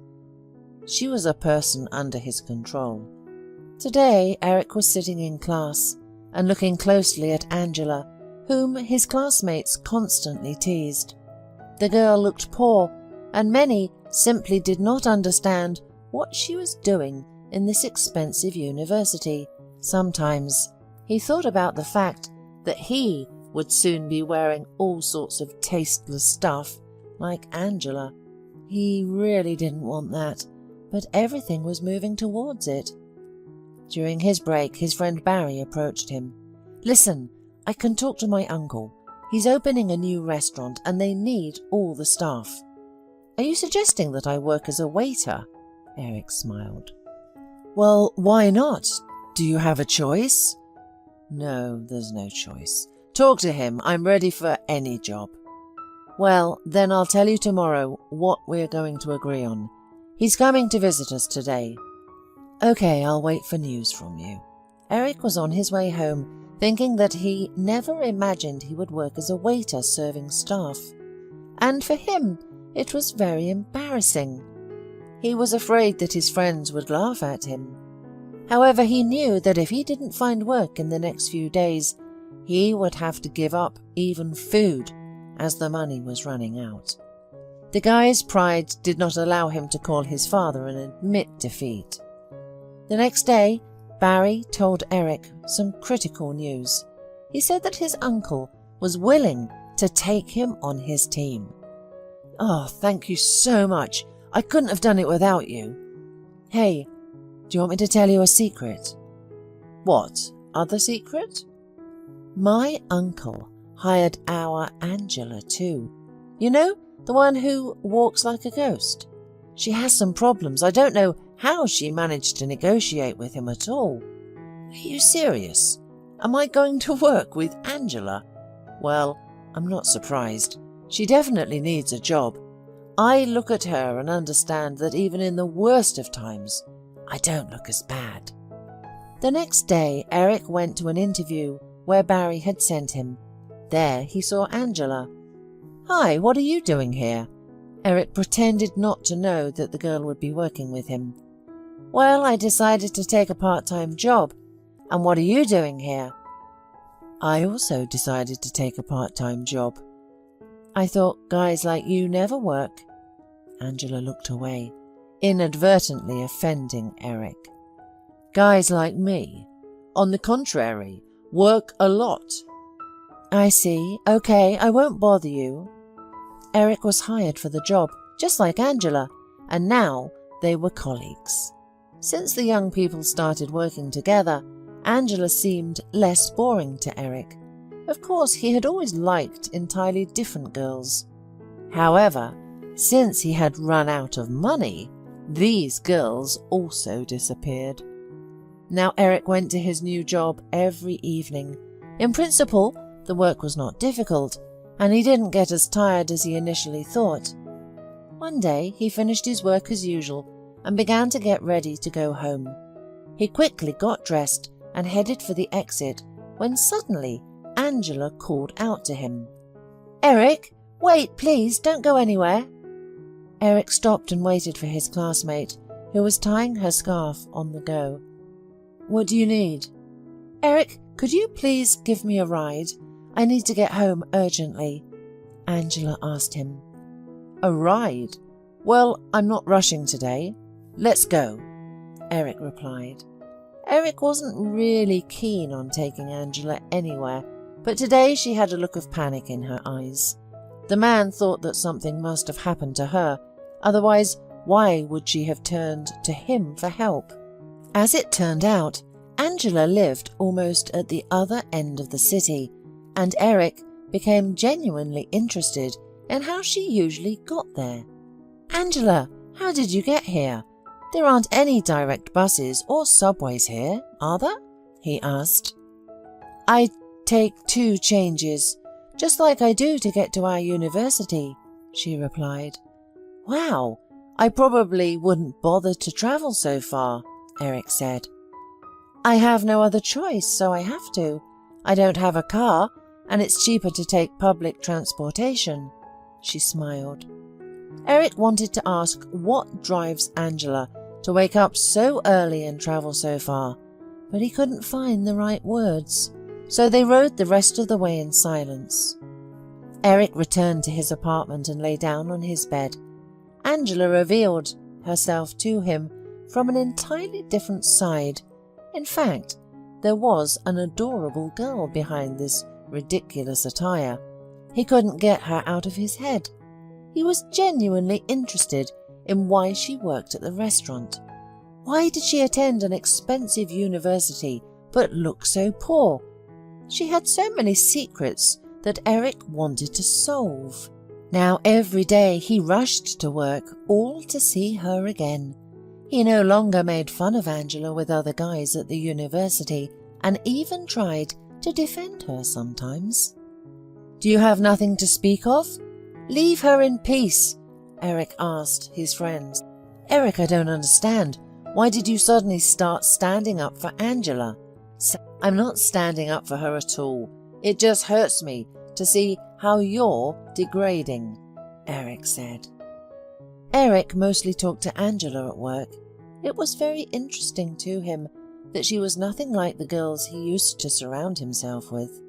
She was a person under his control. Today, Eric was sitting in class and looking closely at Angela, whom his classmates constantly teased. The girl looked poor, and many simply did not understand what she was doing in this expensive university. Sometimes he thought about the fact that he would soon be wearing all sorts of tasteless stuff like Angela. He really didn't want that, but everything was moving towards it. During his break, his friend Barry approached him. "Listen, I can talk to my uncle. He's opening a new restaurant and they need all the staff." "Are you suggesting that I work as a waiter?" Eric smiled. Well, why not? Do you have a choice? No, there's no choice. Talk to him. I'm ready for any job. Well, then I'll tell you tomorrow what we're going to agree on. He's coming to visit us today. Okay, I'll wait for news from you. Eric was on his way home, thinking that he never imagined he would work as a waiter serving staff. And for him, it was very embarrassing. He was afraid that his friends would laugh at him. However, he knew that if he didn't find work in the next few days, he would have to give up even food, as the money was running out. The guy's pride did not allow him to call his father and admit defeat. The next day, Barry told Eric some critical news. He said that his uncle was willing to take him on his team. Oh, thank you so much. I couldn't have done it without you. Hey, do you want me to tell you a secret? What? Other secret? My uncle hired our Angela too. You know, the one who walks like a ghost. She has some problems. I don't know how she managed to negotiate with him at all. Are you serious? Am I going to work with Angela? Well, I'm not surprised. She definitely needs a job. I look at her and understand that even in the worst of times, I don't look as bad. The next day, Eric went to an interview where Barry had sent him. There he saw Angela. Hi, what are you doing here? Eric pretended not to know that the girl would be working with him. Well, I decided to take a part-time job. And what are you doing here? I also decided to take a part-time job. I thought guys like you never work. Angela looked away, inadvertently offending Eric. Guys like me, on the contrary, work a lot. I see. Okay, I won't bother you. Eric was hired for the job, just like Angela, and now they were colleagues. Since the young people started working together, Angela seemed less boring to Eric. Of course, he had always liked entirely different girls. However, since he had run out of money, these girls also disappeared. Now Eric went to his new job every evening. In principle, the work was not difficult, and he didn't get as tired as he initially thought. One day, he finished his work as usual and began to get ready to go home. He quickly got dressed and headed for the exit when suddenly Angela called out to him. Eric, wait, please, don't go anywhere. Eric stopped and waited for his classmate, who was tying her scarf on the go. What do you need? Eric, could you please give me a ride? I need to get home urgently, Angela asked him. A ride? Well, I'm not rushing today. Let's go, Eric replied. Eric wasn't really keen on taking Angela anywhere, but today she had a look of panic in her eyes. The man thought that something must have happened to her, otherwise why would she have turned to him for help? As it turned out, Angela lived almost at the other end of the city, and Eric became genuinely interested in how she usually got there. Angela, how did you get here? There aren't any direct buses or subways here, are there? He asked. I take 2 changes, just like I do to get to our university, she replied. Wow, I probably wouldn't bother to travel so far, Eric said. I have no other choice, so I have to. I don't have a car, and it's cheaper to take public transportation, she smiled. Eric wanted to ask what drives Angela to wake up so early and travel so far, but he couldn't find the right words, so they rode the rest of the way in silence. Eric returned to his apartment and lay down on his bed. Angela revealed herself to him from an entirely different side. In fact, there was an adorable girl behind this ridiculous attire. He couldn't get her out of his head. He was genuinely interested in why she worked at the restaurant. Why did she attend an expensive university but look so poor? She had so many secrets that Eric wanted to solve. Now every day he rushed to work, all to see her again. He no longer made fun of Angela with other guys at the university and even tried to defend her sometimes. "Do you have nothing to speak of? Leave her in peace," Eric asked his friends. "Eric, I don't understand. Why did you suddenly start standing up for Angela?" "I'm not standing up for her at all. It just hurts me to see how you're degrading," Eric said. Eric mostly talked to Angela at work. It was very interesting to him that she was nothing like the girls he used to surround himself with.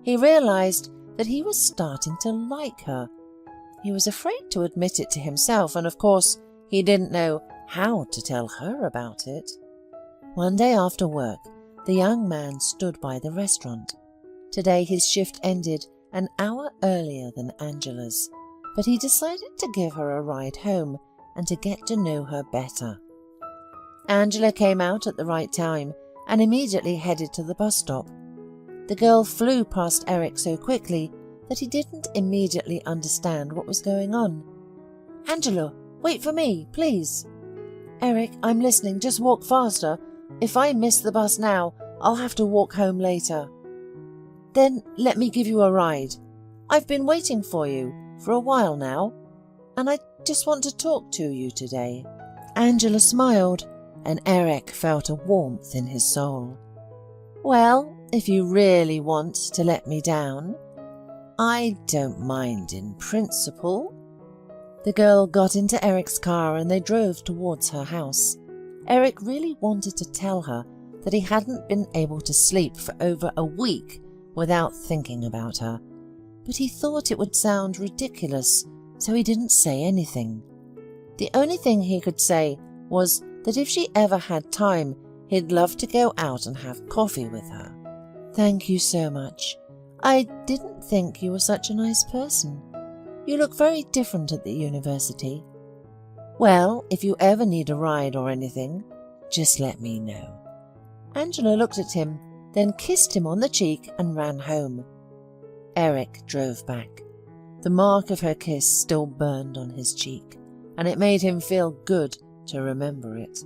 He realized that he was starting to like her. He was afraid to admit it to himself, and of course he didn't know how to tell her about it. One day after work, the young man stood by the restaurant. Today his shift ended an hour earlier than Angela's, but he decided to give her a ride home and to get to know her better. Angela came out at the right time and immediately headed to the bus stop. The girl flew past Eric so quickly that he didn't immediately understand what was going on. "Angela, wait for me, please." "Eric, I'm listening, just walk faster. If I miss the bus now, I'll have to walk home later." "Then let me give you a ride. I've been waiting for you for a while now, and I just want to talk to you today." Angela smiled, and Eric felt a warmth in his soul. "Well, if you really want to let me down, I don't mind in principle." The girl got into Eric's car and they drove towards her house. Eric really wanted to tell her that he hadn't been able to sleep for over a week without thinking about her, but he thought it would sound ridiculous, so he didn't say anything. The only thing he could say was that if she ever had time, he'd love to go out and have coffee with her. "Thank you so much. I didn't think you were such a nice person. You look very different at the university. Well, if you ever need a ride or anything, just let me know." Angela looked at him, then kissed him on the cheek and ran home. Eric drove back. The mark of her kiss still burned on his cheek, and it made him feel good to remember it.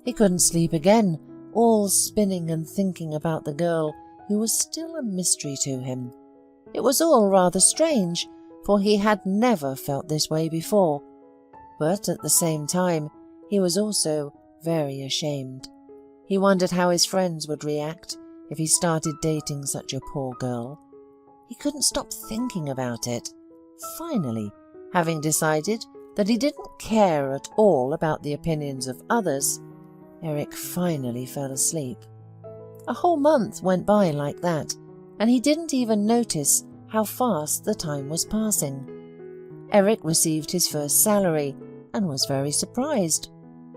He couldn't sleep again, all spinning and thinking about the girl who was still a mystery to him. It was all rather strange, for he had never felt this way before. But at the same time, he was also very ashamed. He wondered how his friends would react if he started dating such a poor girl. He couldn't stop thinking about it. Finally, having decided that he didn't care at all about the opinions of others, Eric finally fell asleep. A whole month went by like that, and he didn't even notice how fast the time was passing. Eric received his first salary and was very surprised.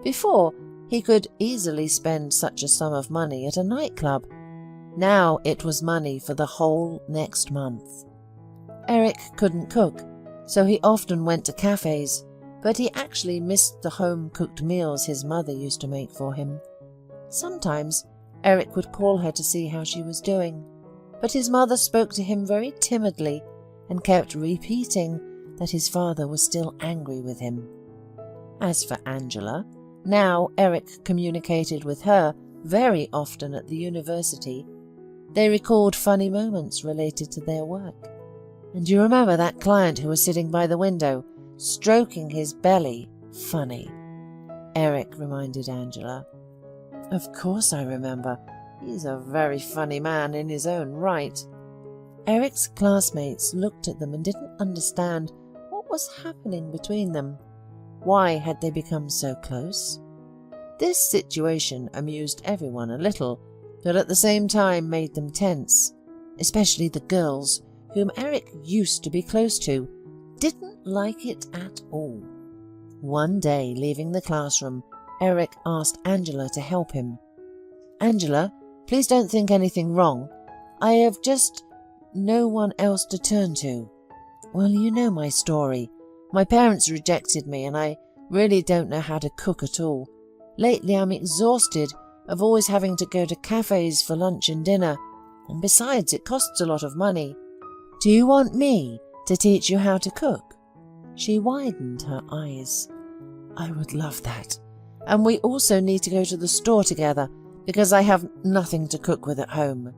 Before, he could easily spend such a sum of money at a nightclub. Now it was money for the whole next month. Eric couldn't cook, so he often went to cafes, but he actually missed the home-cooked meals his mother used to make for him. Sometimes Eric would call her to see how she was doing, but his mother spoke to him very timidly and kept repeating that his father was still angry with him. As for Angela, now Eric communicated with her very often at the university. They recalled funny moments related to their work. "And you remember that client who was sitting by the window, stroking his belly? Funny," Eric reminded Angela. "Of course I remember. He's a very funny man in his own right." Eric's classmates looked at them and didn't understand what was happening between them. Why had they become so close? This situation amused everyone a little, but at the same time made them tense. Especially the girls, whom Eric used to be close to, didn't like it at all. One day, leaving the classroom, Eric asked Angela to help him. "Angela, please don't think anything wrong. I have just no one else to turn to. Well, you know my story. My parents rejected me and I really don't know how to cook at all. Lately I'm exhausted of always having to go to cafes for lunch and dinner, and besides it costs a lot of money. Do you want me to teach you how to cook?" She widened her eyes. "I would love that. and we also need to go to the store together because I have nothing to cook with at home."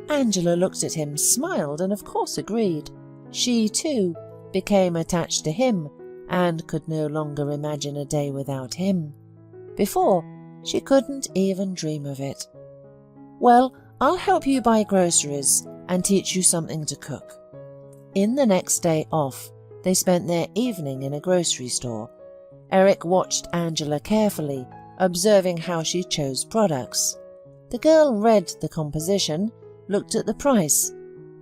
Angela looked at him, smiled, and of course agreed. She, too, became attached to him and could no longer imagine a day without him. Before, she couldn't even dream of it. "Well, I'll help you buy groceries and teach you something to cook." In the next day off, they spent their evening in a grocery store. Eric watched Angela carefully, observing how she chose products. The girl read the composition, looked at the price,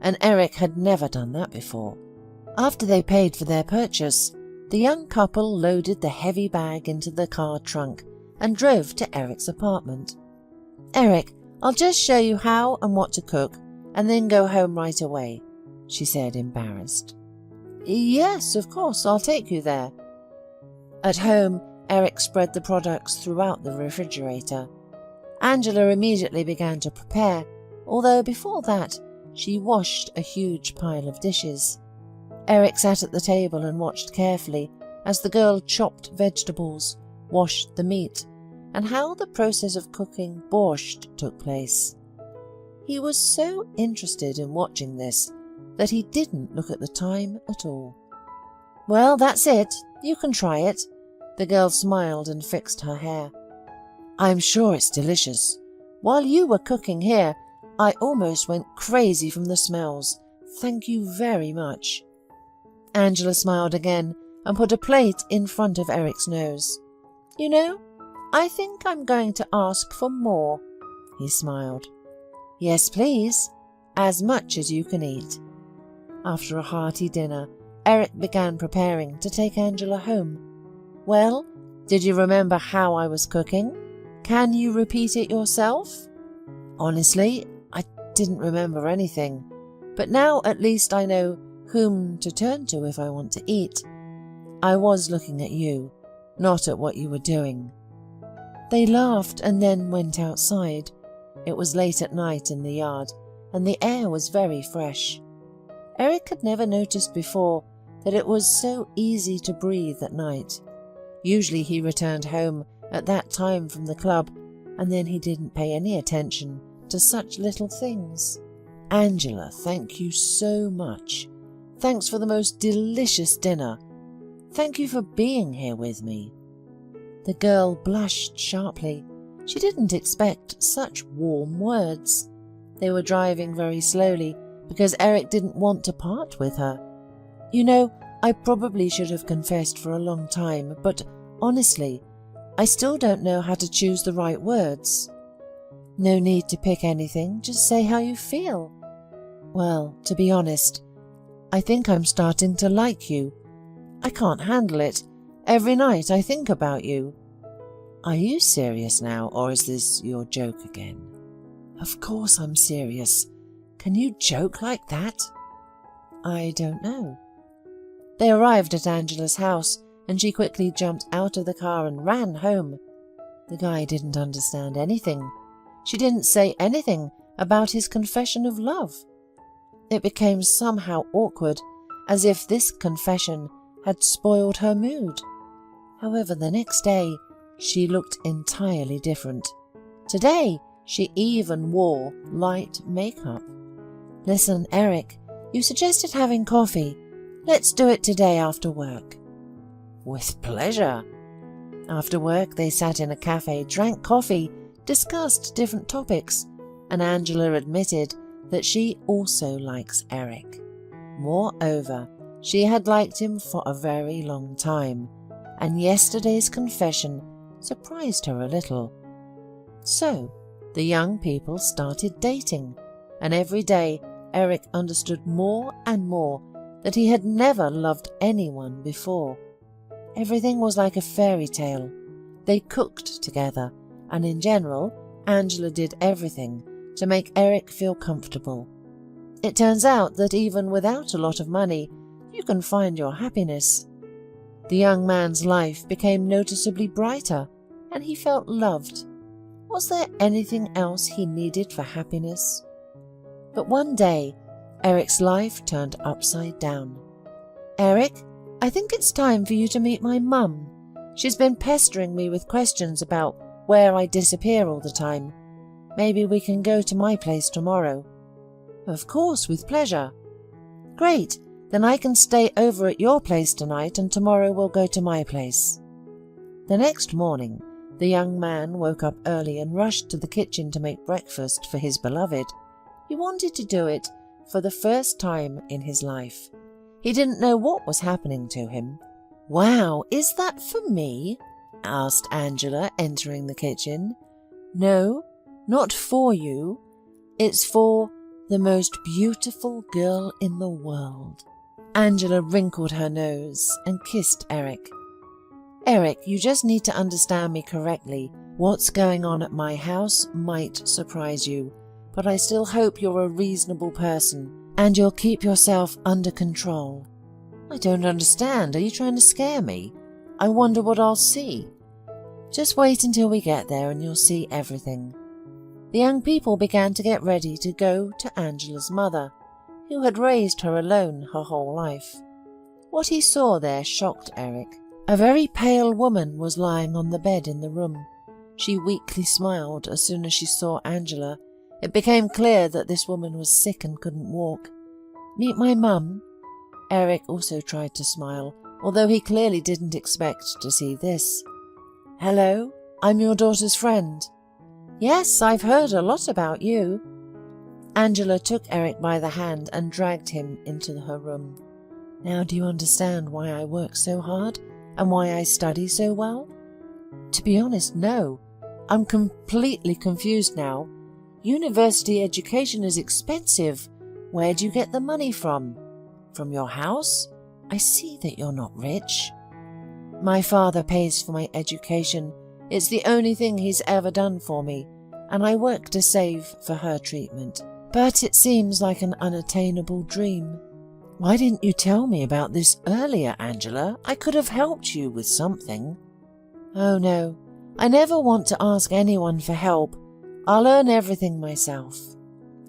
and Eric had never done that before. After they paid for their purchase, the young couple loaded the heavy bag into the car trunk and drove to Eric's apartment. "Eric, I'll just show you how and what to cook, and then go home right away," she said, embarrassed. "Yes, of course, I'll take you there." At home, Eric spread the products throughout the refrigerator. Angela immediately began to prepare, although before that, she washed a huge pile of dishes. Eric sat at the table and watched carefully as the girl chopped vegetables, washed the meat, and how the process of cooking borscht took place. He was so interested in watching this that he didn't look at the time at all. "Well, that's it. You can try it." The girl smiled and fixed her hair. "I'm sure it's delicious. While you were cooking here, I almost went crazy from the smells. Thank you very much." Angela smiled again and put a plate in front of Eric's nose. "You know, I think I'm going to ask for more." He smiled. "Yes, please. As much as you can eat." After a hearty dinner, Eric began preparing to take Angela home. "Well, did you remember how I was cooking? Can you repeat it yourself?" "Honestly, I didn't remember anything, but now at least I know whom to turn to if I want to eat. I was looking at you, not at what you were doing." They laughed and then went outside. It was late at night in the yard, and the air was very fresh. Eric had never noticed before that it was so easy to breathe at night. Usually he returned home at that time from the club, and then he didn't pay any attention to such little things. "Angela, thank you so much. Thanks for the most delicious dinner. Thank you for being here with me." The girl blushed sharply. She didn't expect such warm words. They were driving very slowly because Eric didn't want to part with her. "You know, I probably should have confessed for a long time, but honestly, I still don't know how to choose the right words." "No need to pick anything, just say how you feel." "Well, to be honest, I think I'm starting to like you. I can't handle it. Every night I think about you." "Are you serious now, or is this your joke again?" "Of course I'm serious. Can you joke like that?" "I don't know." They arrived at Angela's house, and she quickly jumped out of the car and ran home. The guy didn't understand anything. She didn't say anything about his confession of love. It became somehow awkward, as if this confession had spoiled her mood. However, the next day, she looked entirely different. Today, she even wore light makeup. "Listen, Eric, you suggested having coffee. Let's do it today after work." "With pleasure." After work, they sat in a cafe, drank coffee, discussed different topics, and Angela admitted that she also likes Eric. Moreover, she had liked him for a very long time, and yesterday's confession surprised her a little. So, the young people started dating, and every day Eric understood more and more that he had never loved anyone before. Everything was like a fairy tale. They cooked together, and in general, Angela did everything to make Eric feel comfortable. It turns out that even without a lot of money, you can find your happiness. The young man's life became noticeably brighter, and he felt loved. Was there anything else he needed for happiness? But one day, Eric's life turned upside down. "Eric, I think it's time for you to meet my mum. She's been pestering me with questions about where I disappear all the time. Maybe we can go to my place tomorrow." "Of course, with pleasure." "Great, then I can stay over at your place tonight and tomorrow we'll go to my place." The next morning, the young man woke up early and rushed to the kitchen to make breakfast for his beloved. He wanted to do it for the first time in his life. He didn't know what was happening to him. "Wow, is that for me?" asked Angela, entering the kitchen. "No, not for you. It's for the most beautiful girl in the world." Angela wrinkled her nose and kissed Eric. "Eric, you just need to understand me correctly. What's going on at my house might surprise you, but I still hope you're a reasonable person and you'll keep yourself under control." "I don't understand. Are you trying to scare me? I wonder what I'll see." "Just wait until we get there and you'll see everything." The young people began to get ready to go to Angela's mother, who had raised her alone her whole life. What he saw there shocked Eric. A very pale woman was lying on the bed in the room. She weakly smiled as soon as she saw Angela. It became clear that this woman was sick and couldn't walk. "Meet my mum." Eric also tried to smile, although he clearly didn't expect to see this. "Hello, I'm your daughter's friend." "Yes, I've heard a lot about you." Angela took Eric by the hand and dragged him into her room. "Now do you understand why I work so hard and why I study so well?" "To be honest, no. I'm completely confused now. University education is expensive. Where do you get the money from? From your house? I see that you're not rich." "My father pays for my education. It's the only thing he's ever done for me, and I work to save for her treatment. But it seems like an unattainable dream." "Why didn't you tell me about this earlier, Angela? I could have helped you with something." "Oh no, I never want to ask anyone for help. I'll learn everything myself."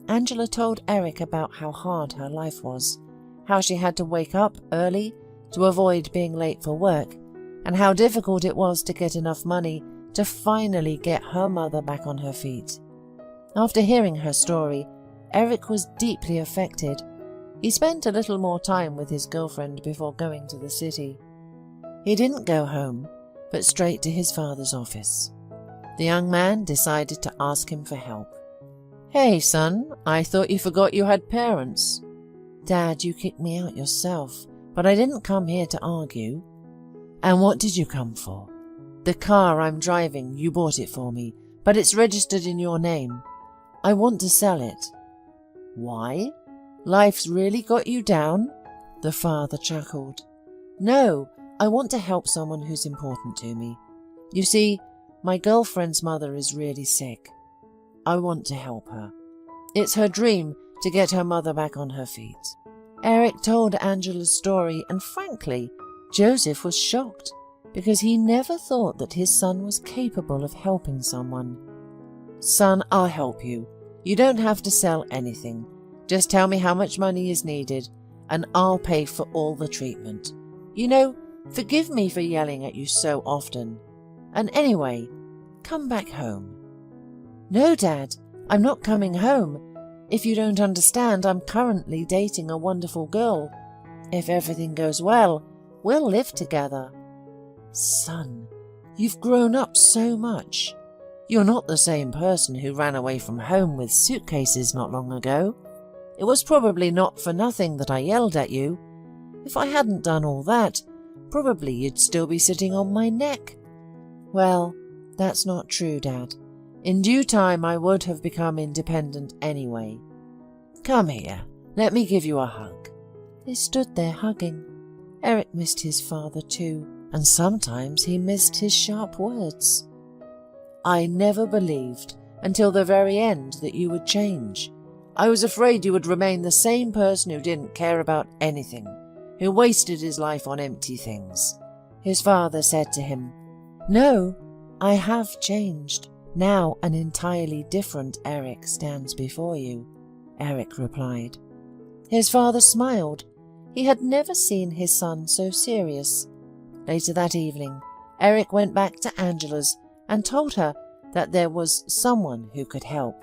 Angela told Eric about how hard her life was, how she had to wake up early to avoid being late for work, and how difficult it was to get enough money to finally get her mother back on her feet. After hearing her story, Eric was deeply affected. He spent a little more time with his girlfriend before going to the city. He didn't go home, but straight to his father's office. The young man decided to ask him for help. "Hey, son, I thought you forgot you had parents." "Dad, you kicked me out yourself, but I didn't come here to argue." "And what did you come for?" "The car I'm driving, you bought it for me, but it's registered in your name. I want to sell it." "Why? Life's really got you down?" The father chuckled. "No, I want to help someone who's important to me. You see, my girlfriend's mother is really sick. I want to help her. It's her dream to get her mother back on her feet." Eric told Angela's story, and frankly, Joseph was shocked because he never thought that his son was capable of helping someone. "Son, I'll help you. You don't have to sell anything. Just tell me how much money is needed, and I'll pay for all the treatment. You know, forgive me for yelling at you so often. And anyway, come back home." "No, Dad, I'm not coming home. If you don't understand, I'm currently dating a wonderful girl. If everything goes well, we'll live together." "Son, you've grown up so much. You're not the same person who ran away from home with suitcases not long ago. It was probably not for nothing that I yelled at you. If I hadn't done all that, probably you'd still be sitting on my neck." "Well, that's not true, Dad. In due time I would have become independent anyway. Come here, let me give you a hug." They stood there hugging. Eric missed his father too, and sometimes he missed his sharp words. "I never believed until the very end that you would change. I was afraid you would remain the same person who didn't care about anything, who wasted his life on empty things." His father said to him, "No, I have changed. Now an entirely different Eric stands before you," Eric replied. His father smiled. He had never seen his son so serious. Later that evening, Eric went back to Angela's and told her that there was someone who could help.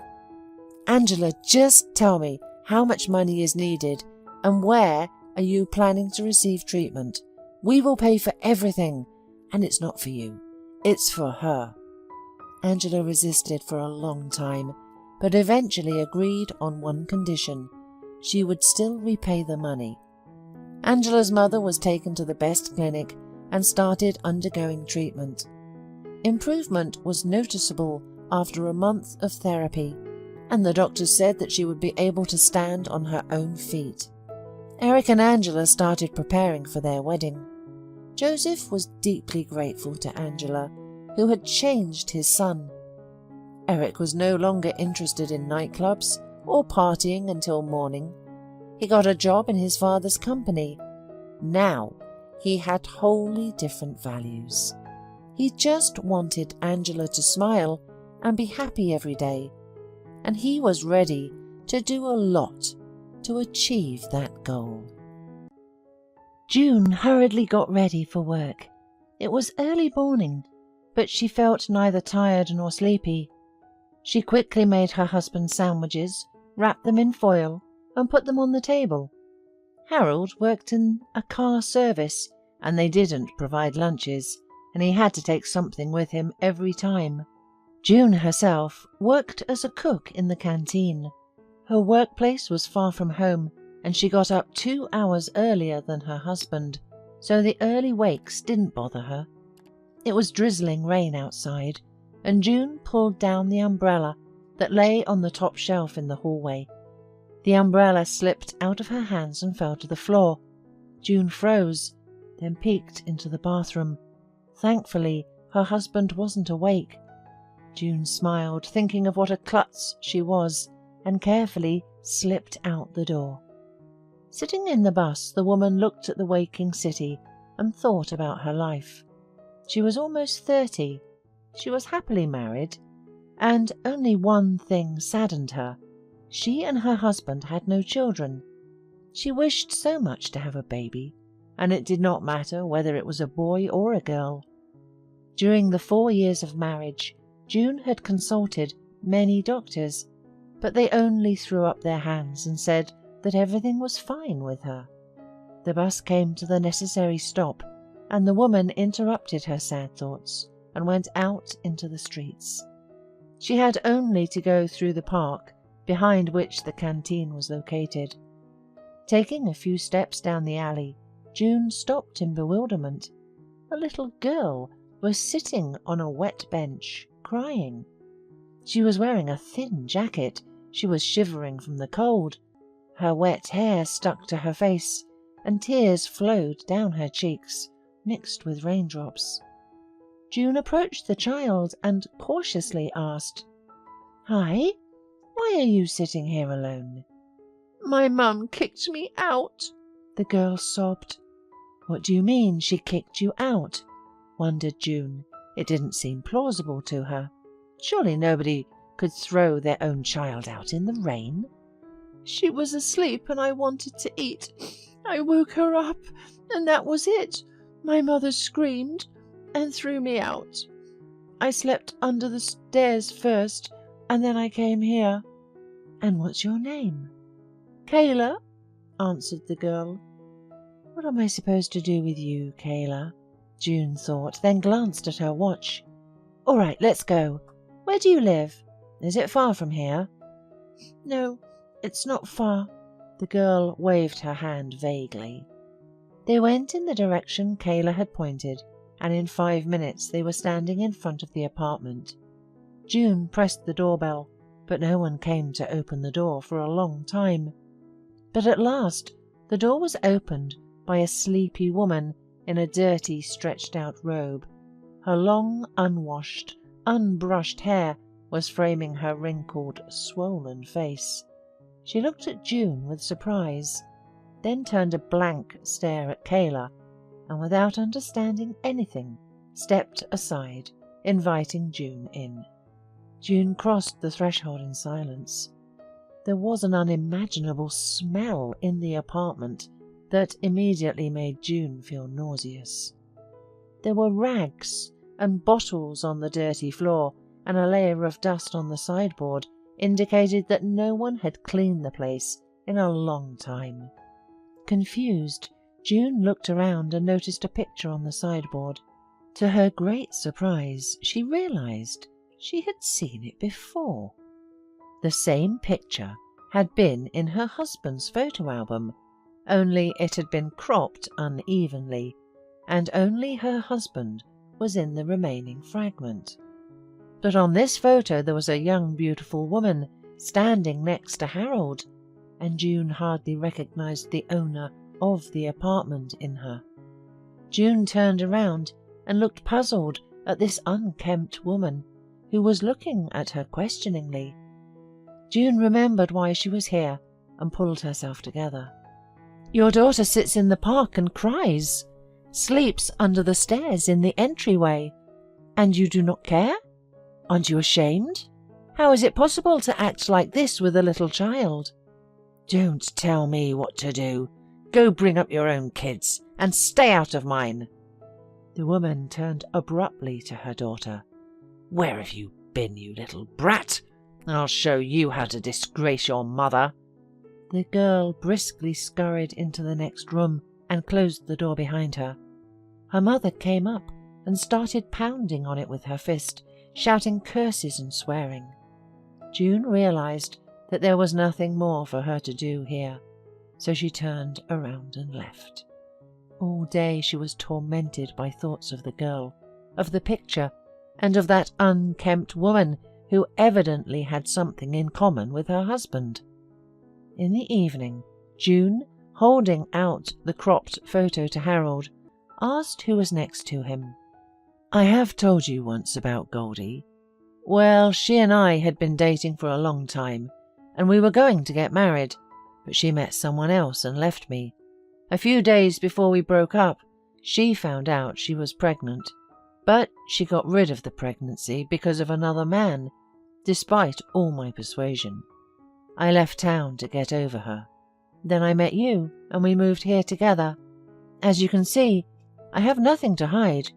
"Angela, just tell me how much money is needed and where are you planning to receive treatment. We will pay for everything, and it's not for you, it's for her." Angela resisted for a long time, but eventually agreed on one condition: she would still repay the money. Angela's mother was taken to the best clinic and started undergoing treatment. Improvement was noticeable after a month of therapy, and the doctors said that she would be able to stand on her own feet. Eric and Angela started preparing for their wedding. Joseph was deeply grateful to Angela, who had changed his son. Eric was no longer interested in nightclubs or partying until morning. He got a job in his father's company. Now he had wholly different values. He just wanted Angela to smile and be happy every day, and he was ready to do a lot to achieve that goal. June hurriedly got ready for work. It was early morning, but she felt neither tired nor sleepy. She quickly made her husband sandwiches, wrapped them in foil, and put them on the table. Harold worked in a car service, and they didn't provide lunches, and he had to take something with him every time. June herself worked as a cook in the canteen. Her workplace was far from home, and she got up 2 hours earlier than her husband, so the early wakes didn't bother her. It was drizzling rain outside, and June pulled down the umbrella that lay on the top shelf in the hallway. The umbrella slipped out of her hands and fell to the floor. June froze, then peeked into the bathroom. Thankfully, her husband wasn't awake. June smiled, thinking of what a klutz she was, and carefully slipped out the door. Sitting in the bus, the woman looked at the waking city and thought about her life. She was almost 30. She was happily married, and only one thing saddened her. She and her husband had no children. She wished so much to have a baby, and it did not matter whether it was a boy or a girl. During the 4 years of marriage, June had consulted many doctors, but they only threw up their hands and said that everything was fine with her. The bus came to the necessary stop, and the woman interrupted her sad thoughts and went out into the streets. She had only to go through the park, behind which the canteen was located. Taking a few steps down the alley, June stopped in bewilderment. A little girl was sitting on a wet bench, crying. She was wearing a thin jacket. She was shivering from the cold. Her wet hair stuck to her face, and tears flowed down her cheeks, mixed with raindrops. June approached the child and cautiously asked, "Hi, why are you sitting here alone?"
"My mum kicked me out,"
the girl sobbed. "What do you mean she kicked you out?" wondered June. It didn't seem plausible to her. Surely nobody could throw their own child out in the rain.
"She was asleep and I wanted to eat. I woke her up and that was it. My mother screamed and threw me out. I slept under the stairs first and then I came here."
"And what's your name?"
"Kayla," answered the girl.
"What am I supposed to do with you, Kayla?" June thought, then glanced at her watch. "All right, let's go. Where do you live? Is it far from here?"
"No, it's not far."
The girl waved her hand vaguely. They went in the direction Kayla had pointed, and in 5 minutes they were standing in front of the apartment. June pressed the doorbell, but no one came to open the door for a long time. But at last the door was opened by a sleepy woman in a dirty, stretched-out robe. Her long, unwashed, unbrushed hair was framing her wrinkled, swollen face. She looked at June with surprise, then turned a blank stare at Kayla, and without understanding anything, stepped aside, inviting June in. June crossed the threshold in silence. There was an unimaginable smell in the apartment that immediately made June feel nauseous. There were rags and bottles on the dirty floor, and a layer of dust on the sideboard indicated that no one had cleaned the place in a long time. Confused, June looked around and noticed a picture on the sideboard. To her great surprise, she realized she had seen it before. The same picture had been in her husband's photo album, only it had been cropped unevenly, and only her husband was in the remaining fragment. But on this photo there was a young, beautiful woman standing next to Harold, and June hardly recognized the owner of the apartment in her. June turned around and looked puzzled at this unkempt woman who was looking at her questioningly. June remembered why she was here and pulled herself together. "Your daughter sits in the park and cries, sleeps under the stairs in the entryway, and you do not care? Aren't you ashamed? How is it possible to act like this with a little child?" "Don't tell me what to do. Go bring up your own kids and stay out of mine." The woman turned abruptly to her daughter. "Where have you been, you little brat? I'll show you how to disgrace your mother." The girl briskly scurried into the next room and closed the door behind her. Her mother came up and started pounding on it with her fist, shouting curses and swearing. June realized that there was nothing more for her to do here, so she turned around and left. All day she was tormented by thoughts of the girl, of the picture, and of that unkempt woman who evidently had something in common with her husband. In the evening, June, holding out the cropped photo to Harold, asked who was next to him. "I have told you once about Goldie. Well, she and I had been dating for a long time, and we were going to get married, but she met someone else and left me. A few days before we broke up, she found out she was pregnant, but she got rid of the pregnancy because of another man, despite all my persuasion. I left town to get over her. Then I met you, and we moved here together. As you can see, I have nothing to hide.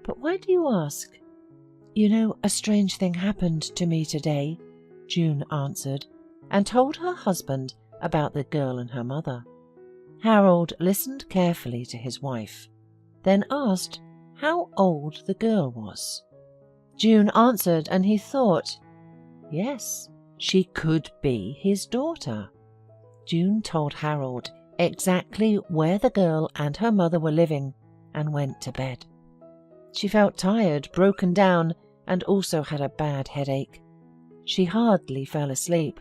But why do you ask?" "You know, a strange thing happened to me today," June answered, and told her husband about the girl and her mother. Harold listened carefully to his wife, then asked how old the girl was. June answered, and he thought, yes, she could be his daughter. June told Harold exactly where the girl and her mother were living and went to bed. She felt tired, broken down, and also had a bad headache. She hardly fell asleep,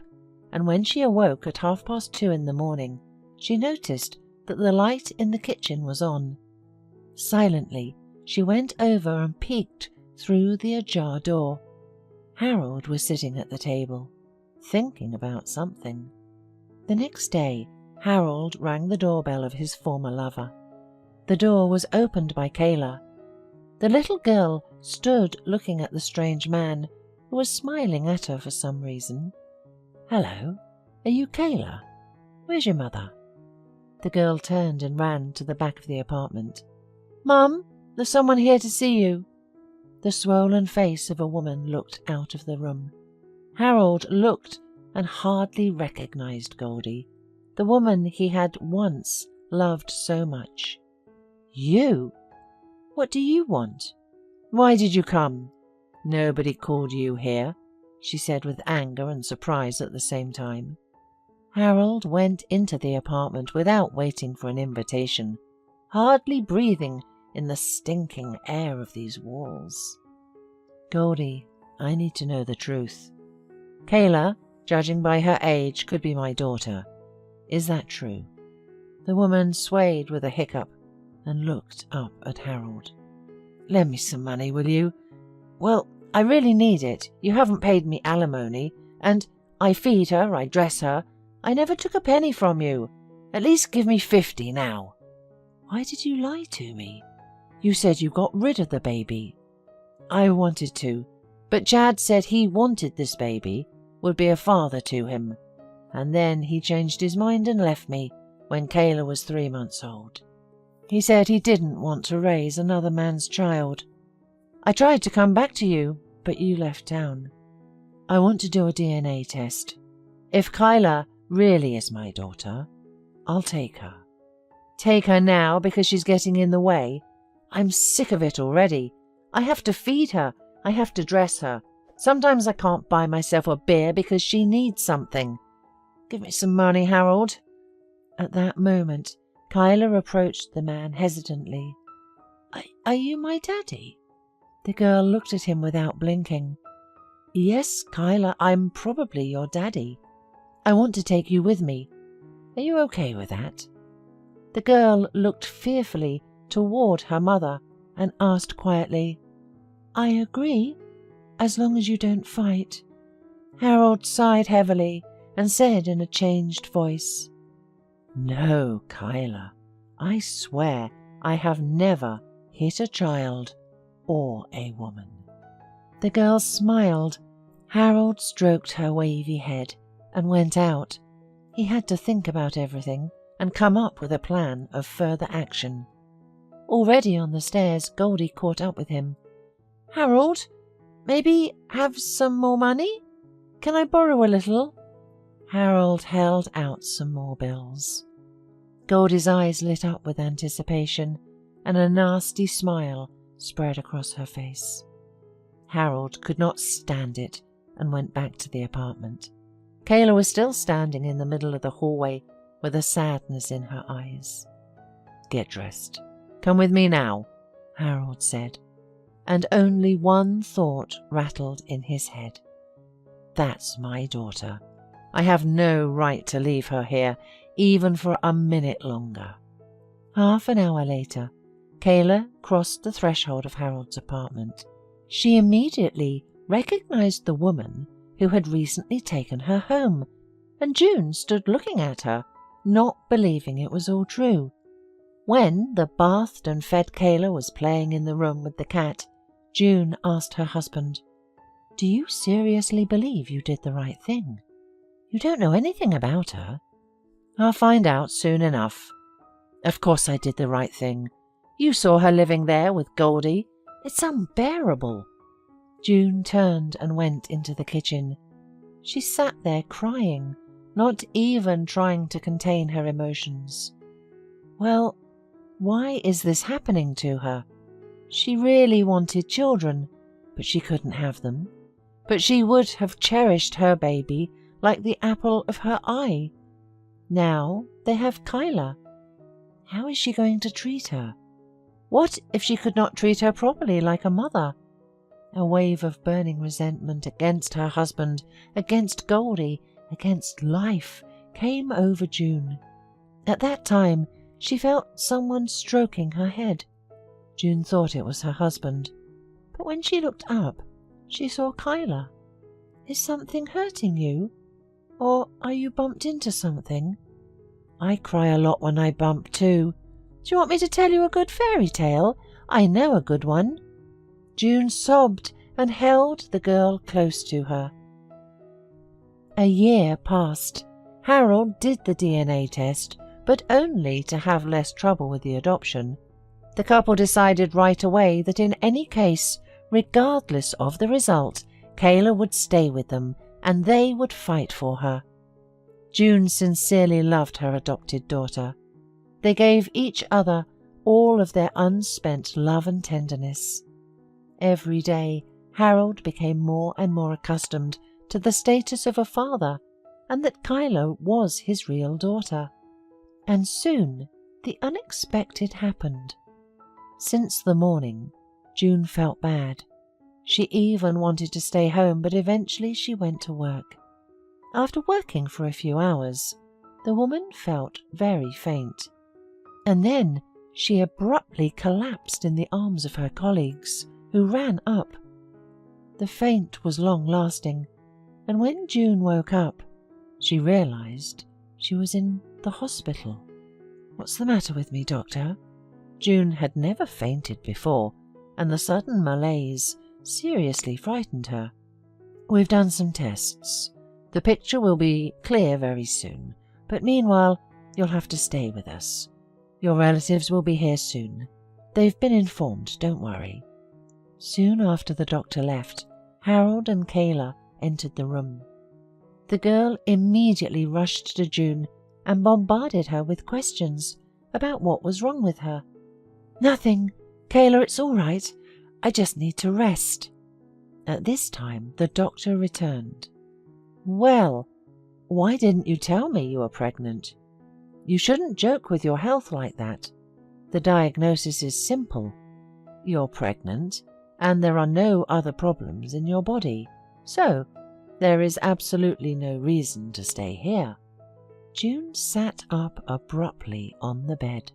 and when she awoke at 2:30 in the morning, she noticed that the light in the kitchen was on. Silently, she went over and peeked through the ajar door. Harold was sitting at the table, thinking about something. The next day, Harold rang the doorbell of his former lover. The door was opened by Kayla. The little girl stood looking at the strange man, who was smiling at her for some reason. "Hello, are you Kayla? Where's your mother?" The girl turned and ran to the back of the apartment. "Mum, there's someone here to see you." The swollen face of a woman looked out of the room. Harold looked and hardly recognized Goldie, the woman he had once loved so much. "You? What do you want? Why did you come? Nobody called you here," she said with anger and surprise at the same time. Harold went into the apartment without waiting for an invitation, hardly breathing in the stinking air of these walls. "Goldie, I need to know the truth. Kayla, judging by her age, could be my daughter. Is that true?" The woman swayed with a hiccup and looked up at Harold. "Lend me some money, will you? Well, I really need it. You haven't paid me alimony, and I feed her, I dress her. I never took a penny from you. At least give me 50 now." "Why did you lie to me? You said you got rid of the baby." "I wanted to, but Jad said he wanted this baby, would be a father to him, and then he changed his mind and left me when Kayla was 3 months old."
He said he didn't want to raise another man's child. I tried to come back to you, but you left town. I want to do a DNA test. If Kyla really is my daughter, I'll take her. Take her now because she's getting in the way. I'm sick of it already. I have to feed her. I have to dress her. Sometimes I can't buy myself a beer because she needs something. Give me some money, Harold. At that moment, Kyla approached the man hesitantly. Are you my daddy? The girl looked at him without blinking. Yes, Kyla, I'm probably your daddy. I want to take you with me. Are you okay with that? The girl looked fearfully toward her mother and asked quietly, I agree, as long as you don't fight. Harold sighed heavily and said in a changed voice, No, Kyla, I swear I have never hit a child or a woman. The girl smiled. Harold stroked her wavy head and went out. He had to think about everything and come up with a plan of further action. Already on the stairs, Goldie caught up with him. Harold, maybe have some more money? Can I borrow a little? Harold held out some more bills. Goldie's eyes lit up with anticipation, and a nasty smile spread across her face. Harold could not stand it and went back to the apartment. Kayla was still standing in the middle of the hallway with a sadness in her eyes. Get dressed. Come with me now, Harold said, and only one thought rattled in his head. That's my daughter. I have no right to leave her here, even for a minute longer. Half an hour later, Kayla crossed the threshold of Harold's apartment. She immediately recognized the woman who had recently taken her home, and June stood looking at her, not believing it was all true. When the bathed and fed Kayla was playing in the room with the cat, June asked her husband, Do you seriously believe you did the right thing? You don't know anything about her. I'll find out soon enough. Of course I did the right thing. You saw her living there with Goldie. It's unbearable. June turned and went into the kitchen. She sat there crying, not even trying to contain her emotions. Well, why is this happening to her? She really wanted children, but she couldn't have them. But she would have cherished her baby like the apple of her eye. Now they have Kyla. How is she going to treat her? What if she could not treat her properly like a mother? A wave of burning resentment against her husband, against Goldie, against life came over June. At that time, she felt someone stroking her head. June thought it was her husband, but when she looked up, she saw Kyla. Is something hurting you? Or are you bumped into something? I cry a lot when I bump too. Do you want me to tell you a good fairy tale? I know a good one. June sobbed and held the girl close to her. A year passed. Harold did the DNA test, but only to have less trouble with the adoption. The couple decided right away that in any case, regardless of the result, Kayla would stay with them and they would fight for her. June sincerely loved her adopted daughter. They gave each other all of their unspent love and tenderness. Every day, Harold became more and more accustomed to the status of a father and that Kyla was his real daughter. And soon the unexpected happened. Since the morning, June felt bad. She even wanted to stay home, but eventually she went to work. After working for a few hours, the woman felt very faint. And then she abruptly collapsed in the arms of her colleagues, who ran up. The faint was long-lasting, and when June woke up, she realized she was in the hospital. What's the matter with me, doctor? June had never fainted before, and the sudden malaise seriously frightened her. We've done some tests. The picture will be clear very soon, but meanwhile, you'll have to stay with us.
Your relatives will be here soon. They've been informed, don't worry." Soon after the doctor left, Harold and Kayla entered the room. The girl immediately rushed to June and bombarded her with questions about what was wrong with her. "Nothing. Kayla, it's all right. I just need to rest." At this time, the doctor returned. "Well, why didn't you tell me you were pregnant? You shouldn't joke with your health like that. The diagnosis is simple. You're pregnant, and there are no other problems in your body, so there is absolutely no reason to stay here." June sat up abruptly on the bed.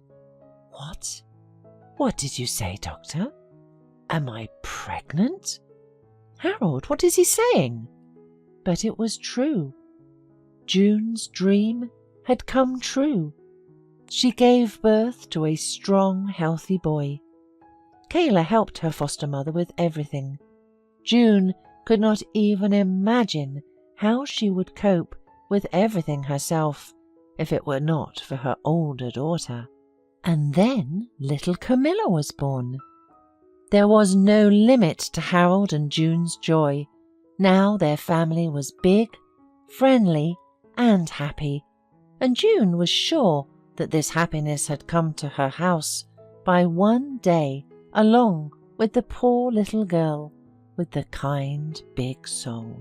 "What? What did you say, doctor? Am I pregnant? Harold, what is he saying?" But it was true. June's dream had come true. She gave birth to a strong, healthy boy. Kayla helped her foster mother with everything. June could not even imagine how she would cope with everything herself if it were not for her older daughter. And then little Camilla was born. There was no limit to Harold and June's joy. Now their family was big, friendly, and happy, and June was sure that this happiness had come to her house by one day along with the poor little girl with the kind big soul.